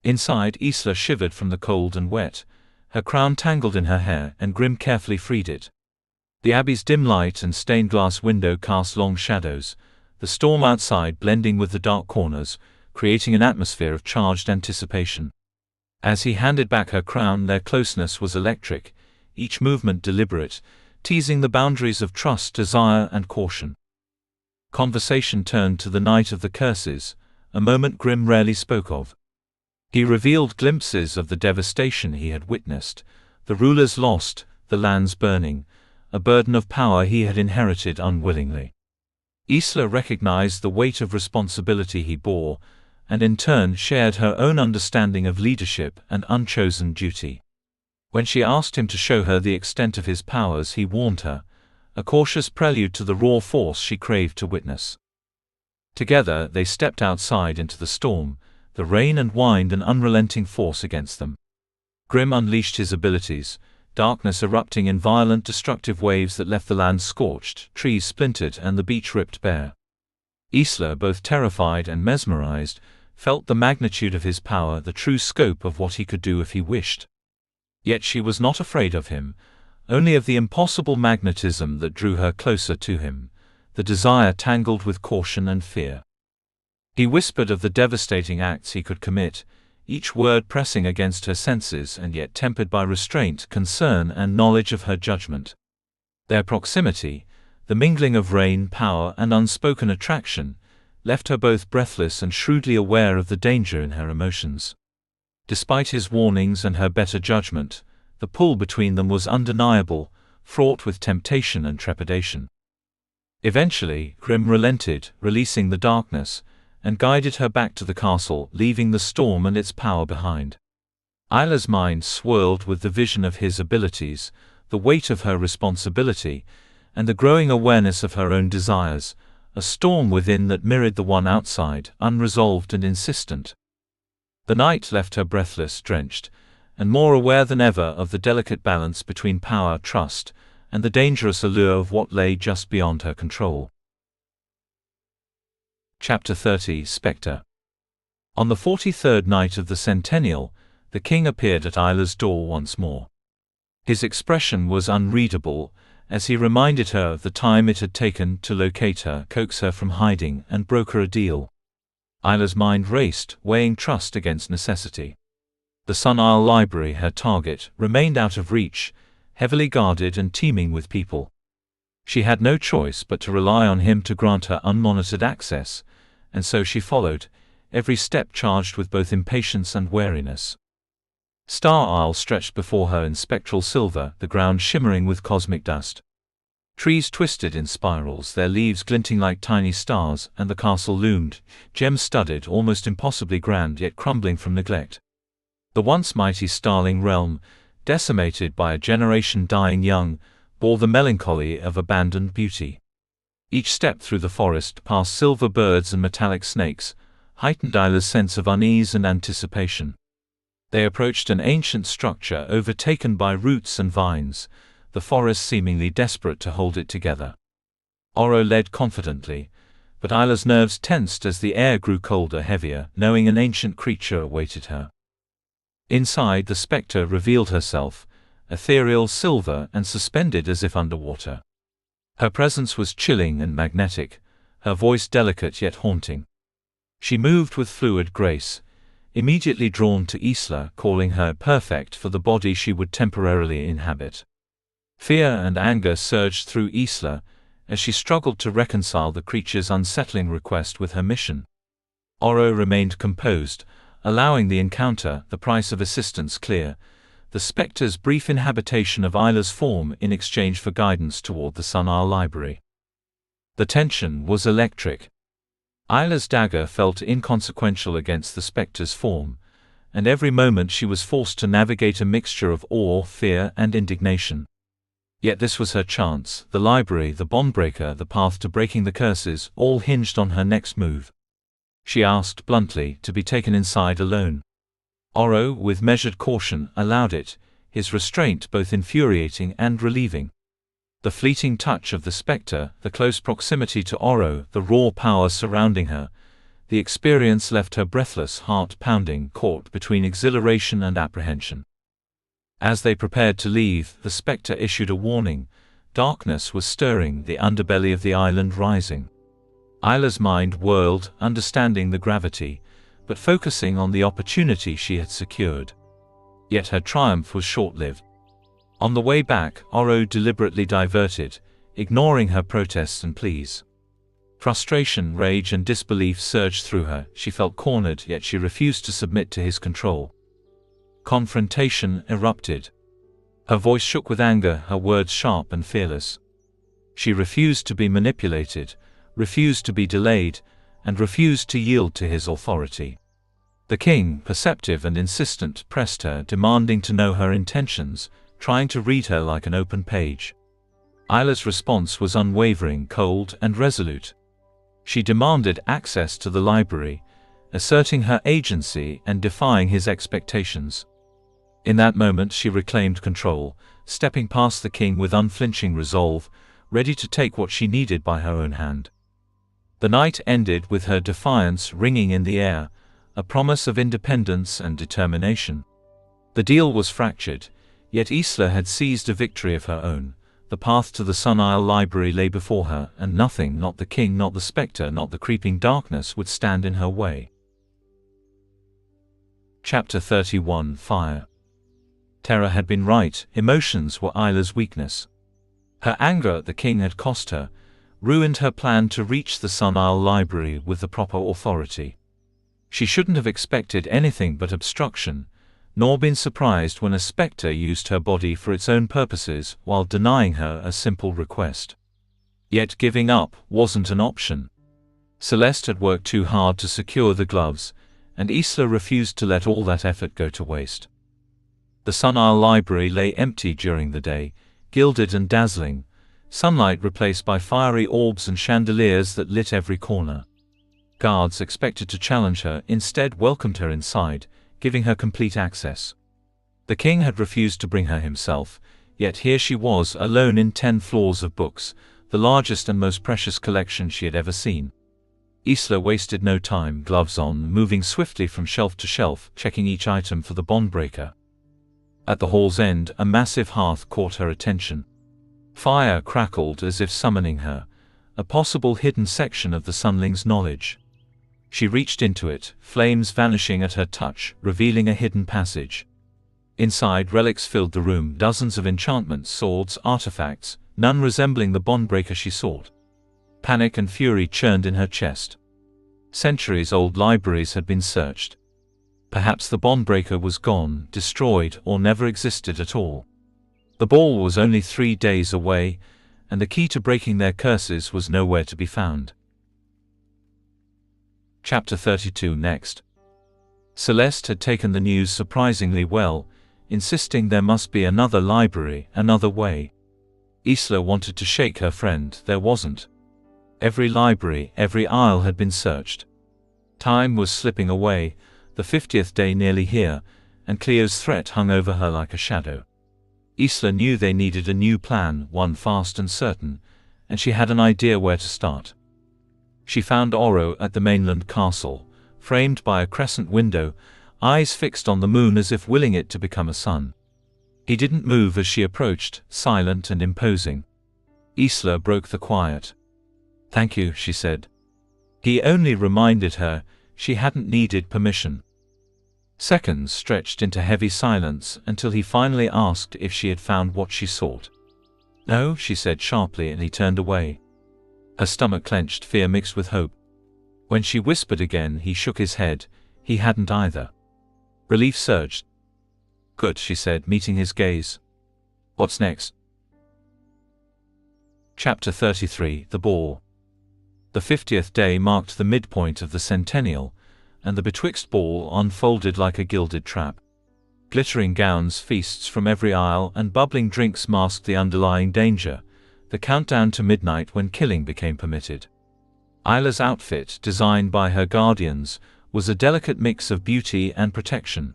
Inside, Isla shivered from the cold and wet, her crown tangled in her hair, and Grim carefully freed it. The abbey's dim light and stained glass window cast long shadows, the storm outside blending with the dark corners, creating an atmosphere of charged anticipation. As he handed back her crown, their closeness was electric, each movement deliberate, teasing the boundaries of trust, desire, and caution. Conversation turned to the night of the curses, a moment Grim rarely spoke of. He revealed glimpses of the devastation he had witnessed, the rulers lost, the lands burning, a burden of power he had inherited unwillingly. Isla recognized the weight of responsibility he bore, and in turn shared her own understanding of leadership and unchosen duty. When she asked him to show her the extent of his powers, he warned her, a cautious prelude to the raw force she craved to witness. Together they stepped outside into the storm, the rain and wind an unrelenting force against them. Grim unleashed his abilities, darkness erupting in violent destructive waves that left the land scorched, trees splintered and the beach ripped bare. Isla, both terrified and mesmerized, felt the magnitude of his power, the true scope of what he could do if he wished. Yet she was not afraid of him, only of the impossible magnetism that drew her closer to him, the desire tangled with caution and fear. He whispered of the devastating acts he could commit, each word pressing against her senses and yet tempered by restraint, concern, and knowledge of her judgment. Their proximity, the mingling of rain, power, and unspoken attraction, left her both breathless and shrewdly aware of the danger in her emotions. Despite his warnings and her better judgment, the pull between them was undeniable, fraught with temptation and trepidation. Eventually, Grim relented, releasing the darkness, and guided her back to the castle, leaving the storm and its power behind. Isla's mind swirled with the vision of his abilities, the weight of her responsibility, and the growing awareness of her own desires, a storm within that mirrored the one outside, unresolved and insistent. The night left her breathless, drenched, and more aware than ever of the delicate balance between power, trust, and the dangerous allure of what lay just beyond her control. Chapter 30: Spectre. On the 43rd night of the Centennial, the king appeared at Isla's door once more. His expression was unreadable, as he reminded her of the time it had taken to locate her, coax her from hiding, and broker a deal. Isla's mind raced, weighing trust against necessity. The Sun Isle Library, her target, remained out of reach, heavily guarded and teeming with people. She had no choice but to rely on him to grant her unmonitored access, and so she followed, every step charged with both impatience and wariness. Star Isle stretched before her in spectral silver, the ground shimmering with cosmic dust. Trees twisted in spirals, their leaves glinting like tiny stars, and the castle loomed, gem-studded, almost impossibly grand yet crumbling from neglect. The once mighty starling realm, decimated by a generation dying young, bore the melancholy of abandoned beauty. Each step through the forest, past silver birds and metallic snakes, heightened Isla's sense of unease and anticipation. They approached an ancient structure overtaken by roots and vines, the forest seemingly desperate to hold it together. Oro led confidently, but Isla's nerves tensed as the air grew colder, heavier, knowing an ancient creature awaited her. Inside, the spectre revealed herself, ethereal, silver, and suspended as if underwater. Her presence was chilling and magnetic, her voice delicate yet haunting. She moved with fluid grace, immediately drawn to Isla, calling her perfect for the body she would temporarily inhabit. Fear and anger surged through Isla as she struggled to reconcile the creature's unsettling request with her mission. Oro remained composed, allowing the encounter, the price of assistance clear, the spectre's brief inhabitation of Isla's form in exchange for guidance toward the Sun Isle Library. The tension was electric. Isla's dagger felt inconsequential against the spectre's form, and every moment she was forced to navigate a mixture of awe, fear, and indignation. Yet this was her chance. The library, the bondbreaker, the path to breaking the curses, all hinged on her next move. She asked bluntly to be taken inside alone. Oro, with measured caution, allowed it, his restraint both infuriating and relieving. The fleeting touch of the spectre, the close proximity to Oro, the raw power surrounding her, the experience left her breathless, heart pounding, caught between exhilaration and apprehension. As they prepared to leave, the spectre issued a warning. Darkness was stirring, the underbelly of the island rising. Isla's mind whirled, understanding the gravity, but focusing on the opportunity she had secured. Yet her triumph was short-lived. On the way back, Oro deliberately diverted, ignoring her protests and pleas. Frustration, rage, and disbelief surged through her. She felt cornered, yet she refused to submit to his control. Confrontation erupted. Her voice shook with anger, her words sharp and fearless. She refused to be manipulated, refused to be delayed, and refused to yield to his authority. The king, perceptive and insistent, pressed her, demanding to know her intentions, trying to read her like an open page. Isla's response was unwavering, cold, and resolute. She demanded access to the library, asserting her agency and defying his expectations. In that moment she reclaimed control, stepping past the king with unflinching resolve, ready to take what she needed by her own hand. The night ended with her defiance ringing in the air, a promise of independence and determination. The deal was fractured, yet Isla had seized a victory of her own. The path to the Sun Isle Library lay before her, and nothing, not the king, not the spectre, not the creeping darkness, would stand in her way. Chapter 31 Fire. Terror had been right, emotions were Isla's weakness. Her anger at the king had cost her, ruined her plan to reach the Sun Isle Library with the proper authority. She shouldn't have expected anything but obstruction, nor been surprised when a spectre used her body for its own purposes while denying her a simple request. Yet giving up wasn't an option. Celeste had worked too hard to secure the gloves, and Isla refused to let all that effort go to waste. The Sun Isle Library lay empty during the day, gilded and dazzling, sunlight replaced by fiery orbs and chandeliers that lit every corner. Guards expected to challenge her instead welcomed her inside, giving her complete access. The king had refused to bring her himself, yet here she was alone in 10 floors of books, the largest and most precious collection she had ever seen. Isla wasted no time, gloves on, moving swiftly from shelf to shelf, checking each item for the bondbreaker. At the hall's end, a massive hearth caught her attention. Fire crackled as if summoning her, a possible hidden section of the Sunling's knowledge. She reached into it, flames vanishing at her touch, revealing a hidden passage. Inside, relics filled the room, dozens of enchantments, swords, artifacts, none resembling the bondbreaker she sought. Panic and fury churned in her chest. Centuries-old libraries had been searched. Perhaps the bondbreaker was gone, destroyed, or never existed at all. The ball was only 3 days away, and the key to breaking their curses was nowhere to be found. Chapter 32 next. Celeste had taken the news surprisingly well, insisting there must be another library, another way. Isla wanted to shake her friend, there wasn't. Every library, every aisle had been searched. Time was slipping away, the 50th day nearly here, and Cleo's threat hung over her like a shadow. Isla knew they needed a new plan, one fast and certain, and she had an idea where to start. She found Oro at the mainland castle, framed by a crescent window, eyes fixed on the moon as if willing it to become a sun. He didn't move as she approached, silent and imposing. Isla broke the quiet. "Thank you," she said. He only reminded her she hadn't needed permission. Seconds stretched into heavy silence until he finally asked if she had found what she sought. "No," she said sharply, and he turned away. Her stomach clenched, fear mixed with hope. When she whispered again, he shook his head. He hadn't either. Relief surged. "Good," she said, meeting his gaze. "What's next?" Chapter 33 The Ball. The 50th day marked the midpoint of the Centennial, and the betwixt ball unfolded like a gilded trap. Glittering gowns, feasts from every aisle, and bubbling drinks masked the underlying danger, the countdown to midnight when killing became permitted. Isla's outfit, designed by her guardians, was a delicate mix of beauty and protection.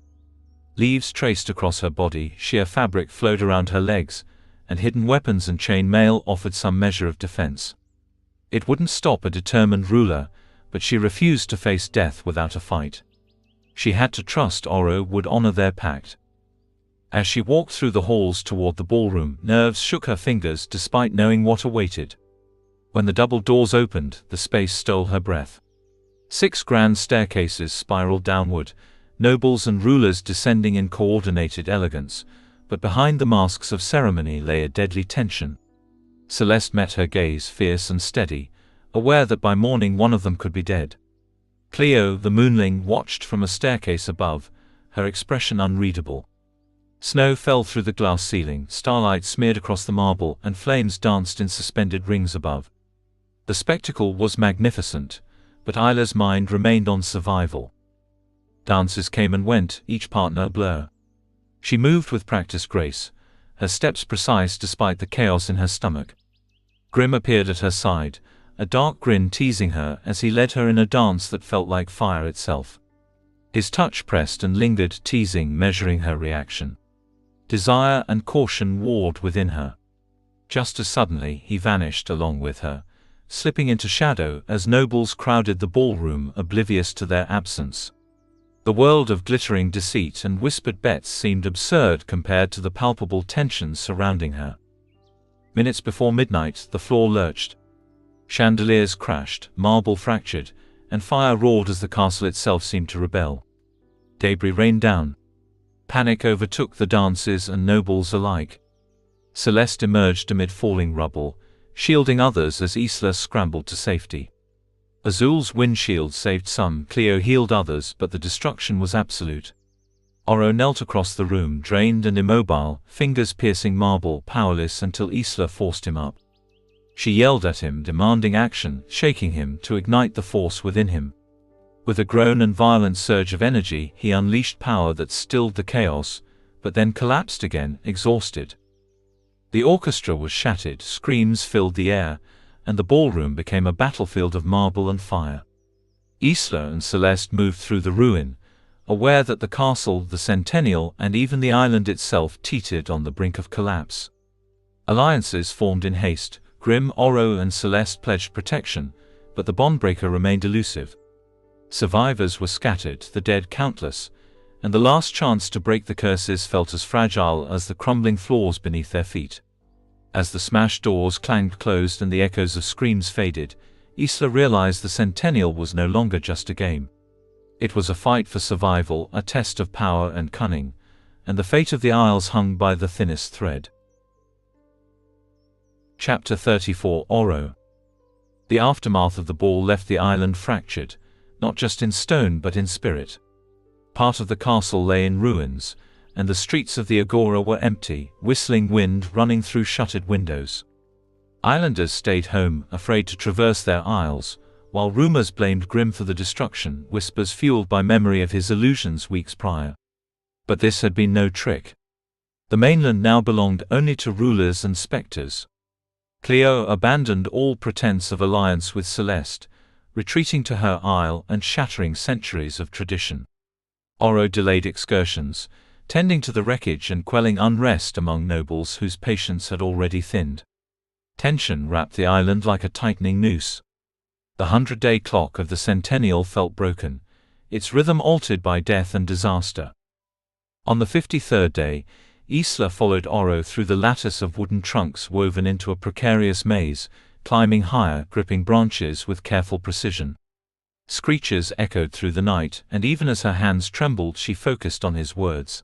Leaves traced across her body, sheer fabric flowed around her legs, and hidden weapons and chain mail offered some measure of defense. It wouldn't stop a determined ruler, but she refused to face death without a fight. She had to trust Oro would honor their pact. As she walked through the halls toward the ballroom, nerves shook her fingers despite knowing what awaited. When the double doors opened, the space stole her breath. 6 grand staircases spiraled downward, nobles and rulers descending in coordinated elegance, but behind the masks of ceremony lay a deadly tension. Celeste met her gaze, fierce and steady, aware that by morning one of them could be dead. Cleo, the moonling, watched from a staircase above, her expression unreadable. Snow fell through the glass ceiling, starlight smeared across the marble, and flames danced in suspended rings above. The spectacle was magnificent, but Isla's mind remained on survival. Dances came and went, each partner a blur. She moved with practiced grace, her steps precise despite the chaos in her stomach. Grim appeared at her side, a dark grin teasing her as he led her in a dance that felt like fire itself. His touch pressed and lingered, teasing, measuring her reaction. Desire and caution warred within her. Just as suddenly, he vanished along with her, slipping into shadow as nobles crowded the ballroom, oblivious to their absence. The world of glittering deceit and whispered bets seemed absurd compared to the palpable tension surrounding her. Minutes before midnight, the floor lurched. Chandeliers crashed, marble fractured, and fire roared as the castle itself seemed to rebel. Debris rained down. Panic overtook the dancers and nobles alike. Celeste emerged amid falling rubble, shielding others as Isla scrambled to safety. Azul's windshield saved some, Cleo healed others, but the destruction was absolute. Oro knelt across the room, drained and immobile, fingers piercing marble, powerless until Isla forced him up. She yelled at him, demanding action, shaking him to ignite the force within him. With a groan and violent surge of energy, he unleashed power that stilled the chaos, but then collapsed again, exhausted. The orchestra was shattered, screams filled the air, and the ballroom became a battlefield of marble and fire. Isla and Celeste moved through the ruin, aware that the castle, the Centennial, and even the island itself teetered on the brink of collapse. Alliances formed in haste. Grim, Oro, and Celeste pledged protection, but the bondbreaker remained elusive. Survivors were scattered, the dead countless, and the last chance to break the curses felt as fragile as the crumbling floors beneath their feet. As the smashed doors clanged closed and the echoes of screams faded, Isla realized the Centennial was no longer just a game. It was a fight for survival, a test of power and cunning, and the fate of the Isles hung by the thinnest thread. Chapter 34 Oro. The aftermath of the ball left the island fractured, not just in stone but in spirit. Part of the castle lay in ruins, and the streets of the agora were empty, whistling wind running through shuttered windows. Islanders stayed home, afraid to traverse their isles, while rumors blamed Grimm for the destruction, whispers fueled by memory of his illusions weeks prior. But this had been no trick. The mainland now belonged only to rulers and specters. Cleo abandoned all pretense of alliance with Celeste, retreating to her isle and shattering centuries of tradition. Oro delayed excursions, tending to the wreckage and quelling unrest among nobles whose patience had already thinned. Tension wrapped the island like a tightening noose. The 100-day clock of the Centennial felt broken, its rhythm altered by death and disaster. On the 53rd day, Isla followed Oro through the lattice of wooden trunks woven into a precarious maze, climbing higher, gripping branches with careful precision. Screeches echoed through the night, and even as her hands trembled she focused on his words.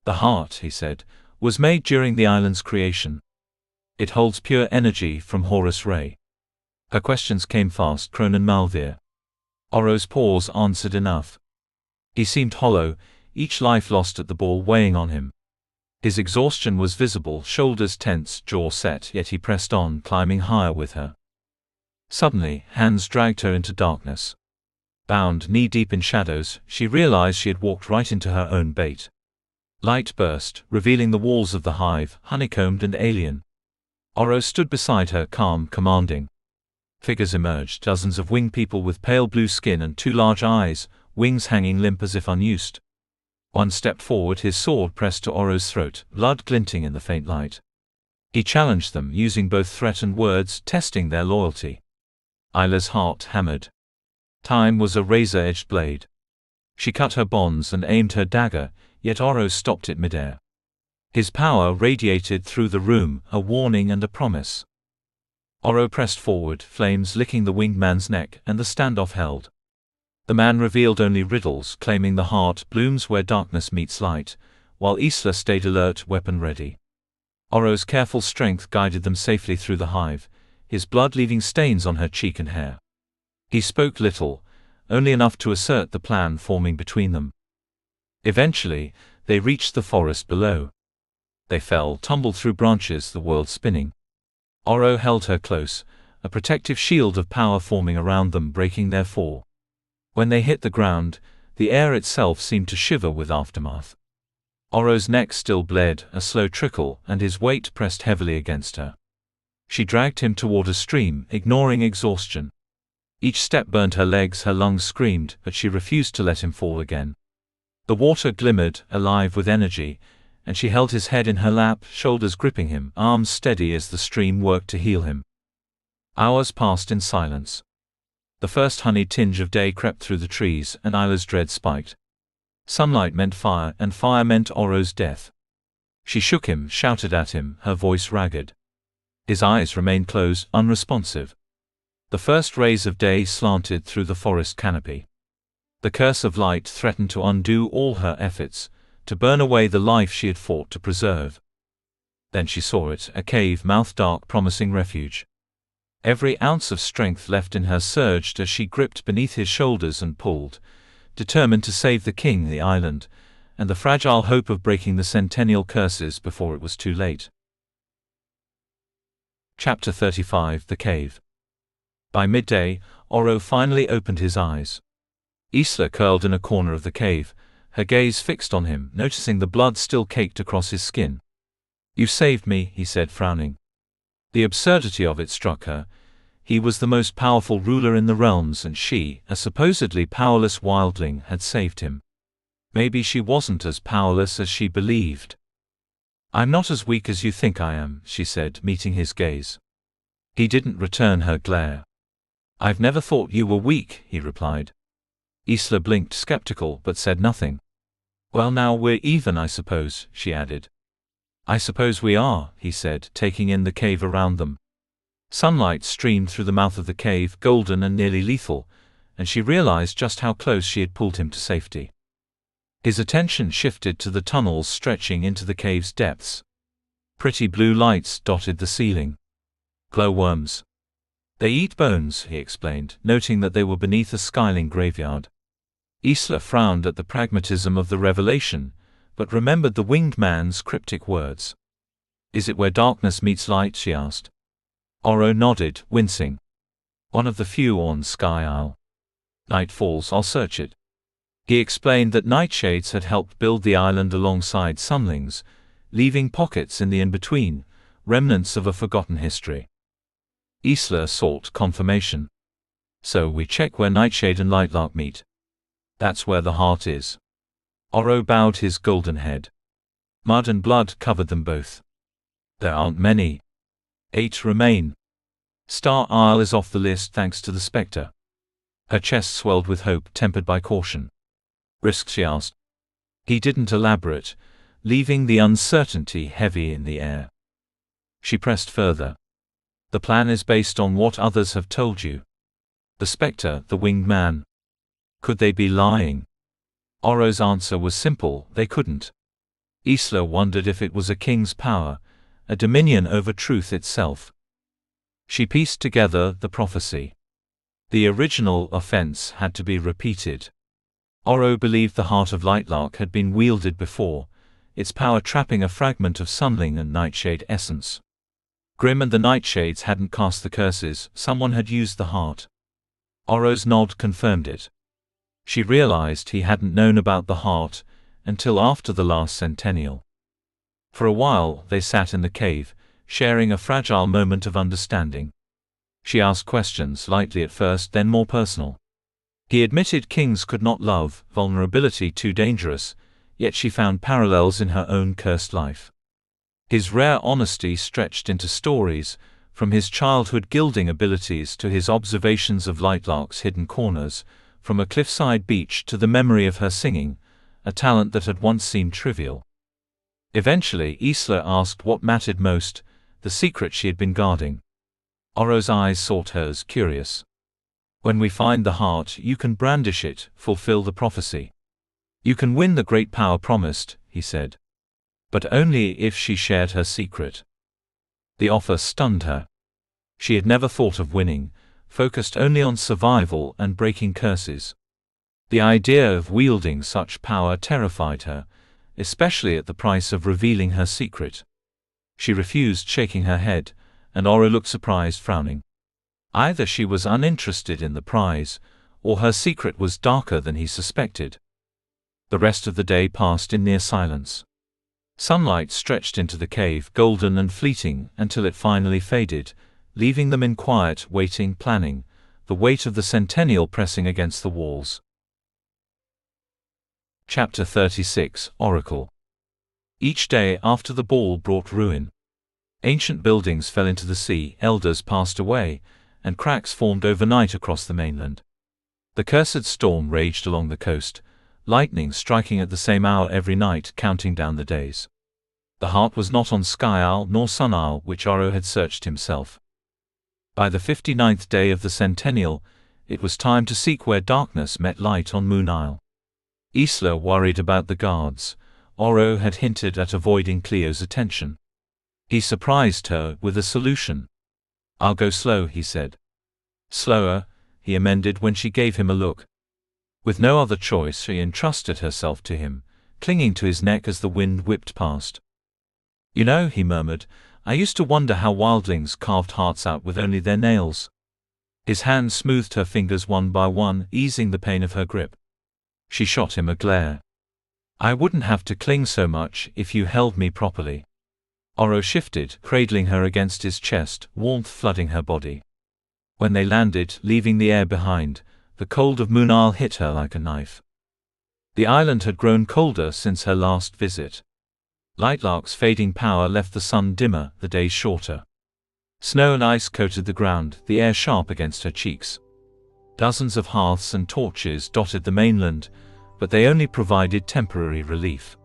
"The heart," he said, "was made during the island's creation. It holds pure energy from Horus Ray." Her questions came fast, Cronin Malvir. Oro's pause answered enough. He seemed hollow, each life lost at the ball weighing on him. His exhaustion was visible, shoulders tense, jaw set, yet he pressed on, climbing higher with her. Suddenly, hands dragged her into darkness. Bound knee-deep in shadows, she realized she had walked right into her own bait. Light burst, revealing the walls of the hive, honeycombed and alien. Oro stood beside her, calm, commanding. Figures emerged, dozens of winged people with pale blue skin and two large eyes, wings hanging limp as if unused. One stepped forward, his sword pressed to Oro's throat, blood glinting in the faint light. He challenged them, using both threat and words, testing their loyalty. Isla's heart hammered. Time was a razor-edged blade. She cut her bonds and aimed her dagger, yet Oro stopped it midair. His power radiated through the room, a warning and a promise. Oro pressed forward, flames licking the winged man's neck, and the standoff held. The man revealed only riddles, claiming the heart blooms where darkness meets light, while Isla stayed alert, weapon ready. Oro's careful strength guided them safely through the hive, his blood leaving stains on her cheek and hair. He spoke little, only enough to assert the plan forming between them. Eventually, they reached the forest below. They fell, tumbled through branches, the world spinning. Oro held her close, a protective shield of power forming around them, breaking their fall. When they hit the ground, the air itself seemed to shiver with aftermath. Oro's neck still bled, a slow trickle, and his weight pressed heavily against her. She dragged him toward a stream, ignoring exhaustion. Each step burned her legs, her lungs screamed, but she refused to let him fall again. The water glimmered, alive with energy, and she held his head in her lap, shoulders gripping him, arms steady as the stream worked to heal him. Hours passed in silence. The first honeyed tinge of day crept through the trees, and Isla's dread spiked. Sunlight meant fire, and fire meant Oro's death. She shook him, shouted at him, her voice ragged. His eyes remained closed, unresponsive. The first rays of day slanted through the forest canopy. The curse of light threatened to undo all her efforts, to burn away the life she had fought to preserve. Then she saw it, a cave, mouth dark, promising refuge. Every ounce of strength left in her surged as she gripped beneath his shoulders and pulled, determined to save the king, the island, and the fragile hope of breaking the Centennial curses before it was too late. Chapter 35: The Cave. By midday, Oro finally opened his eyes. Isla curled in a corner of the cave, her gaze fixed on him, noticing the blood still caked across his skin. "You saved me," he said, frowning. The absurdity of it struck her. He was the most powerful ruler in the realms, and she, a supposedly powerless wildling, had saved him. Maybe she wasn't as powerless as she believed. "I'm not as weak as you think I am," she said, meeting his gaze. He didn't return her glare. "I've never thought you were weak," he replied. Isla blinked, skeptical, but said nothing. "Well, now we're even, I suppose," she added. "I suppose we are," he said, taking in the cave around them. Sunlight streamed through the mouth of the cave, golden and nearly lethal, and she realized just how close she had pulled him to safety. His attention shifted to the tunnels stretching into the cave's depths. Pretty blue lights dotted the ceiling. "Glowworms. They eat bones," he explained, noting that they were beneath a skyling graveyard. Isla frowned at the pragmatism of the revelation, but remembered the winged man's cryptic words. "Is it where darkness meets light?" she asked. Oro nodded, wincing. One of the few on Sky Isle. Night falls, I'll search it. He explained that nightshades had helped build the island alongside sunlings, leaving pockets in the in-between, remnants of a forgotten history. Isla sought confirmation. So we check where Nightshade and Lightlark meet. That's where the heart is. Oro bowed his golden head. Mud and blood covered them both. There aren't many. 8 remain. Star Isle is off the list thanks to the spectre. Her chest swelled with hope tempered by caution. Risk, she asked. He didn't elaborate, leaving the uncertainty heavy in the air. She pressed further. The plan is based on what others have told you. The spectre, the winged man. Could they be lying? Oro's answer was simple, they couldn't. Isla wondered if it was a king's power, a dominion over truth itself. She pieced together the prophecy. The original offense had to be repeated. Oro believed the heart of Lightlark had been wielded before, its power trapping a fragment of Sunling and Nightshade essence. Grimm and the Nightshades hadn't cast the curses, someone had used the heart. Oro's nod confirmed it. She realized he hadn't known about the heart until after the last Centennial. For a while they sat in the cave, sharing a fragile moment of understanding. She asked questions, lightly at first, then more personal. He admitted kings could not love, vulnerability too dangerous, yet she found parallels in her own cursed life. His rare honesty stretched into stories, from his childhood gilding abilities to his observations of Lightlark's hidden corners, from a cliffside beach to the memory of her singing, a talent that had once seemed trivial. Eventually Isla asked what mattered most, the secret she had been guarding. Oro's eyes sought hers, curious. When we find the heart, you can brandish it, fulfill the prophecy. You can win the great power promised, he said. But only if she shared her secret. The offer stunned her. She had never thought of winning, focused only on survival and breaking curses. The idea of wielding such power terrified her, especially at the price of revealing her secret. She refused, shaking her head, and Oro looked surprised, frowning. Either she was uninterested in the prize, or her secret was darker than he suspected. The rest of the day passed in near silence. Sunlight stretched into the cave, golden and fleeting, until it finally faded, leaving them in quiet, waiting, planning, the weight of the Centennial pressing against the walls. Chapter 36, Oracle. Each day after the ball brought ruin. Ancient buildings fell into the sea, elders passed away, and cracks formed overnight across the mainland. The cursed storm raged along the coast, lightning striking at the same hour every night, counting down the days. The heart was not on Sky Isle nor Sun Isle, which Oro had searched himself. By the 59th day of the Centennial, it was time to seek where darkness met light on Moon Isle. Isla worried about the guards. Oro had hinted at avoiding Cleo's attention. He surprised her with a solution. I'll go slow, he said. Slower, he amended when she gave him a look. With no other choice, she entrusted herself to him, clinging to his neck as the wind whipped past. You know, he murmured, I used to wonder how wildlings carved hearts out with only their nails. His hand smoothed her fingers one by one, easing the pain of her grip. She shot him a glare. I wouldn't have to cling so much if you held me properly. Oro shifted, cradling her against his chest, warmth flooding her body. When they landed, leaving the air behind, the cold of Moon Isle hit her like a knife. The island had grown colder since her last visit. Lightlark's fading power left the sun dimmer, the days shorter. Snow and ice coated the ground, the air sharp against her cheeks. Dozens of hearths and torches dotted the mainland, but they only provided temporary relief.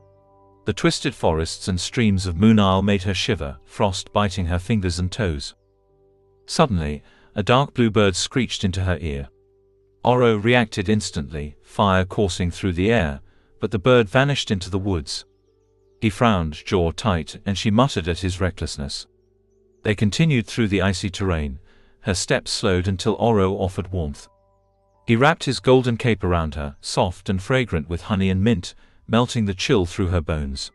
The twisted forests and streams of Moon Isle made her shiver, frost biting her fingers and toes. Suddenly, a dark blue bird screeched into her ear. Oro reacted instantly, fire coursing through the air, but the bird vanished into the woods. He frowned, jaw tight, and she muttered at his recklessness. They continued through the icy terrain. Her steps slowed until Oro offered warmth. He wrapped his golden cape around her, soft and fragrant with honey and mint, melting the chill through her bones.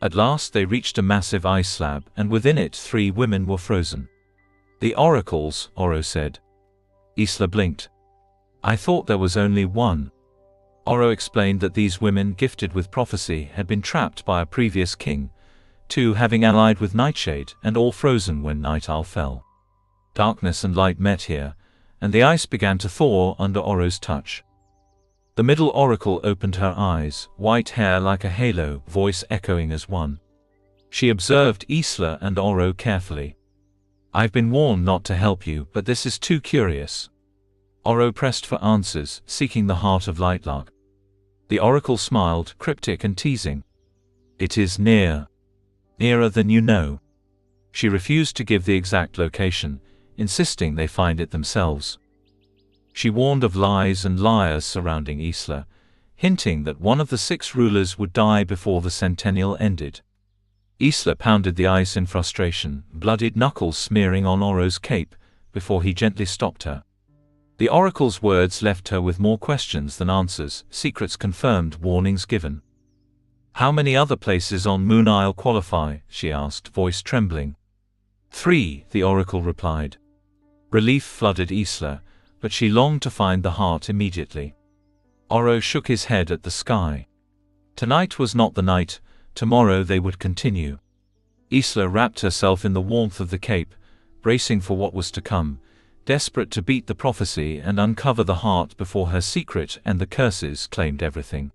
At last they reached a massive ice slab, and within it 3 women were frozen. The oracles, Oro said. Isla blinked. I thought there was only one. Oro explained that these women gifted with prophecy had been trapped by a previous king, two having allied with Nightshade, and all frozen when Night Owl fell. Darkness and light met here, and the ice began to thaw under Oro's touch. The middle oracle opened her eyes, white hair like a halo, voice echoing as one. She observed Isla and Oro carefully. I've been warned not to help you, but this is too curious. Oro pressed for answers, seeking the heart of Lightlark. The oracle smiled, cryptic and teasing. It is near. Nearer than you know. She refused to give the exact location, insisting they find it themselves. She warned of lies and liars surrounding Isla, hinting that one of the 6 rulers would die before the Centennial ended. Isla pounded the ice in frustration, bloodied knuckles smearing on Oro's cape, before he gently stopped her. The oracle's words left her with more questions than answers, secrets confirmed, warnings given. How many other places on Moon Isle qualify? She asked, voice trembling. 3, the oracle replied. Relief flooded Isla, but she longed to find the heart immediately. Oro shook his head at the sky. Tonight was not the night, tomorrow they would continue. Isla wrapped herself in the warmth of the cape, bracing for what was to come, desperate to beat the prophecy and uncover the heart before her secret and the curses claimed everything.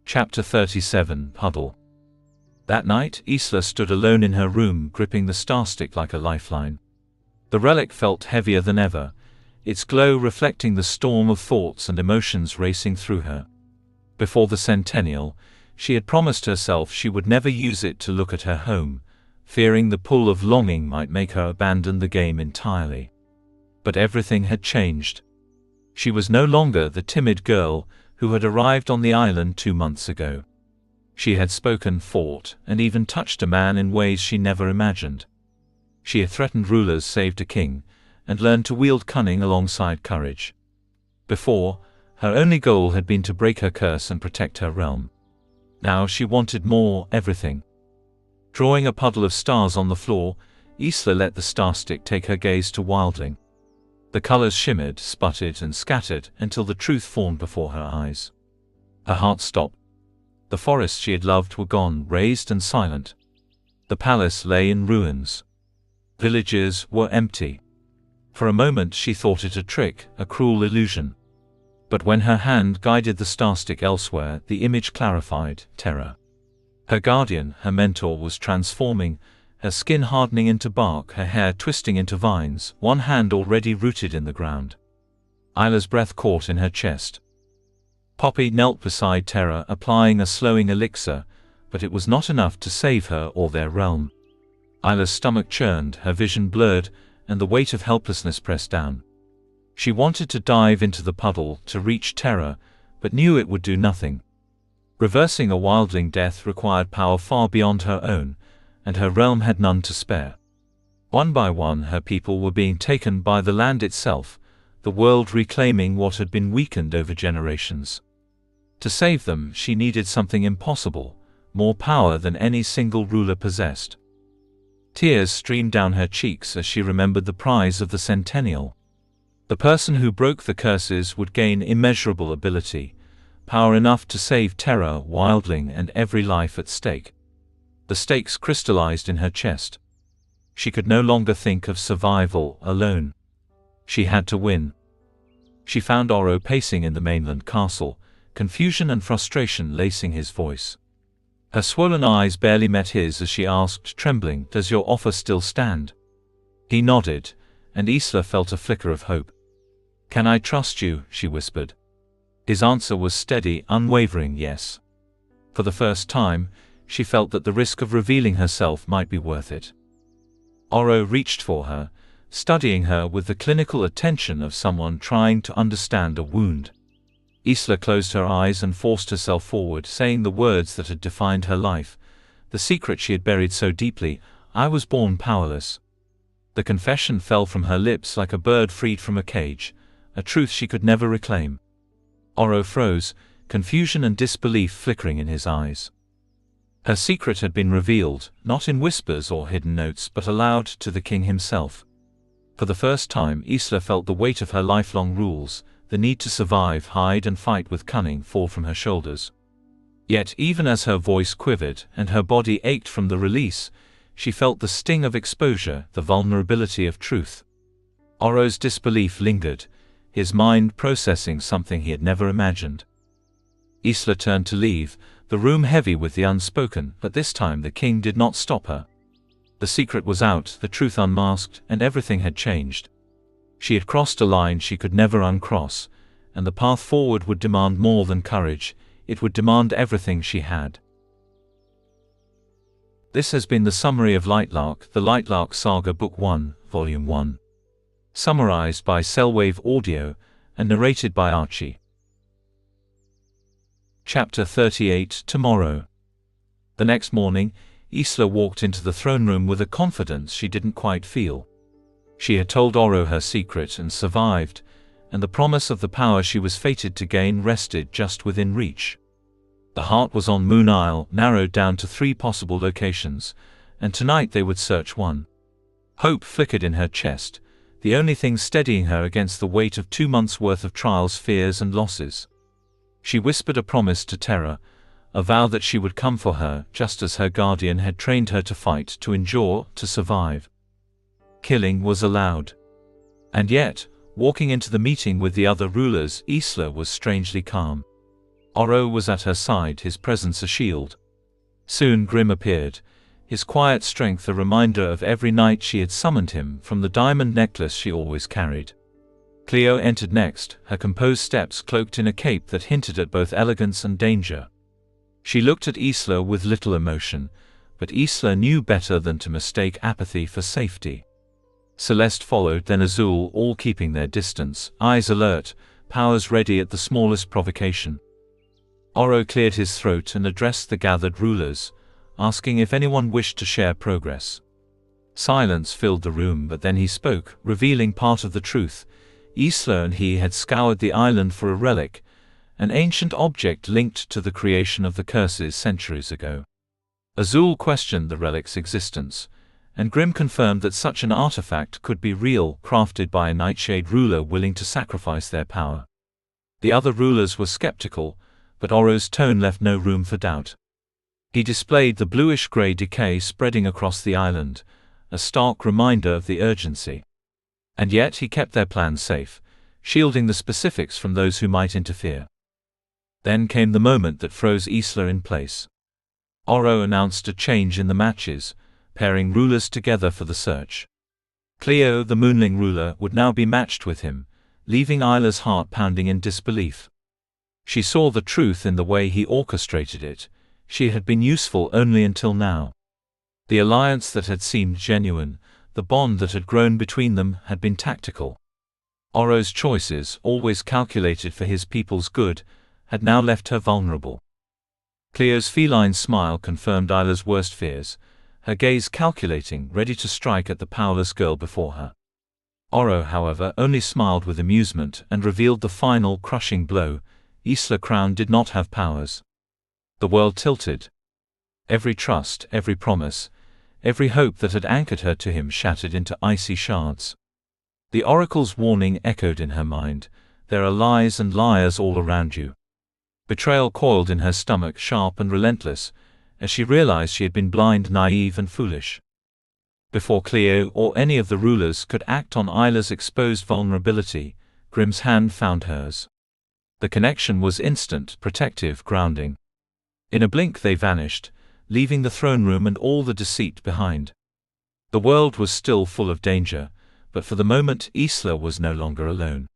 Chapter 37, Puddle. That night, Isla stood alone in her room, gripping the starstick like a lifeline. The relic felt heavier than ever, its glow reflecting the storm of thoughts and emotions racing through her. Before the Centennial, she had promised herself she would never use it to look at her home, fearing the pull of longing might make her abandon the game entirely. But everything had changed. She was no longer the timid girl who had arrived on the island 2 months ago. She had spoken, fought, and even touched a man in ways she never imagined. She had threatened rulers, saved a king, and learned to wield cunning alongside courage. Before, her only goal had been to break her curse and protect her realm. Now she wanted more, everything. Drawing a puddle of stars on the floor, Isla let the starstick take her gaze to Wildling. The colors shimmered, sputtered, and scattered until the truth formed before her eyes. Her heart stopped. The forests she had loved were gone, razed and silent. The palace lay in ruins. Villages were empty. For a moment she thought it a trick, a cruel illusion. But when her hand guided the starstick elsewhere, the image clarified, terror. Her guardian, her mentor, was transforming, her skin hardening into bark, her hair twisting into vines, one hand already rooted in the ground. Isla's breath caught in her chest. Poppy knelt beside Terra, applying a slowing elixir, but it was not enough to save her or their realm. Isla's stomach churned, her vision blurred, and the weight of helplessness pressed down. She wanted to dive into the puddle, to reach Terra, but knew it would do nothing. Reversing a wildling death required power far beyond her own, and her realm had none to spare. One by one her people were being taken by the land itself, the world reclaiming what had been weakened over generations. To save them, she needed something impossible, more power than any single ruler possessed. Tears streamed down her cheeks as she remembered the prize of the Centennial. The person who broke the curses would gain immeasurable ability, power enough to save Terra, Wildling, and every life at stake. The stakes crystallized in her chest. She could no longer think of survival alone. She had to win. She found Oro pacing in the mainland castle, confusion and frustration lacing his voice. Her swollen eyes barely met his as she asked, trembling, "Does your offer still stand?" He nodded, and Isla felt a flicker of hope. "Can I trust you?" she whispered. His answer was steady, unwavering yes. For the first time, she felt that the risk of revealing herself might be worth it. Oro reached for her, studying her with the clinical attention of someone trying to understand a wound. Isla closed her eyes and forced herself forward, saying the words that had defined her life, the secret she had buried so deeply, "I was born powerless." The confession fell from her lips like a bird freed from a cage, a truth she could never reclaim. Oro froze, confusion and disbelief flickering in his eyes. Her secret had been revealed, not in whispers or hidden notes but aloud to the king himself. For the first time Isla felt the weight of her lifelong rules, the need to survive, hide and fight with cunning, fall from her shoulders. Yet even as her voice quivered and her body ached from the release, she felt the sting of exposure, the vulnerability of truth. Oro's disbelief lingered, his mind processing something he had never imagined. Isla turned to leave, the room heavy with the unspoken, but this time the king did not stop her. The secret was out, the truth unmasked, and everything had changed. She had crossed a line she could never uncross, and the path forward would demand more than courage, it would demand everything she had. This has been the summary of Lightlark, the Lightlark Saga Book 1, Volume 1. Summarized by Cellwave Audio, and narrated by Archie. Chapter 38 Tomorrow. The next morning, Isla walked into the throne room with a confidence she didn't quite feel. She had told Oro her secret and survived, and the promise of the power she was fated to gain rested just within reach. The heart was on Moon Isle, narrowed down to 3 possible locations, and tonight they would search one. Hope flickered in her chest, the only thing steadying her against the weight of 2 months' worth of trials, fears and losses. She whispered a promise to Terra, a vow that she would come for her, just as her guardian had trained her to fight, to endure, to survive. Killing was allowed. And yet, walking into the meeting with the other rulers, Isla was strangely calm. Oro was at her side, his presence a shield. Soon Grim appeared, his quiet strength a reminder of every night she had summoned him from the diamond necklace she always carried. Cleo entered next, her composed steps cloaked in a cape that hinted at both elegance and danger. She looked at Isla with little emotion, but Isla knew better than to mistake apathy for safety. Celeste followed, then Azul, all keeping their distance, eyes alert, powers ready at the smallest provocation. Oro cleared his throat and addressed the gathered rulers, asking if anyone wished to share progress. Silence filled the room, but then he spoke, revealing part of the truth. Isla and he had scoured the island for a relic, an ancient object linked to the creation of the curses centuries ago. Azul questioned the relic's existence, and Grim confirmed that such an artifact could be real, crafted by a Nightshade ruler willing to sacrifice their power. The other rulers were skeptical, but Oro's tone left no room for doubt. He displayed the bluish-gray decay spreading across the island, a stark reminder of the urgency. And yet he kept their plans safe, shielding the specifics from those who might interfere. Then came the moment that froze Isla in place. Oro announced a change in the matches, pairing rulers together for the search. Cleo, the Moonling ruler, would now be matched with him, leaving Isla's heart pounding in disbelief. She saw the truth in the way he orchestrated it. She had been useful only until now. The alliance that had seemed genuine, the bond that had grown between them, had been tactical. Oro's choices, always calculated for his people's good, had now left her vulnerable. Cleo's feline smile confirmed Isla's worst fears, her gaze calculating, ready to strike at the powerless girl before her. Oro, however, only smiled with amusement and revealed the final, crushing blow. Isla Crown did not have powers. The world tilted. Every trust, every promise, every hope that had anchored her to him shattered into icy shards. The oracle's warning echoed in her mind, there are lies and liars all around you. Betrayal coiled in her stomach, sharp and relentless, as she realized she had been blind, naive and foolish. Before Cleo or any of the rulers could act on Isla's exposed vulnerability, Grim's hand found hers. The connection was instant, protective, grounding. In a blink they vanished, leaving the throne room and all the deceit behind. The world was still full of danger, but for the moment Isla was no longer alone.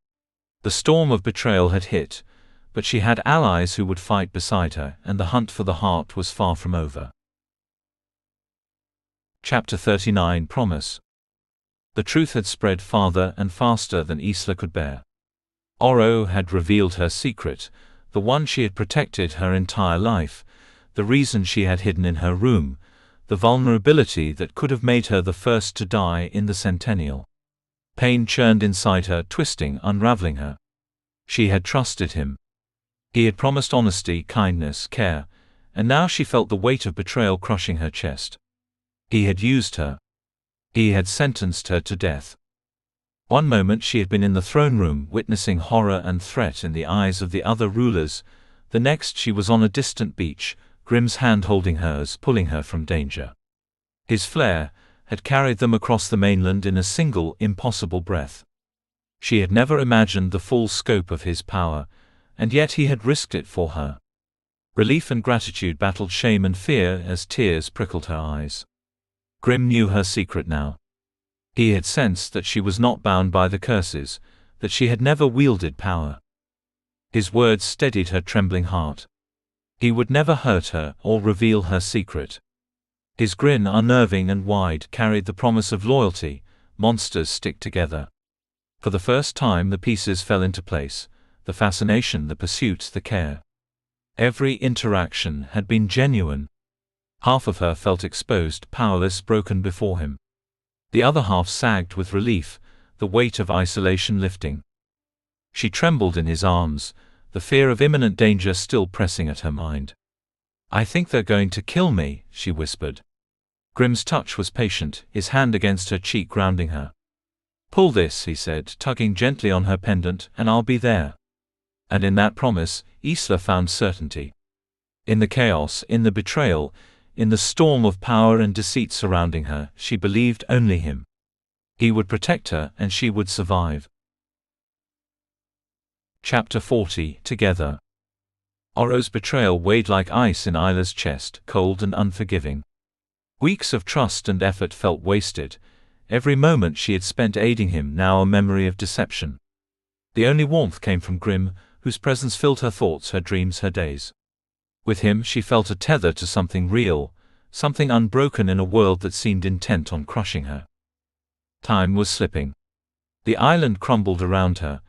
The storm of betrayal had hit, but she had allies who would fight beside her, and the hunt for the heart was far from over. Chapter 39 Promise. The truth had spread farther and faster than Isla could bear. Oro had revealed her secret, the one she had protected her entire life, the reason she had hidden in her room, the vulnerability that could have made her the first to die in the Centennial. Pain churned inside her, twisting, unraveling her. She had trusted him. He had promised honesty, kindness, care, and now she felt the weight of betrayal crushing her chest. He had used her. He had sentenced her to death. One moment she had been in the throne room witnessing horror and threat in the eyes of the other rulers, the next she was on a distant beach, Grimm's hand holding hers, pulling her from danger. His flair had carried them across the mainland in a single, impossible breath. She had never imagined the full scope of his power, and yet he had risked it for her. Relief and gratitude battled shame and fear as tears prickled her eyes. Grimm knew her secret now. He had sensed that she was not bound by the curses, that she had never wielded power. His words steadied her trembling heart. He would never hurt her or reveal her secret. His grin, unnerving and wide, carried the promise of loyalty. Monsters stick together. For the first time the pieces fell into place, the fascination, the pursuit, the care. Every interaction had been genuine. Half of her felt exposed, powerless, broken before him. The other half sagged with relief, the weight of isolation lifting. She trembled in his arms, the fear of imminent danger still pressing at her mind. "I think they're going to kill me," she whispered. Grimm's touch was patient, his hand against her cheek grounding her. "Pull this," he said, tugging gently on her pendant, "and I'll be there." And in that promise, Isla found certainty. In the chaos, in the betrayal, in the storm of power and deceit surrounding her, she believed only him. He would protect her, and she would survive. Chapter 40. Together. Oro's betrayal weighed like ice in Isla's chest, cold and unforgiving. Weeks of trust and effort felt wasted, every moment she had spent aiding him now a memory of deception. The only warmth came from Grimm, whose presence filled her thoughts, her dreams, her days. With him she felt a tether to something real, something unbroken in a world that seemed intent on crushing her. Time was slipping. The island crumbled around her,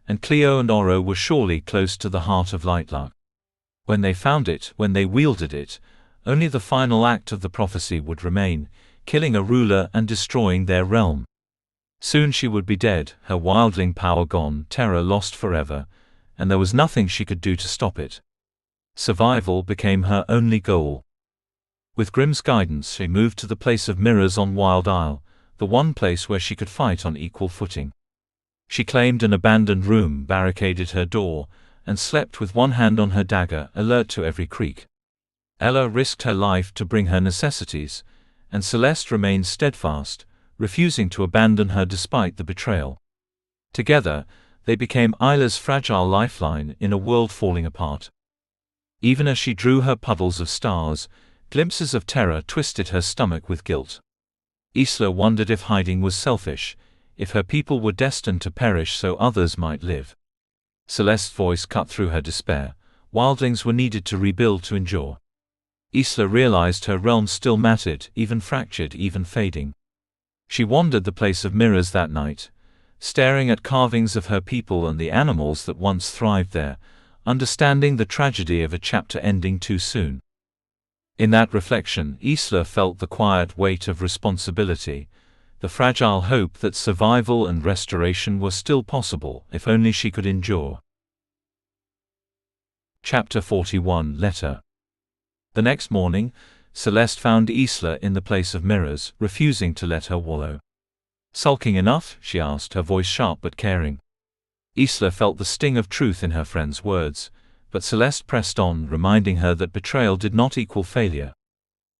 and Cleo and Oro were surely close to the heart of Lightlark. When they found it, when they wielded it, only the final act of the prophecy would remain, killing a ruler and destroying their realm. Soon she would be dead, her wildling power gone, terror lost forever, and there was nothing she could do to stop it. Survival became her only goal. With Grimm's guidance she moved to the place of mirrors on Wild Isle, the one place where she could fight on equal footing. She claimed an abandoned room, barricaded her door, and slept with one hand on her dagger, alert to every creak. Ella risked her life to bring her necessities, and Celeste remained steadfast, refusing to abandon her despite the betrayal. Together, they became Isla's fragile lifeline in a world falling apart. Even as she drew her puddles of stars, glimpses of terror twisted her stomach with guilt. Isla wondered if hiding was selfish, if her people were destined to perish so others might live. Celeste's voice cut through her despair. Wildlings were needed to rebuild, to endure. Isla realized her realm still mattered, even fractured, even fading. She wandered the place of mirrors that night, staring at carvings of her people and the animals that once thrived there, understanding the tragedy of a chapter ending too soon. In that reflection, Isla felt the quiet weight of responsibility, the fragile hope that survival and restoration were still possible, if only she could endure. Chapter 41. Letter. The next morning, Celeste found Isla in the place of mirrors, refusing to let her wallow. "Sulking enough?" she asked, her voice sharp but caring. Isla felt the sting of truth in her friend's words, but Celeste pressed on, reminding her that betrayal did not equal failure.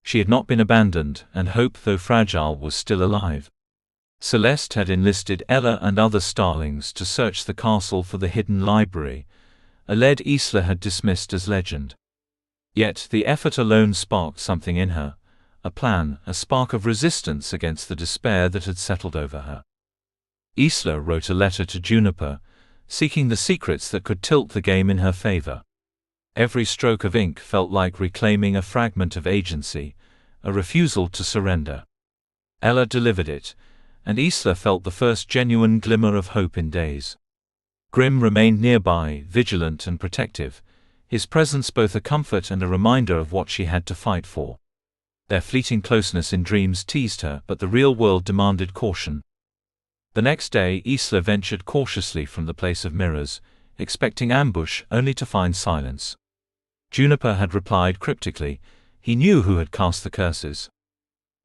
She had not been abandoned, and hope, though fragile, was still alive. Celeste had enlisted Ella and other starlings to search the castle for the hidden library, a lead Isla had dismissed as legend. Yet the effort alone sparked something in her, a plan, a spark of resistance against the despair that had settled over her. Isla wrote a letter to Juniper, seeking the secrets that could tilt the game in her favor. Every stroke of ink felt like reclaiming a fragment of agency, a refusal to surrender. Ella delivered it, and Isla felt the first genuine glimmer of hope in days. Grimm remained nearby, vigilant and protective, his presence both a comfort and a reminder of what she had to fight for. Their fleeting closeness in dreams teased her, but the real world demanded caution. The next day Isla ventured cautiously from the place of mirrors, expecting ambush, only to find silence. Juniper had replied cryptically. He knew who had cast the curses.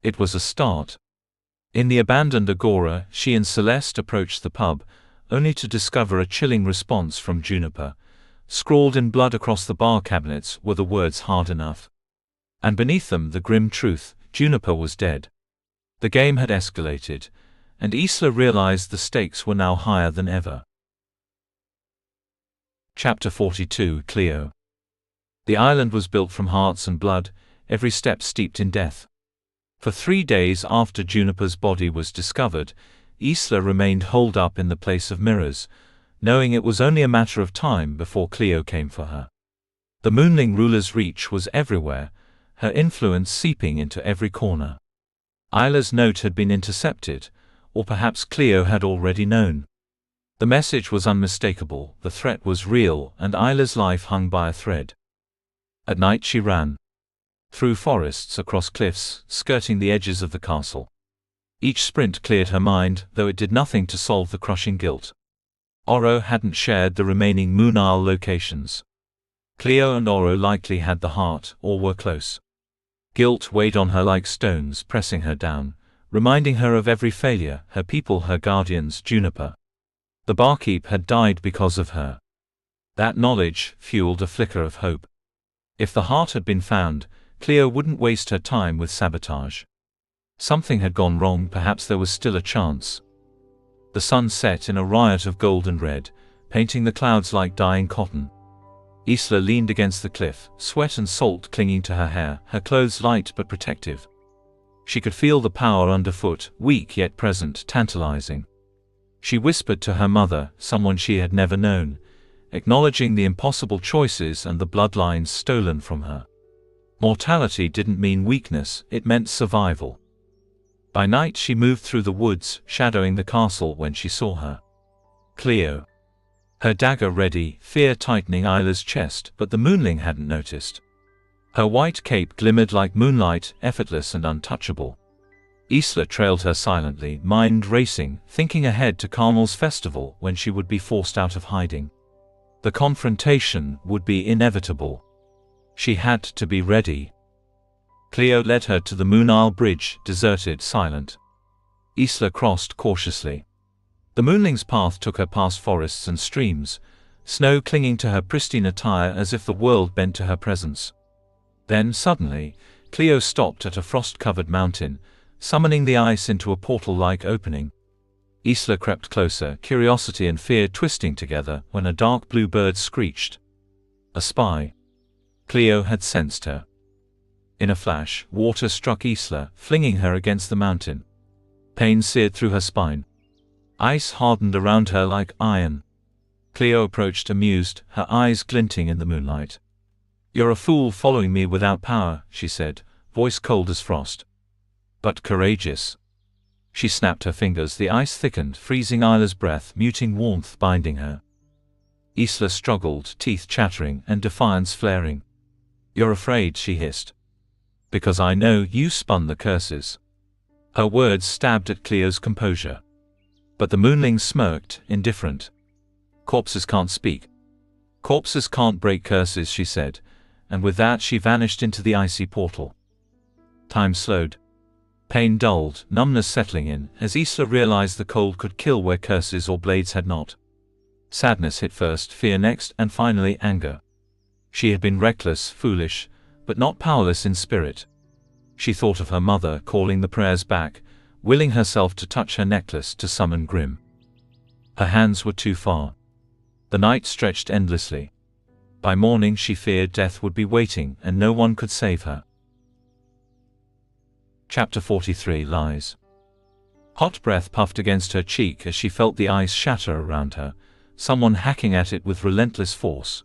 It was a start. In the abandoned agora, she and Celeste approached the pub, only to discover a chilling response from Juniper. Scrawled in blood across the bar cabinets were the words "hard enough." And beneath them the grim truth: Juniper was dead. The game had escalated, and Isla realized the stakes were now higher than ever. Chapter 42: Cleo. The island was built from hearts and blood, every step steeped in death. For 3 days after Juniper's body was discovered, Isla remained holed up in the Place of Mirrors, knowing it was only a matter of time before Cleo came for her. The Moonling ruler's reach was everywhere, her influence seeping into every corner. Isla's note had been intercepted, or perhaps Cleo had already known. The message was unmistakable, the threat was real, and Isla's life hung by a thread. At night she ran. Through forests, across cliffs, skirting the edges of the castle. Each sprint cleared her mind, though it did nothing to solve the crushing guilt. Oro hadn't shared the remaining Moon Isle locations. Cleo and Oro likely had the heart, or were close. Guilt weighed on her like stones, pressing her down, reminding her of every failure, her people, her guardians, Juniper. The barkeep had died because of her. That knowledge fueled a flicker of hope. If the heart had been found, Cleo wouldn't waste her time with sabotage. Something had gone wrong, perhaps there was still a chance. The sun set in a riot of gold and red, painting the clouds like dyeing cotton. Isla leaned against the cliff, sweat and salt clinging to her hair, her clothes light but protective. She could feel the power underfoot, weak yet present, tantalizing. She whispered to her mother, someone she had never known, acknowledging the impossible choices and the bloodlines stolen from her. Mortality didn't mean weakness, it meant survival. By night she moved through the woods, shadowing the castle when she saw her. Cleo. Her dagger ready, fear tightening Isla's chest, but the Moonling hadn't noticed. Her white cape glimmered like moonlight, effortless and untouchable. Isla trailed her silently, mind racing, thinking ahead to Carmel's festival when she would be forced out of hiding. The confrontation would be inevitable. She had to be ready. Cleo led her to the Moon Isle bridge, deserted, silent. Isla crossed cautiously. The Moonling's path took her past forests and streams, snow clinging to her pristine attire as if the world bent to her presence. Then, suddenly, Cleo stopped at a frost-covered mountain, summoning the ice into a portal-like opening. Isla crept closer, curiosity and fear twisting together, when a dark blue bird screeched. A spy. Cleo had sensed her. In a flash, water struck Isla, flinging her against the mountain. Pain seared through her spine. Ice hardened around her like iron. Cleo approached amused, her eyes glinting in the moonlight. "You're a fool following me without power," she said, voice cold as frost. "But courageous." She snapped her fingers, the ice thickened, freezing Isla's breath, muting warmth binding her. Isla struggled, teeth chattering and defiance flaring. "You're afraid," she hissed. "Because I know you spun the curses." Her words stabbed at Cleo's composure. But the Moonling smirked, indifferent. "Corpses can't speak. Corpses can't break curses," she said, and with that she vanished into the icy portal. Time slowed. Pain dulled, numbness settling in, as Isla realized the cold could kill where curses or blades had not. Sadness hit first, fear next, and finally anger. She had been reckless, foolish, but not powerless in spirit. She thought of her mother calling the prayers back, willing herself to touch her necklace to summon Grim. Her hands were too far. The night stretched endlessly. By morning she feared death would be waiting and no one could save her. Chapter 43: Lies. Hot breath puffed against her cheek as she felt the ice shatter around her, someone hacking at it with relentless force.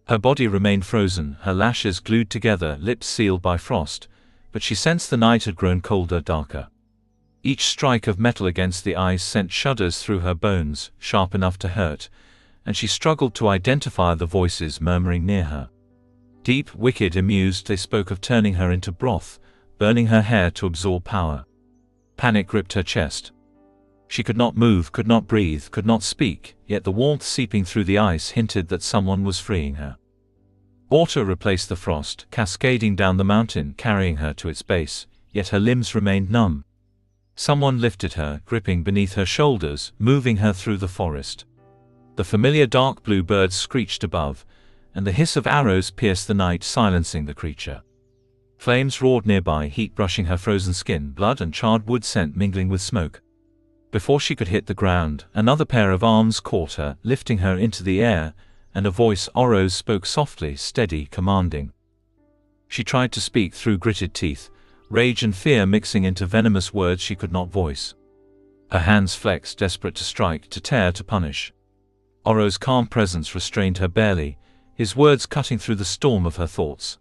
Her body remained frozen, her lashes glued together, lips sealed by frost, but she sensed the night had grown colder, darker. Each strike of metal against the ice sent shudders through her bones, sharp enough to hurt, and she struggled to identify the voices murmuring near her. Deep, wicked, amused, they spoke of turning her into broth, burning her hair to absorb power. Panic gripped her chest. She could not move, could not breathe, could not speak, yet the warmth seeping through the ice hinted that someone was freeing her. Water replaced the frost, cascading down the mountain, carrying her to its base, yet her limbs remained numb. Someone lifted her, gripping beneath her shoulders, moving her through the forest. The familiar dark blue birds screeched above, and the hiss of arrows pierced the night, silencing the creature. Flames roared nearby, heat brushing her frozen skin, blood and charred wood scent mingling with smoke. Before she could hit the ground, another pair of arms caught her, lifting her into the air, and a voice, Oro's, spoke softly, steady, commanding. She tried to speak through gritted teeth, rage and fear mixing into venomous words she could not voice. Her hands flexed, desperate to strike, to tear, to punish. Oro's calm presence restrained her barely, his words cutting through the storm of her thoughts.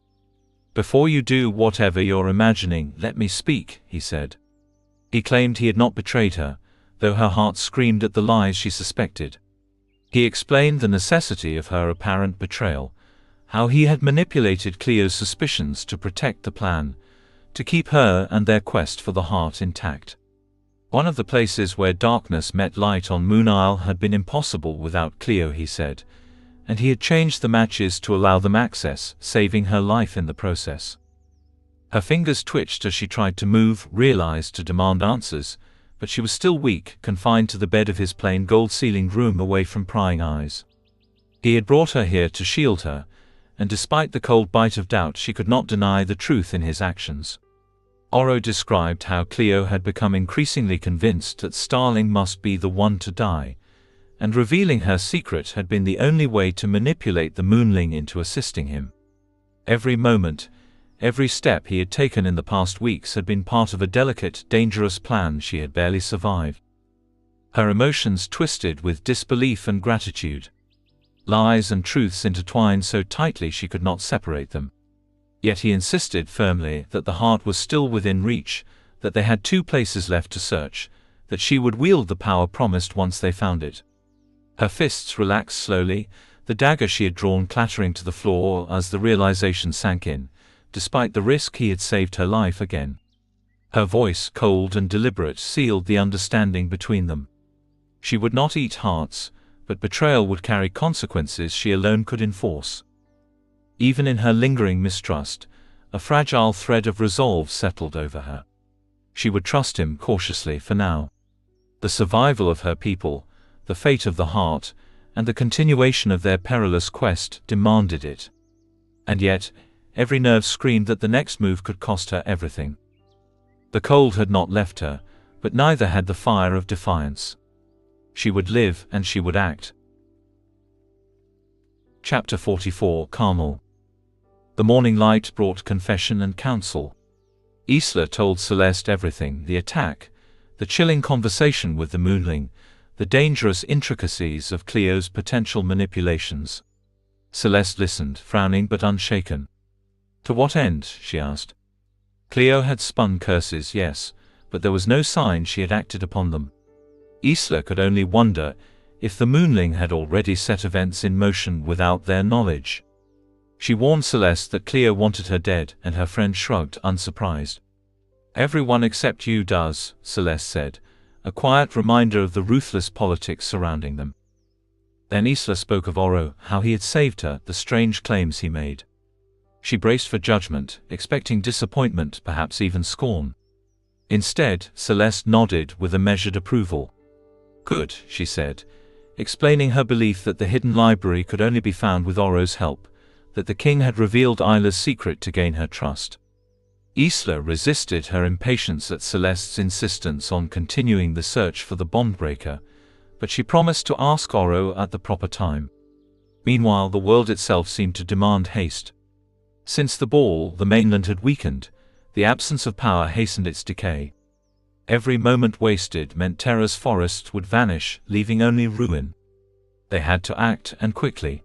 "Before you do whatever you're imagining, let me speak," he said. He claimed he had not betrayed her, though her heart screamed at the lies she suspected. He explained the necessity of her apparent betrayal, how he had manipulated Cleo's suspicions to protect the plan, to keep her and their quest for the heart intact. One of the places where darkness met light on Moon Isle had been impossible without Cleo, he said, and he had changed the matches to allow them access, saving her life in the process. Her fingers twitched as she tried to move, realized to demand answers, but she was still weak, confined to the bed of his plain gold-ceilinged room away from prying eyes. He had brought her here to shield her, and despite the cold bite of doubt she could not deny the truth in his actions. Oro described how Cleo had become increasingly convinced that Starling must be the one to die, and revealing her secret had been the only way to manipulate the Moonling into assisting him. Every moment, every step he had taken in the past weeks had been part of a delicate, dangerous plan she had barely survived. Her emotions twisted with disbelief and gratitude. Lies and truths intertwined so tightly she could not separate them. Yet he insisted firmly that the heart was still within reach, that they had 2 places left to search, that she would wield the power promised once they found it. Her fists relaxed slowly, the dagger she had drawn clattering to the floor as the realization sank in. Despite the risk, he had saved her life again. Her voice, cold and deliberate, sealed the understanding between them. She would not eat hearts, but betrayal would carry consequences she alone could enforce. Even in her lingering mistrust, a fragile thread of resolve settled over her. She would trust him cautiously for now. The survival of her people, the fate of the heart, and the continuation of their perilous quest demanded it. And yet, every nerve screamed that the next move could cost her everything. The cold had not left her, but neither had the fire of defiance. She would live, and she would act. Chapter 44, Carmel. The morning light brought confession and counsel. Isla told Celeste everything: the attack, the chilling conversation with the Moonling, the dangerous intricacies of Cleo's potential manipulations. Celeste listened, frowning but unshaken. To what end? She asked. Cleo had spun curses, yes, but there was no sign she had acted upon them. Isla could only wonder if the Moonling had already set events in motion without their knowledge. She warned Celeste that Cleo wanted her dead, and her friend shrugged, unsurprised. "Everyone except you does," Celeste said, a quiet reminder of the ruthless politics surrounding them. Then Isla spoke of Oro, how he had saved her, the strange claims he made. She braced for judgment, expecting disappointment, perhaps even scorn. Instead, Celeste nodded with a measured approval. "Good," she said, explaining her belief that the hidden library could only be found with Oro's help, that the king had revealed Isla's secret to gain her trust. Isla resisted her impatience at Celeste's insistence on continuing the search for the bondbreaker, but she promised to ask Oro at the proper time. Meanwhile, the world itself seemed to demand haste. Since the ball, the mainland had weakened, the absence of power hastened its decay. Every moment wasted meant Terra's forests would vanish, leaving only ruin. They had to act, and quickly.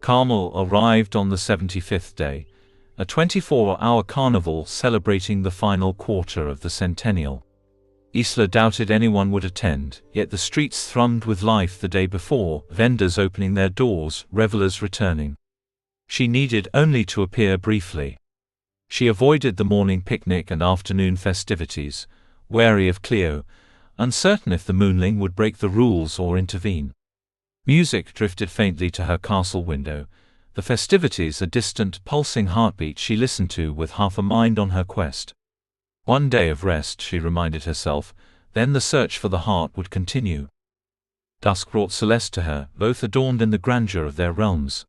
Carmel arrived on the 75th day, a 24-hour carnival celebrating the final quarter of the Centennial. Isla doubted anyone would attend, yet the streets thrummed with life the day before, vendors opening their doors, revelers returning. She needed only to appear briefly. She avoided the morning picnic and afternoon festivities, wary of Cleo, uncertain if the Moonling would break the rules or intervene. Music drifted faintly to her castle window, The festivities a distant, pulsing heartbeat she listened to with half a mind on her quest. One day of rest, she reminded herself, then the search for the heart would continue. Dusk brought Celeste to her, both adorned in the grandeur of their realms.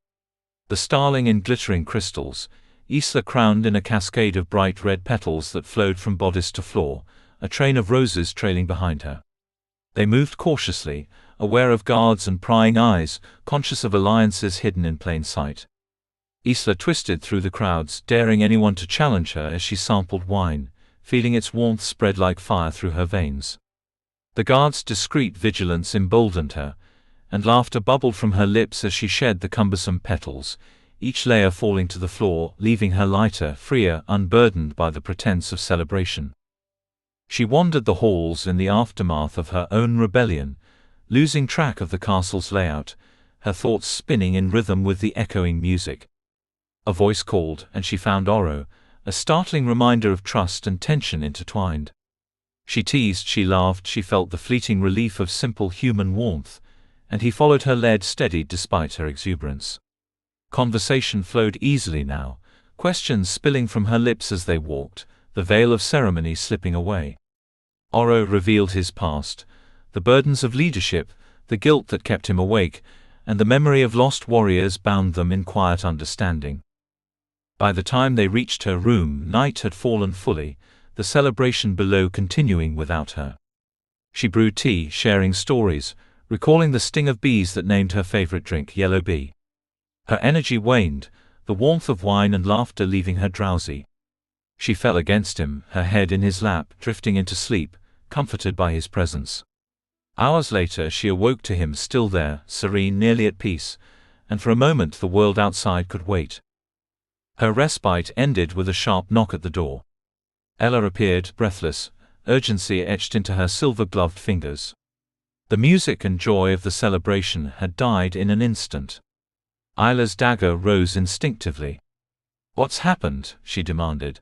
The starling in glittering crystals, Isla crowned in a cascade of bright red petals that flowed from bodice to floor, a train of roses trailing behind her. They moved cautiously, aware of guards and prying eyes, conscious of alliances hidden in plain sight. Isla twisted through the crowds, daring anyone to challenge her as she sampled wine, feeling its warmth spread like fire through her veins. The guards' discreet vigilance emboldened her, and laughter bubbled from her lips as she shed the cumbersome petals, each layer falling to the floor, leaving her lighter, freer, unburdened by the pretense of celebration. She wandered the halls in the aftermath of her own rebellion, losing track of the castle's layout, her thoughts spinning in rhythm with the echoing music. A voice called, and she found Oro, a startling reminder of trust and tension intertwined. She teased, she laughed, she felt the fleeting relief of simple human warmth, and he followed her, lead steadied despite her exuberance. Conversation flowed easily now, questions spilling from her lips as they walked, the veil of ceremony slipping away. Oro revealed his past, the burdens of leadership, the guilt that kept him awake, and the memory of lost warriors bound them in quiet understanding. By the time they reached her room, night had fallen fully, the celebration below continuing without her. She brewed tea, sharing stories, recalling the sting of bees that named her favorite drink yellow bee. Her energy waned, the warmth of wine and laughter leaving her drowsy. She fell against him, her head in his lap, drifting into sleep, comforted by his presence. Hours later she awoke to him still there, serene, nearly at peace, and for a moment the world outside could wait. Her respite ended with a sharp knock at the door. Ella appeared, breathless, urgency etched into her silver-gloved fingers. The music and joy of the celebration had died in an instant. Isla's dagger rose instinctively. "What's happened?" she demanded.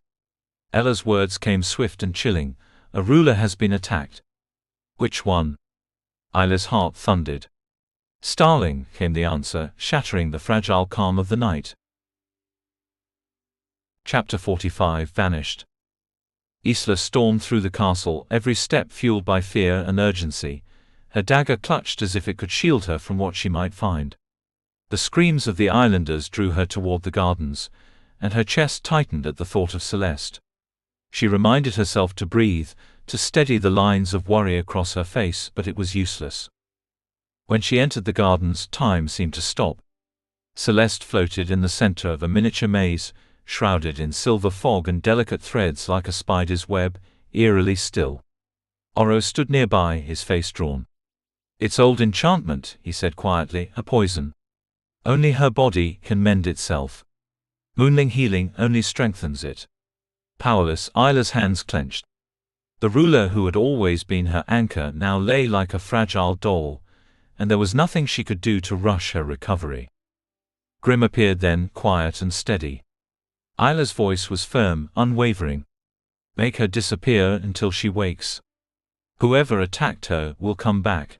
Ella's words came swift and chilling. "A ruler has been attacked." "Which one?" Isla's heart thundered. "Starling," came the answer, shattering the fragile calm of the night. Chapter 45 Vanished. Isla stormed through the castle, every step fueled by fear and urgency, her dagger clutched as if it could shield her from what she might find. The screams of the islanders drew her toward the gardens, and her chest tightened at the thought of Celeste. She reminded herself to breathe, to steady the lines of worry across her face, but it was useless. When she entered the gardens, time seemed to stop. Celeste floated in the center of a miniature maze, shrouded in silver fog and delicate threads like a spider's web, eerily still. Oro stood nearby, his face drawn. "It's old enchantment," he said quietly, "a poison. Only her body can mend itself. Moonling healing only strengthens it." Powerless, Isla's hands clenched. The ruler who had always been her anchor now lay like a fragile doll, and there was nothing she could do to rush her recovery. Grim appeared then, quiet and steady. Isla's voice was firm, unwavering. "Make her disappear until she wakes. Whoever attacked her will come back."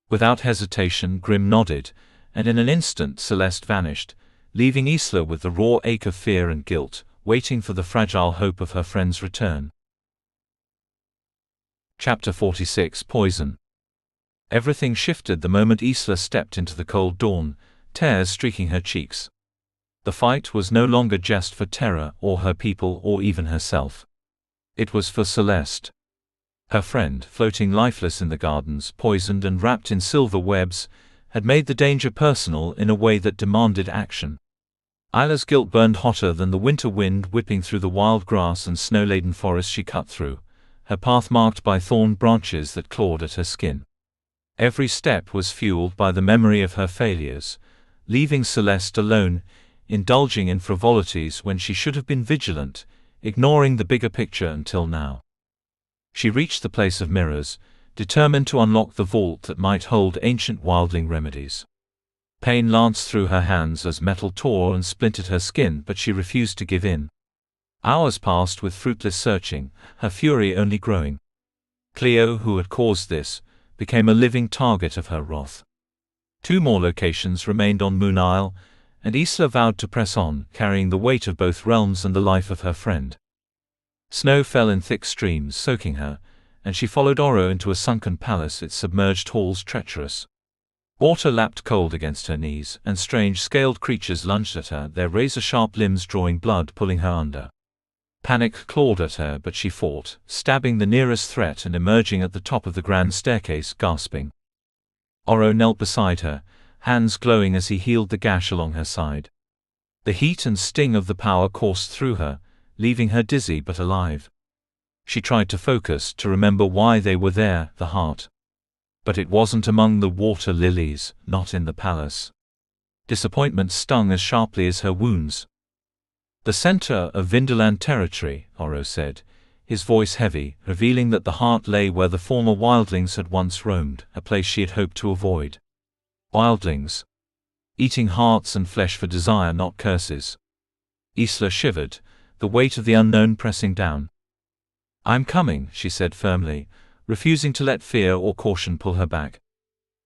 Without hesitation, Grim nodded, and in an instant Celeste vanished, leaving Isla with the raw ache of fear and guilt, waiting for the fragile hope of her friend's return. Chapter 46 Poison. Everything shifted the moment Isla stepped into the cold dawn, tears streaking her cheeks. The fight was no longer just for Terra, or her people, or even herself. It was for Celeste. Her friend, floating lifeless in the gardens, poisoned and wrapped in silver webs, had made the danger personal in a way that demanded action. Isla's guilt burned hotter than the winter wind whipping through the wild grass and snow-laden forest she cut through, her path marked by thorn branches that clawed at her skin. Every step was fueled by the memory of her failures, leaving Celeste alone, indulging in frivolities when she should have been vigilant, ignoring the bigger picture until now. She reached the place of mirrors, determined to unlock the vault that might hold ancient wildling remedies. Pain lanced through her hands as metal tore and splintered her skin, but she refused to give in. Hours passed with fruitless searching, her fury only growing. Cleo, who had caused this, became a living target of her wrath. 2 more locations remained on Moon Isle, and Isla vowed to press on, carrying the weight of both realms and the life of her friend. Snow fell in thick streams, soaking her, and she followed Oro into a sunken palace, its submerged halls treacherous. Water lapped cold against her knees, and strange scaled creatures lunged at her, their razor-sharp limbs drawing blood, pulling her under. Panic clawed at her, but she fought, stabbing the nearest threat and emerging at the top of the grand staircase, gasping. Oro knelt beside her, hands glowing as he healed the gash along her side. The heat and sting of the power coursed through her, leaving her dizzy but alive. She tried to focus, to remember why they were there, the heart. But it wasn't among the water lilies, not in the palace. Disappointment stung as sharply as her wounds. "The center of Vinderland territory," Oro said, his voice heavy, revealing that the heart lay where the former wildlings had once roamed, a place she had hoped to avoid. Wildlings. Eating hearts and flesh for desire, not curses. Isla shivered, the weight of the unknown pressing down. "I'm coming," she said firmly, refusing to let fear or caution pull her back.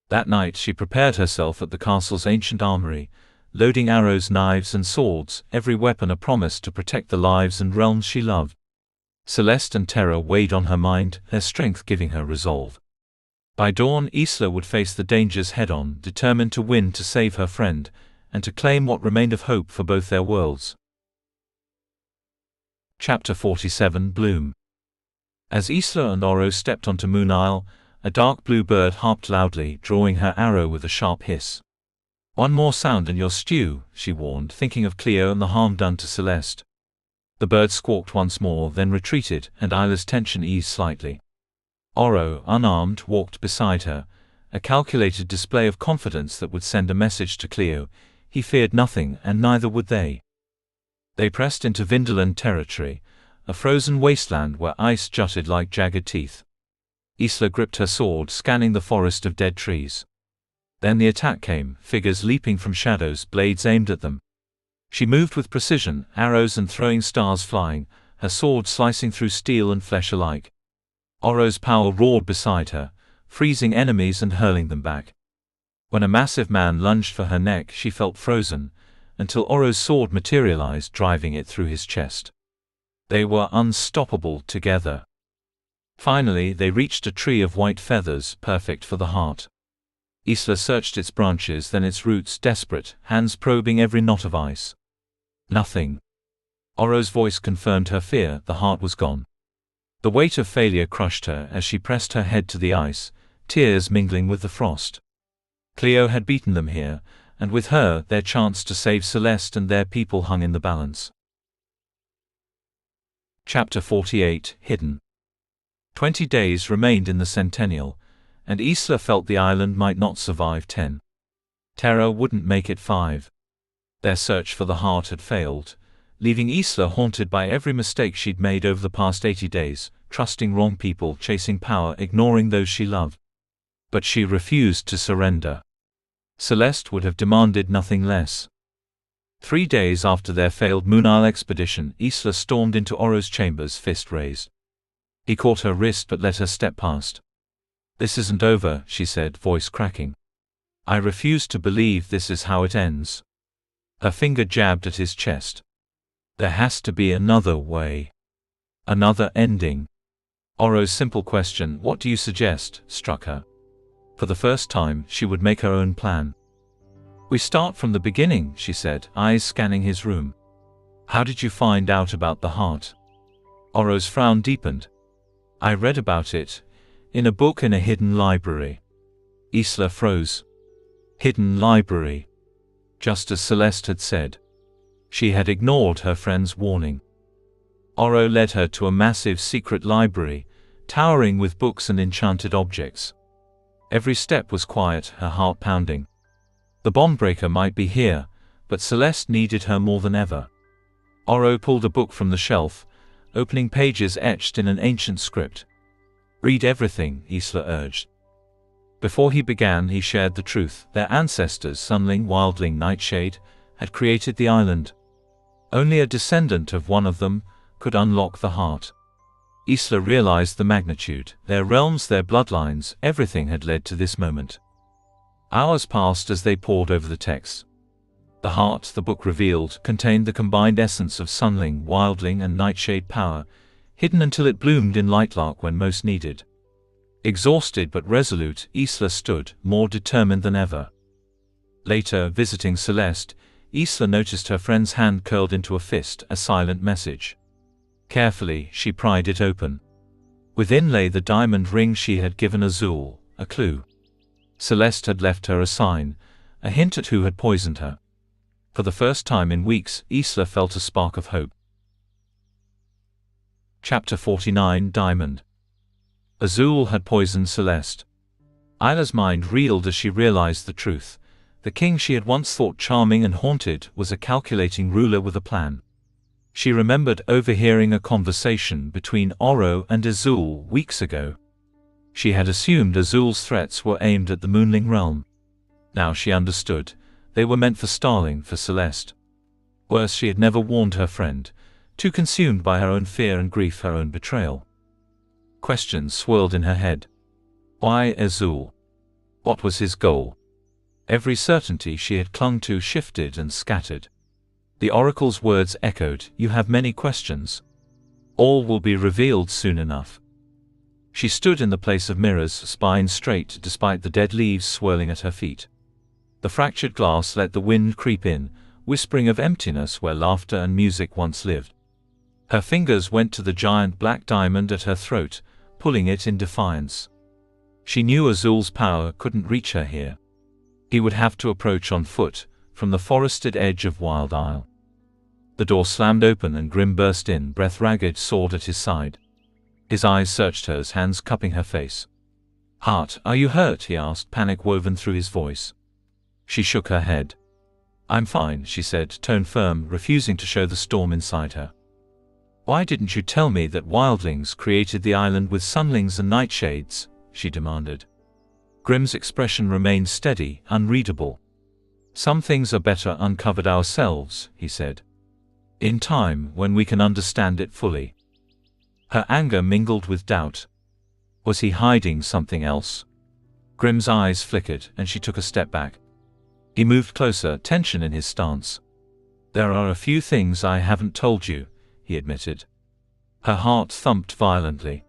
That night she prepared herself at the castle's ancient armory, loading arrows, knives and swords, every weapon a promise to protect the lives and realms she loved. Celeste and terror weighed on her mind, their strength giving her resolve. By dawn Isla would face the dangers head-on, determined to win, to save her friend, and to claim what remained of hope for both their worlds. Chapter 47 Bloom. As Isla and Oro stepped onto Moon Isle, a dark blue bird harped loudly, drawing her arrow with a sharp hiss. "One more sound and you're stew," she warned, thinking of Cleo and the harm done to Celeste. The bird squawked once more, then retreated, and Isla's tension eased slightly. Oro, unarmed, walked beside her, a calculated display of confidence that would send a message to Cleo. He feared nothing, and neither would they. They pressed into Vinderland territory, a frozen wasteland where ice jutted like jagged teeth. Isla gripped her sword, scanning the forest of dead trees. Then the attack came, figures leaping from shadows, blades aimed at them. She moved with precision, arrows and throwing stars flying, her sword slicing through steel and flesh alike. Oro's power roared beside her, freezing enemies and hurling them back. When a massive man lunged for her neck, she felt frozen, until Oro's sword materialized, driving it through his chest. They were unstoppable together. Finally they reached a tree of white feathers, perfect for the heart. Isla searched its branches, then its roots, desperate, hands probing every knot of ice. Nothing. Oro's voice confirmed her fear, the heart was gone. The weight of failure crushed her as she pressed her head to the ice, tears mingling with the frost. Cleo had beaten them here, and with her, their chance to save Celeste and their people hung in the balance. Chapter 48 Hidden. 20 days remained in the Centennial, and Isla felt the island might not survive 10. Terror wouldn't make it 5. Their search for the heart had failed, leaving Isla haunted by every mistake she'd made over the past 80 days, trusting wrong people, chasing power, ignoring those she loved. But she refused to surrender. Celeste would have demanded nothing less. 3 days after their failed Moon Isle expedition, Isla stormed into Oro's chambers, fist raised. He caught her wrist but let her step past. "This isn't over," she said, voice cracking. "I refuse to believe this is how it ends." Her finger jabbed at his chest. "There has to be another way. Another ending." Oro's simple question, "What do you suggest?" struck her. For the first time, she would make her own plan. "We start from the beginning," she said, eyes scanning his room. "How did you find out about the heart?" Oro's frown deepened. "I read about it, in a book in a hidden library." Isla froze. Hidden library. Just as Celeste had said. She had ignored her friend's warning. Oro led her to a massive secret library, towering with books and enchanted objects. Every step was quiet, her heart pounding. The bomb-breaker might be here, but Celeste needed her more than ever. Oro pulled a book from the shelf, opening pages etched in an ancient script. "Read everything," Isla urged. Before he began, he shared the truth. Their ancestors, Sunling, Wildling, Nightshade, had created the island. Only a descendant of one of them could unlock the heart. Isla realized the magnitude. Their realms, their bloodlines, everything had led to this moment. Hours passed as they pored over the text. The heart, the book revealed, contained the combined essence of sunling, wildling, and nightshade power, hidden until it bloomed in Lightlark when most needed. Exhausted but resolute, Isla stood, more determined than ever. Later, visiting Celeste, Isla noticed her friend's hand curled into a fist, a silent message. Carefully, she pried it open. Within lay the diamond ring she had given Azul, a clue. Celeste had left her a sign, a hint at who had poisoned her. For the first time in weeks, Isla felt a spark of hope. Chapter 49 Diamond. Azul had poisoned Celeste. Isla's mind reeled as she realized the truth. The king she had once thought charming and haunted was a calculating ruler with a plan. She remembered overhearing a conversation between Oro and Azul weeks ago. She had assumed Azul's threats were aimed at the Moonling realm. Now she understood. They were meant for Starling, for Celeste. Worse, she had never warned her friend, too consumed by her own fear and grief, her own betrayal. Questions swirled in her head. Why Azul? What was his goal? Every certainty she had clung to shifted and scattered. The oracle's words echoed, "You have many questions. All will be revealed soon enough." She stood in the place of mirrors, spine straight despite the dead leaves swirling at her feet. The fractured glass let the wind creep in, whispering of emptiness where laughter and music once lived. Her fingers went to the giant black diamond at her throat, pulling it in defiance. She knew Azul's power couldn't reach her here. He would have to approach on foot, from the forested edge of Wild Isle. The door slammed open and Grim burst in, breath ragged, sword at his side. His eyes searched hers, hands cupping her face. "Heart, are you hurt?" he asked, panic woven through his voice. She shook her head. "I'm fine," she said, tone firm, refusing to show the storm inside her. "Why didn't you tell me that wildlings created the island with sunlings and nightshades?" she demanded. Grim's expression remained steady, unreadable. "Some things are better uncovered ourselves," he said. "In time, when we can understand it fully." Her anger mingled with doubt. Was he hiding something else? Grim's eyes flickered, and she took a step back. He moved closer, tension in his stance. "There are a few things I haven't told you," he admitted. Her heart thumped violently.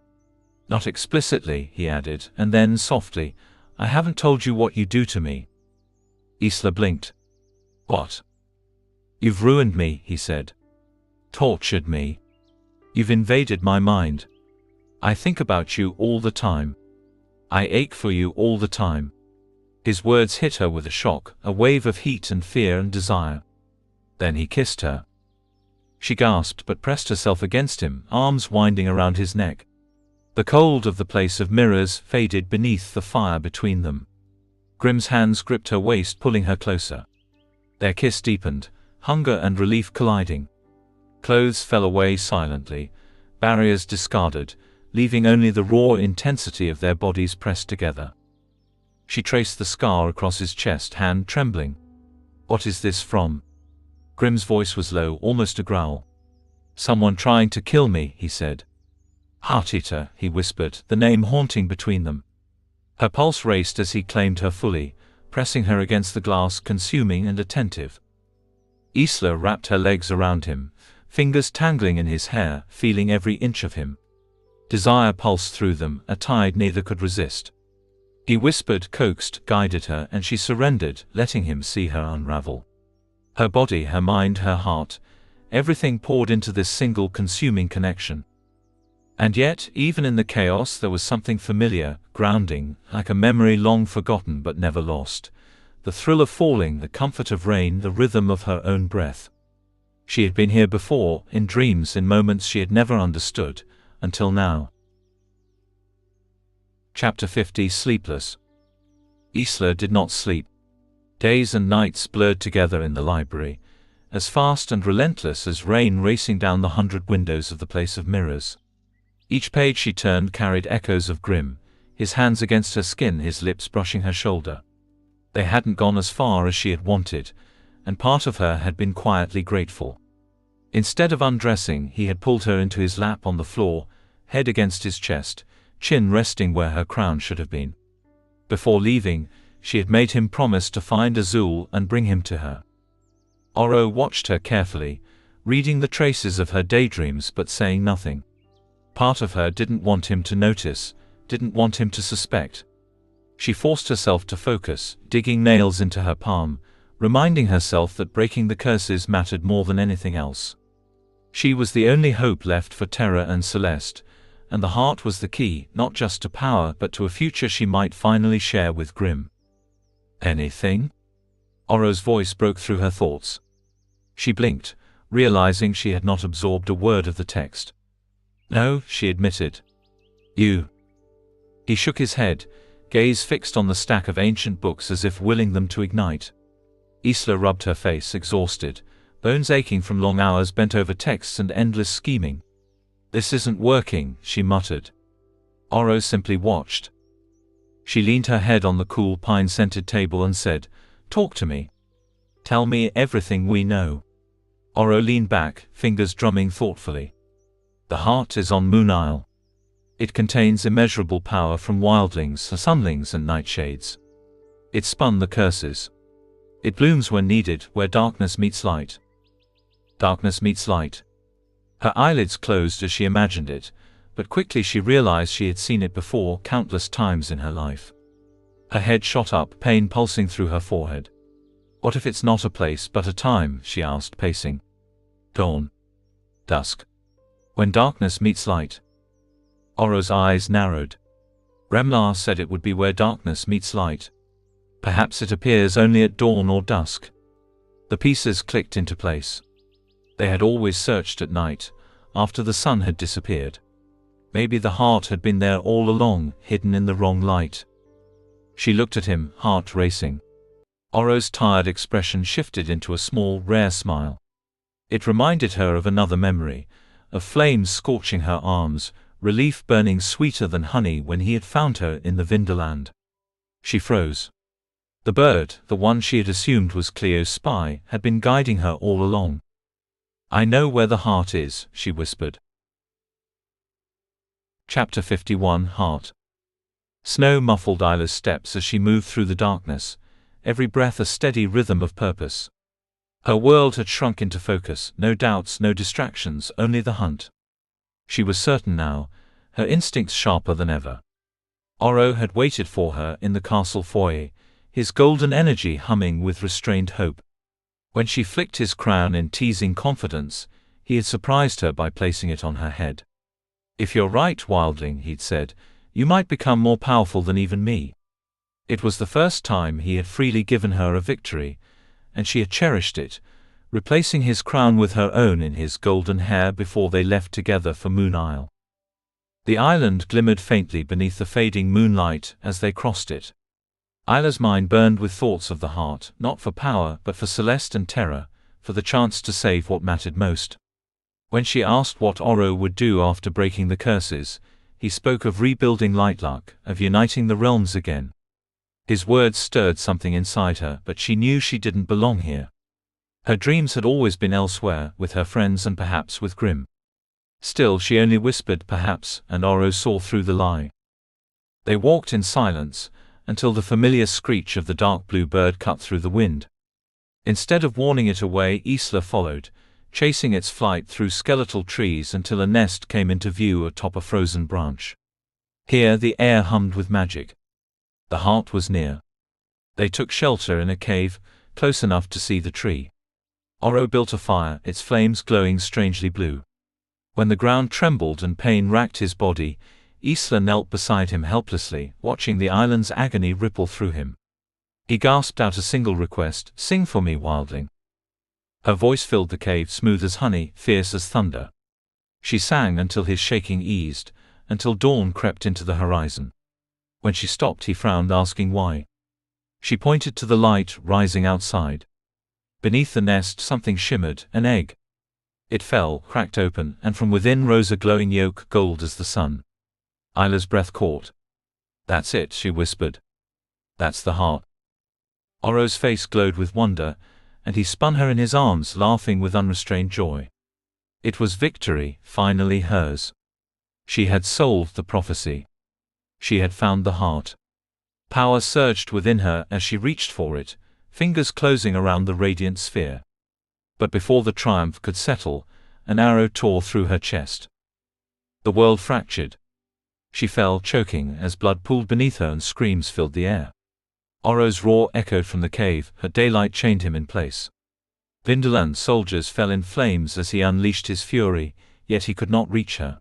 "Not explicitly," he added, and then softly, "I haven't told you what you do to me." Isla blinked. "What?" "You've ruined me," he said. "Tortured me. You've invaded my mind. I think about you all the time. I ache for you all the time." His words hit her with a shock, a wave of heat and fear and desire. Then he kissed her. She gasped but pressed herself against him, arms winding around his neck. The cold of the place of mirrors faded beneath the fire between them. Grim's hands gripped her waist, pulling her closer. Their kiss deepened, hunger and relief colliding. Clothes fell away silently, barriers discarded, leaving only the raw intensity of their bodies pressed together. She traced the scar across his chest, hand trembling. "What is this from?" Grim's voice was low, almost a growl. "Someone trying to kill me," he said. "Heart-eater," he whispered, the name haunting between them. Her pulse raced as he claimed her fully, pressing her against the glass, consuming and attentive. Isla wrapped her legs around him, fingers tangling in his hair, feeling every inch of him. Desire pulsed through them, a tide neither could resist. He whispered, coaxed, guided her, and she surrendered, letting him see her unravel. Her body, her mind, her heart, everything poured into this single consuming connection. And yet, even in the chaos there was something familiar, grounding, like a memory long forgotten but never lost. The thrill of falling, the comfort of rain, the rhythm of her own breath. She had been here before, in dreams, in moments she had never understood, until now. Chapter 50 Sleepless. Isla did not sleep. Days and nights blurred together in the library, as fast and relentless as rain racing down the 100 windows of the place of mirrors. Each page she turned carried echoes of Grim, his hands against her skin, his lips brushing her shoulder. They hadn't gone as far as she had wanted, and part of her had been quietly grateful. Instead of undressing, he had pulled her into his lap on the floor, head against his chest, chin resting where her crown should have been. Before leaving, she had made him promise to find Azul and bring him to her. Oro watched her carefully, reading the traces of her daydreams but saying nothing. Part of her didn't want him to notice, didn't want him to suspect. She forced herself to focus, digging nails into her palm, reminding herself that breaking the curses mattered more than anything else. She was the only hope left for Terra and Celeste, and the heart was the key, not just to power but to a future she might finally share with Grimm. Anything? Oro's voice broke through her thoughts. She blinked, realizing she had not absorbed a word of the text. No, she admitted. You. He shook his head, gaze fixed on the stack of ancient books as if willing them to ignite. Isla rubbed her face, exhausted, bones aching from long hours bent over texts and endless scheming. This isn't working, she muttered. Oro simply watched. She leaned her head on the cool pine-scented table and said, "Talk to me. Tell me everything we know." Oro leaned back, fingers drumming thoughtfully. The heart is on Moon Isle. It contains immeasurable power from wildlings, sunlings and nightshades. It spun the curses. It blooms when needed, where darkness meets light. Darkness meets light. Her eyelids closed as she imagined it, but quickly she realized she had seen it before countless times in her life. Her head shot up, pain pulsing through her forehead. What if it's not a place but a time, she asked, pacing. Dawn. Dusk. When darkness meets light. Oro's eyes narrowed. Remlar said it would be where darkness meets light. Perhaps it appears only at dawn or dusk. The pieces clicked into place. They had always searched at night, after the sun had disappeared. Maybe the heart had been there all along, hidden in the wrong light. She looked at him, heart racing. Oro's tired expression shifted into a small, rare smile. It reminded her of another memory, of flames scorching her arms, relief burning sweeter than honey when he had found her in the Vinderland. She froze. The bird, the one she had assumed was Cleo's spy, had been guiding her all along. "I know where the heart is," she whispered. Chapter 51 Heart. Snow muffled Isla's steps as she moved through the darkness, every breath a steady rhythm of purpose. Her world had shrunk into focus, no doubts, no distractions, only the hunt. She was certain now, her instincts sharper than ever. Oro had waited for her in the castle foyer, his golden energy humming with restrained hope. When she flicked his crown in teasing confidence, he had surprised her by placing it on her head. "If you're right, wildling," he'd said, "you might become more powerful than even me." It was the first time he had freely given her a victory, and she had cherished it, replacing his crown with her own in his golden hair before they left together for Moon Isle. The island glimmered faintly beneath the fading moonlight as they crossed it. Isla's mind burned with thoughts of the heart, not for power but for Celeste and Terra, for the chance to save what mattered most. When she asked what Oro would do after breaking the curses, he spoke of rebuilding Lightlark, of uniting the realms again. His words stirred something inside her, but she knew she didn't belong here. Her dreams had always been elsewhere, with her friends and perhaps with Grimm. Still she only whispered perhaps, and Oro saw through the lie. They walked in silence, until the familiar screech of the dark blue bird cut through the wind. Instead of warning it away, Isla followed, chasing its flight through skeletal trees until a nest came into view atop a frozen branch. Here the air hummed with magic. The heart was near. They took shelter in a cave, close enough to see the tree. Oro built a fire, its flames glowing strangely blue. When the ground trembled and pain racked his body, Isla knelt beside him helplessly, watching the island's agony ripple through him. He gasped out a single request, "Sing for me, wildling." Her voice filled the cave, smooth as honey, fierce as thunder. She sang until his shaking eased, until dawn crept into the horizon. When she stopped, he frowned, asking why. She pointed to the light rising outside. Beneath the nest something shimmered, an egg. It fell, cracked open, and from within rose a glowing yolk, gold as the sun. Isla's breath caught. "That's it," she whispered. "That's the heart." Oro's face glowed with wonder, and he spun her in his arms, laughing with unrestrained joy. It was victory, finally hers. She had solved the prophecy. She had found the heart. Power surged within her as she reached for it, fingers closing around the radiant sphere. But before the triumph could settle, an arrow tore through her chest. The world fractured. She fell, choking, as blood pooled beneath her and screams filled the air. Oro's roar echoed from the cave, her daylight chained him in place. Vindeland's soldiers fell in flames as he unleashed his fury, yet he could not reach her.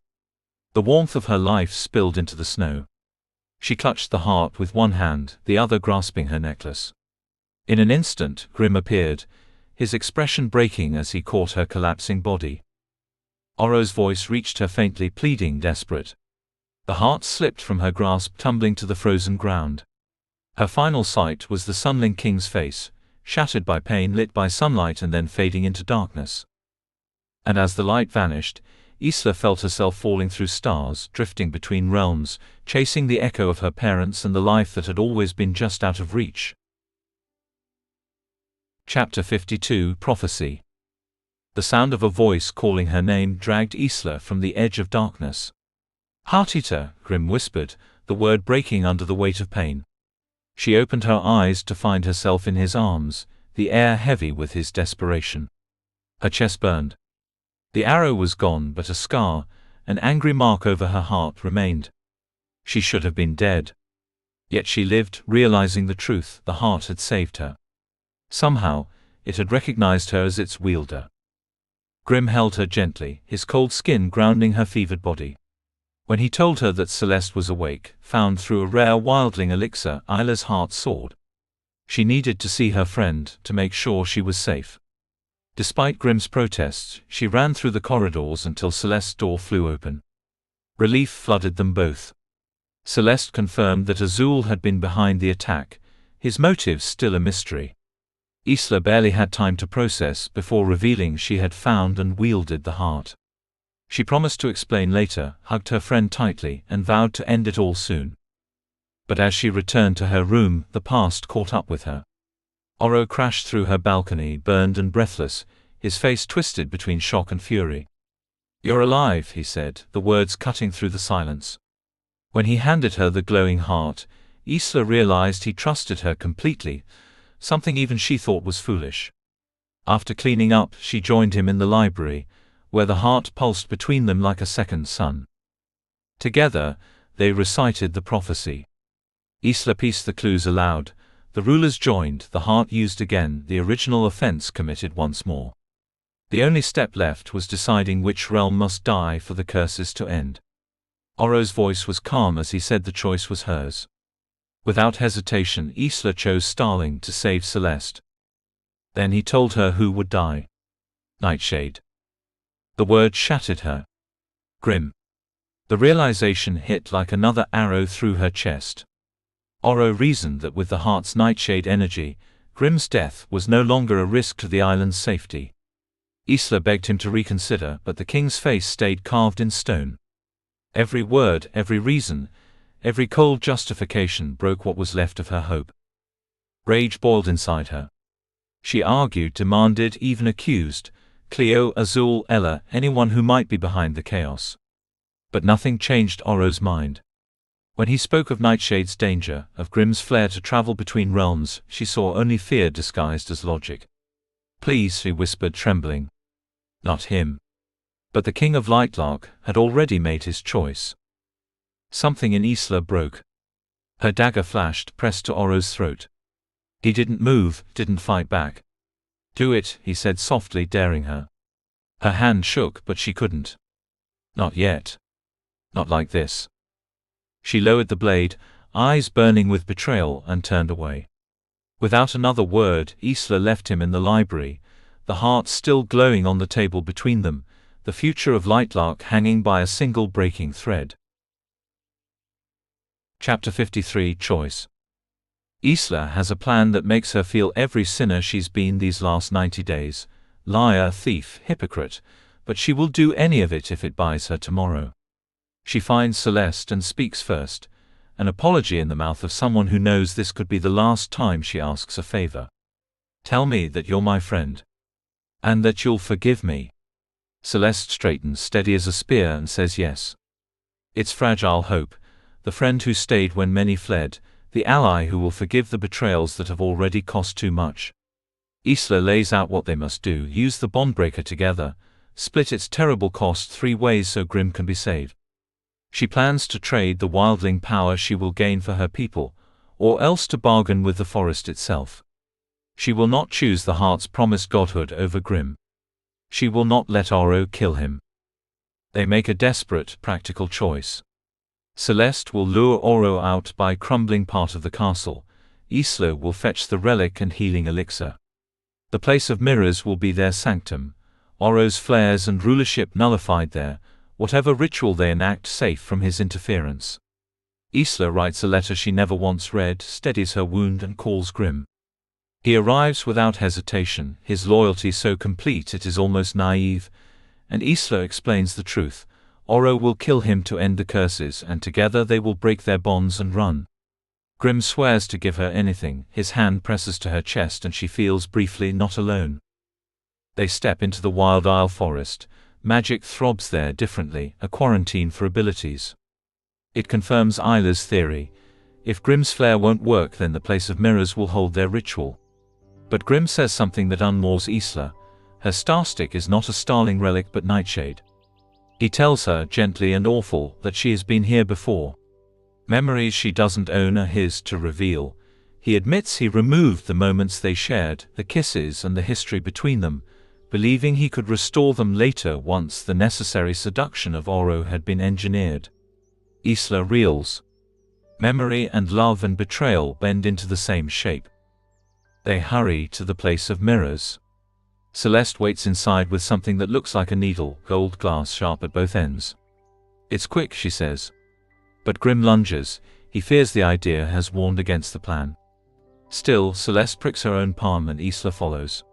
The warmth of her life spilled into the snow. She clutched the heart with one hand, the other grasping her necklace. In an instant, Grim appeared, his expression breaking as he caught her collapsing body. Oro's voice reached her faintly, pleading, desperate. The heart slipped from her grasp, tumbling to the frozen ground. Her final sight was the Sunling King's face, shattered by pain, lit by sunlight and then fading into darkness. And as the light vanished, Isla felt herself falling through stars, drifting between realms, chasing the echo of her parents and the life that had always been just out of reach. Chapter 52 Prophecy. The sound of a voice calling her name dragged Isla from the edge of darkness. "Heart-eater," Grim whispered, the word breaking under the weight of pain. She opened her eyes to find herself in his arms, the air heavy with his desperation. Her chest burned. The arrow was gone, but a scar, an angry mark over her heart remained. She should have been dead. Yet she lived, realizing the truth: the heart had saved her. Somehow, it had recognized her as its wielder. Grim held her gently, his cold skin grounding her fevered body. When he told her that Celeste was awake, found through a rare wildling elixir, Isla's heart soared. She needed to see her friend, to make sure she was safe. Despite Grim's protests, she ran through the corridors until Celeste's door flew open. Relief flooded them both. Celeste confirmed that Azul had been behind the attack, his motives still a mystery. Isla barely had time to process before revealing she had found and wielded the heart. She promised to explain later, hugged her friend tightly, and vowed to end it all soon. But as she returned to her room, the past caught up with her. Oro crashed through her balcony, burned and breathless, his face twisted between shock and fury. "You're alive," he said, the words cutting through the silence. When he handed her the glowing heart, Isla realized he trusted her completely, something even she thought was foolish. After cleaning up, she joined him in the library, where the heart pulsed between them like a second sun. Together, they recited the prophecy. Isla pieced the clues aloud. The rulers joined, the heart used again, the original offense committed once more. The only step left was deciding which realm must die for the curses to end. Oro's voice was calm as he said the choice was hers. Without hesitation, Isla chose Starling to save Celeste. Then he told her who would die. Nightshade. The word shattered her. Grim. The realization hit like another arrow through her chest. Oro reasoned that with the heart's nightshade energy, Grim's death was no longer a risk to the island's safety. Isla begged him to reconsider, but the king's face stayed carved in stone. Every word, every reason, every cold justification broke what was left of her hope. Rage boiled inside her. She argued, demanded, even accused Cleo, Azul, Ella, anyone who might be behind the chaos. But nothing changed Oro's mind. When he spoke of Nightshade's danger, of Grim's flair to travel between realms, she saw only fear disguised as logic. "Please," he whispered, trembling. Not him. But the King of Lightlark had already made his choice. Something in Isla broke. Her dagger flashed, pressed to Oro's throat. He didn't move, didn't fight back. "Do it," he said softly, daring her. Her hand shook, but she couldn't. Not yet. Not like this. She lowered the blade, eyes burning with betrayal, and turned away. Without another word, Isla left him in the library, the heart still glowing on the table between them, the future of Lightlark hanging by a single breaking thread. Chapter 53 Choice. Isla has a plan that makes her feel every sinner she's been these last 90 days, liar, thief, hypocrite, but she will do any of it if it buys her tomorrow. She finds Celeste and speaks first, an apology in the mouth of someone who knows this could be the last time she asks a favor. "Tell me that you're my friend. And that you'll forgive me." Celeste straightens, steady as a spear, and says yes. It's fragile hope, the friend who stayed when many fled, the ally who will forgive the betrayals that have already cost too much. Isla lays out what they must do: use the bondbreaker together, split its terrible cost 3 ways so Grimm can be saved. She plans to trade the wildling power she will gain for her people, or else to bargain with the forest itself. She will not choose the heart's promised godhood over Grimm. She will not let Oro kill him. They make a desperate, practical choice. Celeste will lure Oro out by crumbling part of the castle. Isla will fetch the relic and healing elixir. The place of mirrors will be their sanctum, Oro's flares and rulership nullified there, whatever ritual they enact safe from his interference. Isla writes a letter she never once read, steadies her wound and calls Grimm. He arrives without hesitation, his loyalty so complete it is almost naive, and Isla explains the truth. Oro will kill him to end the curses, and together they will break their bonds and run. Grimm swears to give her anything, his hand presses to her chest and she feels briefly not alone. They step into the Wild Isle forest. Magic throbs there differently, a quarantine for abilities. It confirms Isla's theory. If Grimm's flare won't work, then the place of mirrors will hold their ritual. But Grimm says something that unmools Isla. Her starstick is not a starling relic but nightshade. He tells her, gently and awful, that she has been here before. Memories she doesn't own are his to reveal. He admits he removed the moments they shared, the kisses and the history between them, believing he could restore them later once the necessary seduction of Oro had been engineered. Isla reels. Memory and love and betrayal bend into the same shape. They hurry to the place of mirrors. Celeste waits inside with something that looks like a needle, gold glass sharp at both ends. "It's quick," she says. But Grimm lunges. He fears the idea has warned against the plan. Still, Celeste pricks her own palm and Isla follows.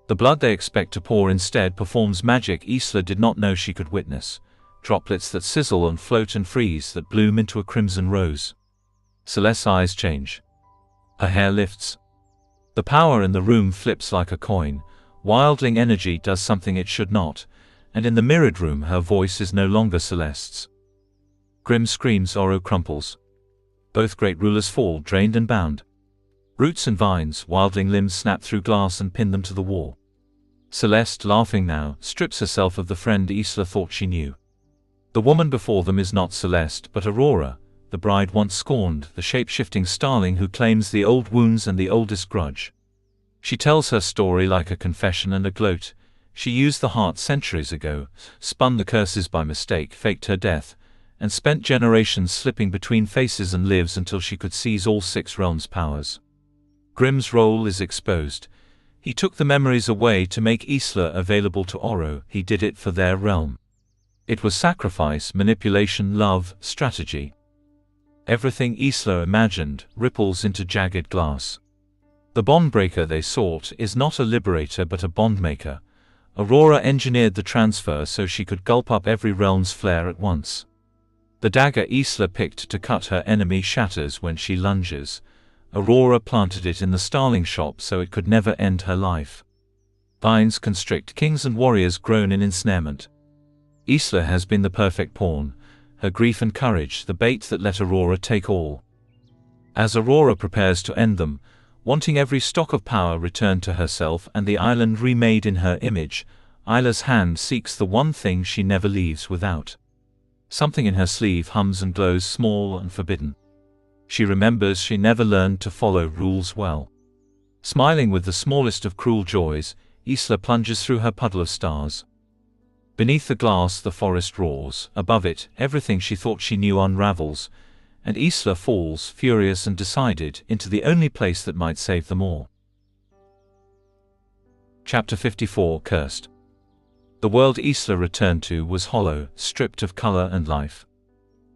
The blood they expect to pour instead performs magic Isla did not know she could witness. Droplets that sizzle and float and freeze that bloom into a crimson rose. Celeste's eyes change. Her hair lifts. The power in the room flips like a coin. Wildling energy does something it should not, and in the mirrored room her voice is no longer Celeste's. Grimm screams, Oro crumples. Both great rulers fall, drained and bound. Roots and vines, wildling limbs snap through glass and pin them to the wall. Celeste, laughing now, strips herself of the friend Isla thought she knew. The woman before them is not Celeste, but Aurora, the bride once scorned, the shape-shifting starling who claims the old wounds and the oldest grudge. She tells her story like a confession and a gloat. She used the heart centuries ago, spun the curses by mistake, faked her death, and spent generations slipping between faces and lives until she could seize all 6 realms' powers. Grimm's role is exposed. He took the memories away to make Isla available to Oro. He did it for their realm. It was sacrifice, manipulation, love, strategy. Everything Isla imagined ripples into jagged glass. The bondbreaker they sought is not a liberator but a bondmaker. Aurora engineered the transfer so she could gulp up every realm's flare at once. The dagger Isla picked to cut her enemy shatters when she lunges. Aurora planted it in the starling shop so it could never end her life. Vines constrict kings and warriors groan in ensnarement. Isla has been the perfect pawn, her grief and courage the bait that let Aurora take all. As Aurora prepares to end them, wanting every stock of power returned to herself and the island remade in her image, Isla's hand seeks the one thing she never leaves without. Something in her sleeve hums and glows small and forbidden. She remembers she never learned to follow rules well. Smiling with the smallest of cruel joys, Isla plunges through her puddle of stars. Beneath the glass the forest roars, above it everything she thought she knew unravels, and Isla falls, furious and decided, into the only place that might save them all. Chapter 54 Cursed. The world Isla returned to was hollow, stripped of color and life.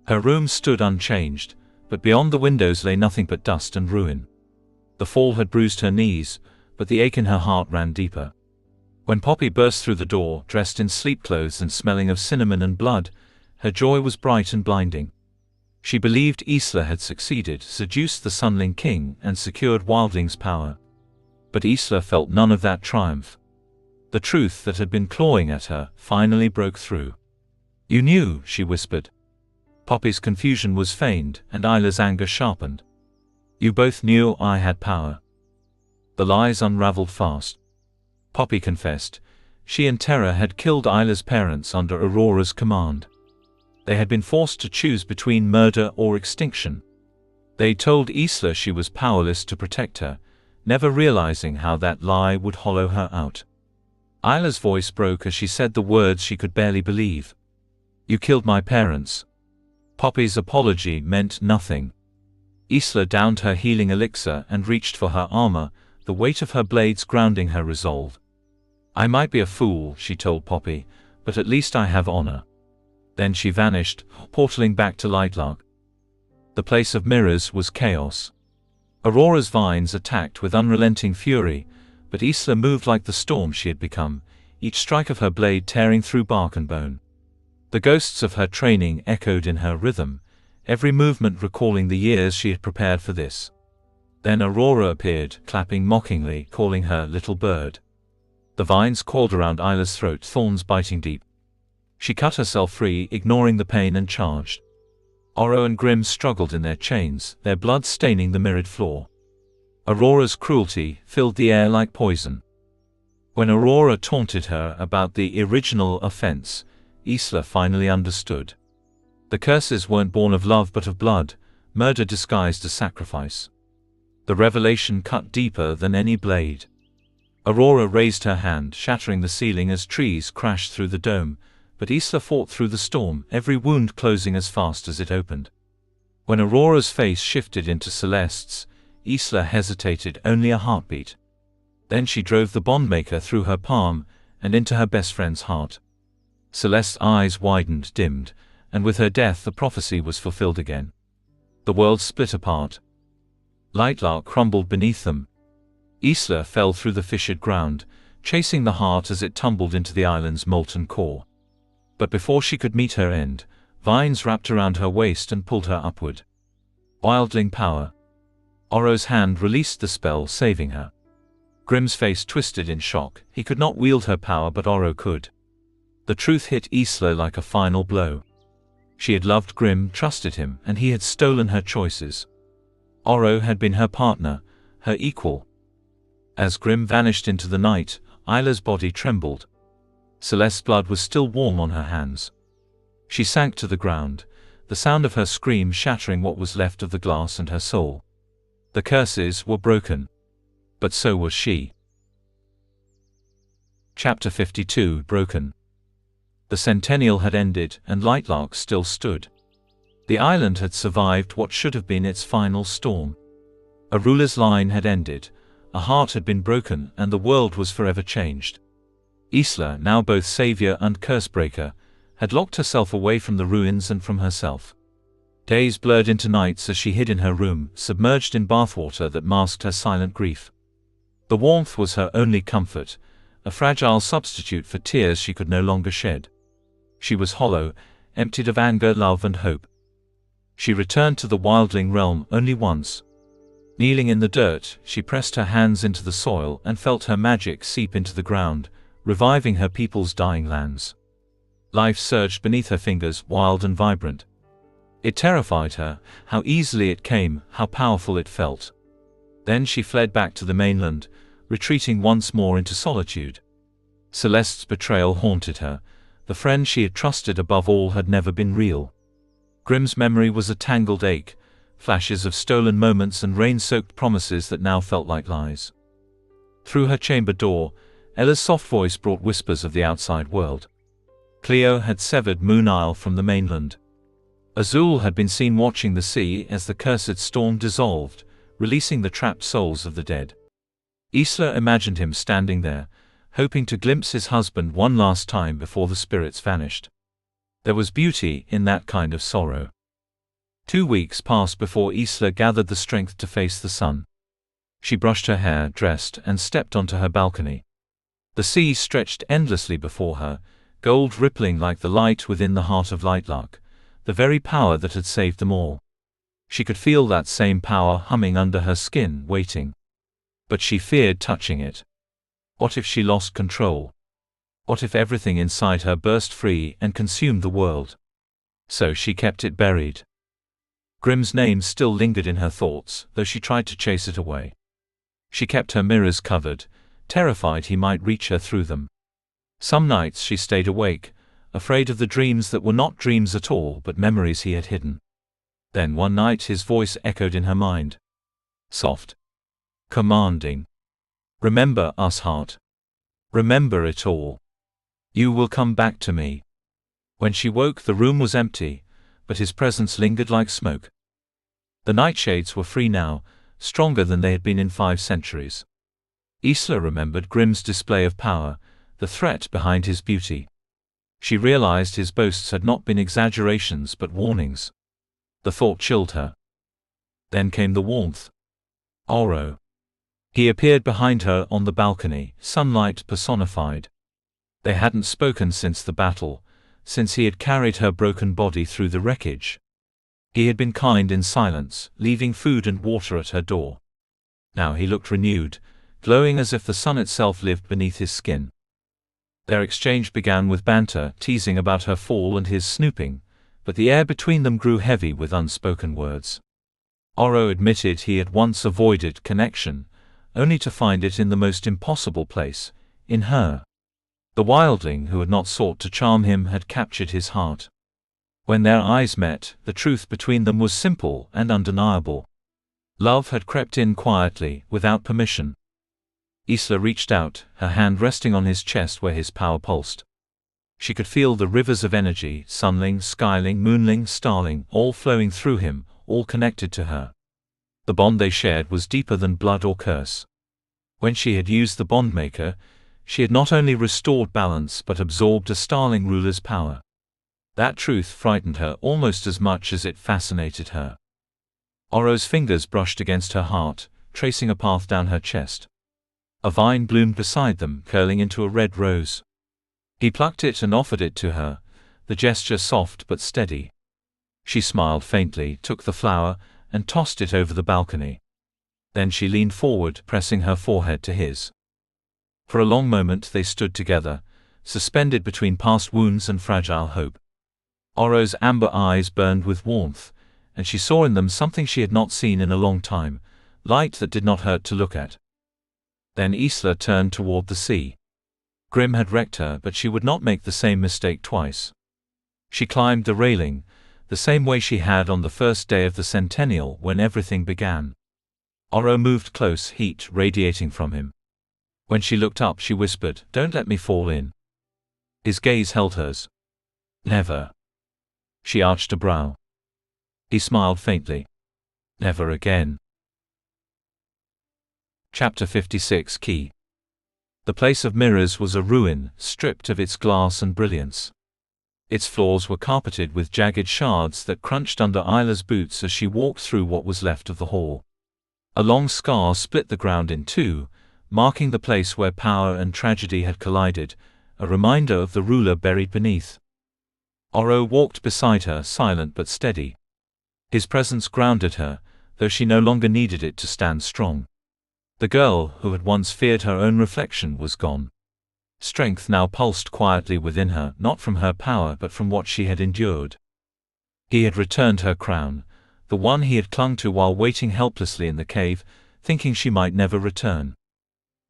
Her room stood unchanged, but beyond the windows lay nothing but dust and ruin. The fall had bruised her knees, but the ache in her heart ran deeper. When Poppy burst through the door, dressed in sleep clothes and smelling of cinnamon and blood, her joy was bright and blinding. She believed Isla had succeeded, seduced the Sunling King, and secured Wildling's power. But Isla felt none of that triumph. The truth that had been clawing at her finally broke through. "You knew," she whispered. Poppy's confusion was feigned, and Isla's anger sharpened. "You both knew I had power." The lies unraveled fast. Poppy confessed. She and Terra had killed Isla's parents under Aurora's command. They had been forced to choose between murder or extinction. They told Isla she was powerless to protect her, never realizing how that lie would hollow her out. Isla's voice broke as she said the words she could barely believe. "You killed my parents." Poppy's apology meant nothing. Isla downed her healing elixir and reached for her armor, the weight of her blades grounding her resolve. "I might be a fool," she told Poppy, "but at least I have honor." Then she vanished, portaling back to Lightlark. The place of mirrors was chaos. Aurora's vines attacked with unrelenting fury, but Isla moved like the storm she had become, each strike of her blade tearing through bark and bone. The ghosts of her training echoed in her rhythm, every movement recalling the years she had prepared for this. Then Aurora appeared, clapping mockingly, calling her little bird. The vines coiled around Isla's throat, thorns biting deep. She cut herself free, ignoring the pain, and charged. Oro and Grimm struggled in their chains, their blood staining the mirrored floor. Aurora's cruelty filled the air like poison. When Aurora taunted her about the original offense, Isla finally understood. The curses weren't born of love but of blood, murder disguised as sacrifice. The revelation cut deeper than any blade. Aurora raised her hand, shattering the ceiling as trees crashed through the dome, but Isla fought through the storm, every wound closing as fast as it opened. When Aurora's face shifted into Celeste's, Isla hesitated only a heartbeat. Then she drove the bondmaker through her palm and into her best friend's heart. Celeste's eyes widened, dimmed, and with her death the prophecy was fulfilled again. The world split apart. Lightlark crumbled beneath them. Isla fell through the fissured ground, chasing the heart as it tumbled into the island's molten core. But before she could meet her end, vines wrapped around her waist and pulled her upward. Wildling power. Oro's hand released the spell, saving her. Grimm's face twisted in shock. He could not wield her power, but Oro could. The truth hit Isla like a final blow. She had loved Grimm, trusted him, and he had stolen her choices. Oro had been her partner, her equal. As Grimm vanished into the night, Isla's body trembled. Celeste's blood was still warm on her hands. She sank to the ground, the sound of her scream shattering what was left of the glass and her soul. The curses were broken. But so was she. Chapter 52 Broken. The Centennial had ended, and Lightlark still stood. The island had survived what should have been its final storm. A ruler's line had ended, a heart had been broken, and the world was forever changed. Isla, now both savior and cursebreaker, had locked herself away from the ruins and from herself. Days blurred into nights as she hid in her room, submerged in bathwater that masked her silent grief. The warmth was her only comfort, a fragile substitute for tears she could no longer shed. She was hollow, emptied of anger, love, and hope. She returned to the wildling realm only once. Kneeling in the dirt, she pressed her hands into the soil and felt her magic seep into the ground, reviving her people's dying lands. Life surged beneath her fingers, wild and vibrant. It terrified her, how easily it came, how powerful it felt. Then she fled back to the mainland, retreating once more into solitude. Celeste's betrayal haunted her. The friend she had trusted above all had never been real. Grimm's memory was a tangled ache, flashes of stolen moments and rain-soaked promises that now felt like lies. Through her chamber door, Ella's soft voice brought whispers of the outside world. Cleo had severed Moon Isle from the mainland. Azul had been seen watching the sea as the cursed storm dissolved, releasing the trapped souls of the dead. Isla imagined him standing there, hoping to glimpse his husband one last time before the spirits vanished. There was beauty in that kind of sorrow. 2 weeks passed before Isla gathered the strength to face the sun. She brushed her hair, dressed, and stepped onto her balcony. The sea stretched endlessly before her, gold rippling like the light within the heart of Lightlark, the very power that had saved them all. She could feel that same power humming under her skin, waiting. But she feared touching it. What if she lost control? What if everything inside her burst free and consumed the world? So she kept it buried. Grimm's name still lingered in her thoughts, though she tried to chase it away. She kept her mirrors covered, terrified he might reach her through them. Some nights she stayed awake, afraid of the dreams that were not dreams at all but memories he had hidden. Then one night his voice echoed in her mind. Soft. Commanding. Remember us, heart. Remember it all. You will come back to me. When she woke, the room was empty, but his presence lingered like smoke. The nightshades were free now, stronger than they had been in 5 centuries. Isla remembered Grimm's display of power, the threat behind his beauty. She realized his boasts had not been exaggerations but warnings. The thought chilled her. Then came the warmth. Oro. He appeared behind her on the balcony, sunlight personified. They hadn't spoken since the battle, since he had carried her broken body through the wreckage. He had been kind in silence, leaving food and water at her door. Now he looked renewed, glowing as if the sun itself lived beneath his skin. Their exchange began with banter, teasing about her fall and his snooping, but the air between them grew heavy with unspoken words. Oro admitted he had once avoided connection, only to find it in the most impossible place, in her. The wildling who had not sought to charm him had captured his heart. When their eyes met, the truth between them was simple and undeniable. Love had crept in quietly, without permission. Isla reached out, her hand resting on his chest where his power pulsed. She could feel the rivers of energy, sunling, skyling, moonling, starling, all flowing through him, all connected to her. The bond they shared was deeper than blood or curse. When she had used the bondmaker, she had not only restored balance but absorbed a starling ruler's power. That truth frightened her almost as much as it fascinated her. Oro's fingers brushed against her heart, tracing a path down her chest. A vine bloomed beside them, curling into a red rose. He plucked it and offered it to her, the gesture soft but steady. She smiled faintly, took the flower, and tossed it over the balcony. Then she leaned forward, pressing her forehead to his. For a long moment they stood together, suspended between past wounds and fragile hope. Oro's amber eyes burned with warmth, and she saw in them something she had not seen in a long time, light that did not hurt to look at. Then Isla turned toward the sea. Grimm had wrecked her, but she would not make the same mistake twice. She climbed the railing, the same way she had on the first day of the Centennial when everything began. Oro moved close, heat radiating from him. When she looked up she whispered, "Don't let me fall in." His gaze held hers. "Never." She arched a brow. He smiled faintly. "Never again." Chapter 56 Key. The place of mirrors was a ruin, stripped of its glass and brilliance. Its floors were carpeted with jagged shards that crunched under Isla's boots as she walked through what was left of the hall. A long scar split the ground in two, marking the place where power and tragedy had collided, a reminder of the ruler buried beneath. Oro walked beside her, silent but steady. His presence grounded her, though she no longer needed it to stand strong. The girl, who had once feared her own reflection, was gone. Strength now pulsed quietly within her, not from her power but from what she had endured. He had returned her crown, the one he had clung to while waiting helplessly in the cave, thinking she might never return.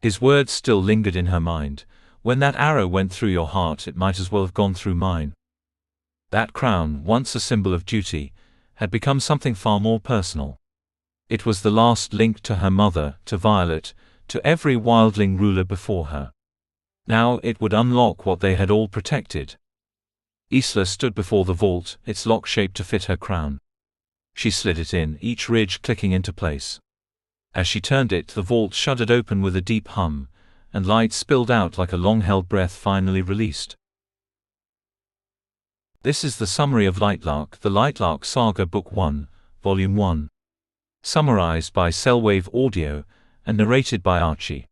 His words still lingered in her mind. "When that arrow went through your heart, it might as well have gone through mine." That crown, once a symbol of duty, had become something far more personal. It was the last link to her mother, to Violet, to every wildling ruler before her. Now it would unlock what they had all protected. Isla stood before the vault, its lock shaped to fit her crown. She slid it in, each ridge clicking into place. As she turned it, the vault shuddered open with a deep hum, and light spilled out like a long-held breath finally released. This is the summary of Lightlark, the Lightlark Saga Book 1, Volume 1. Summarized by Cellwave Audio, and narrated by Archie.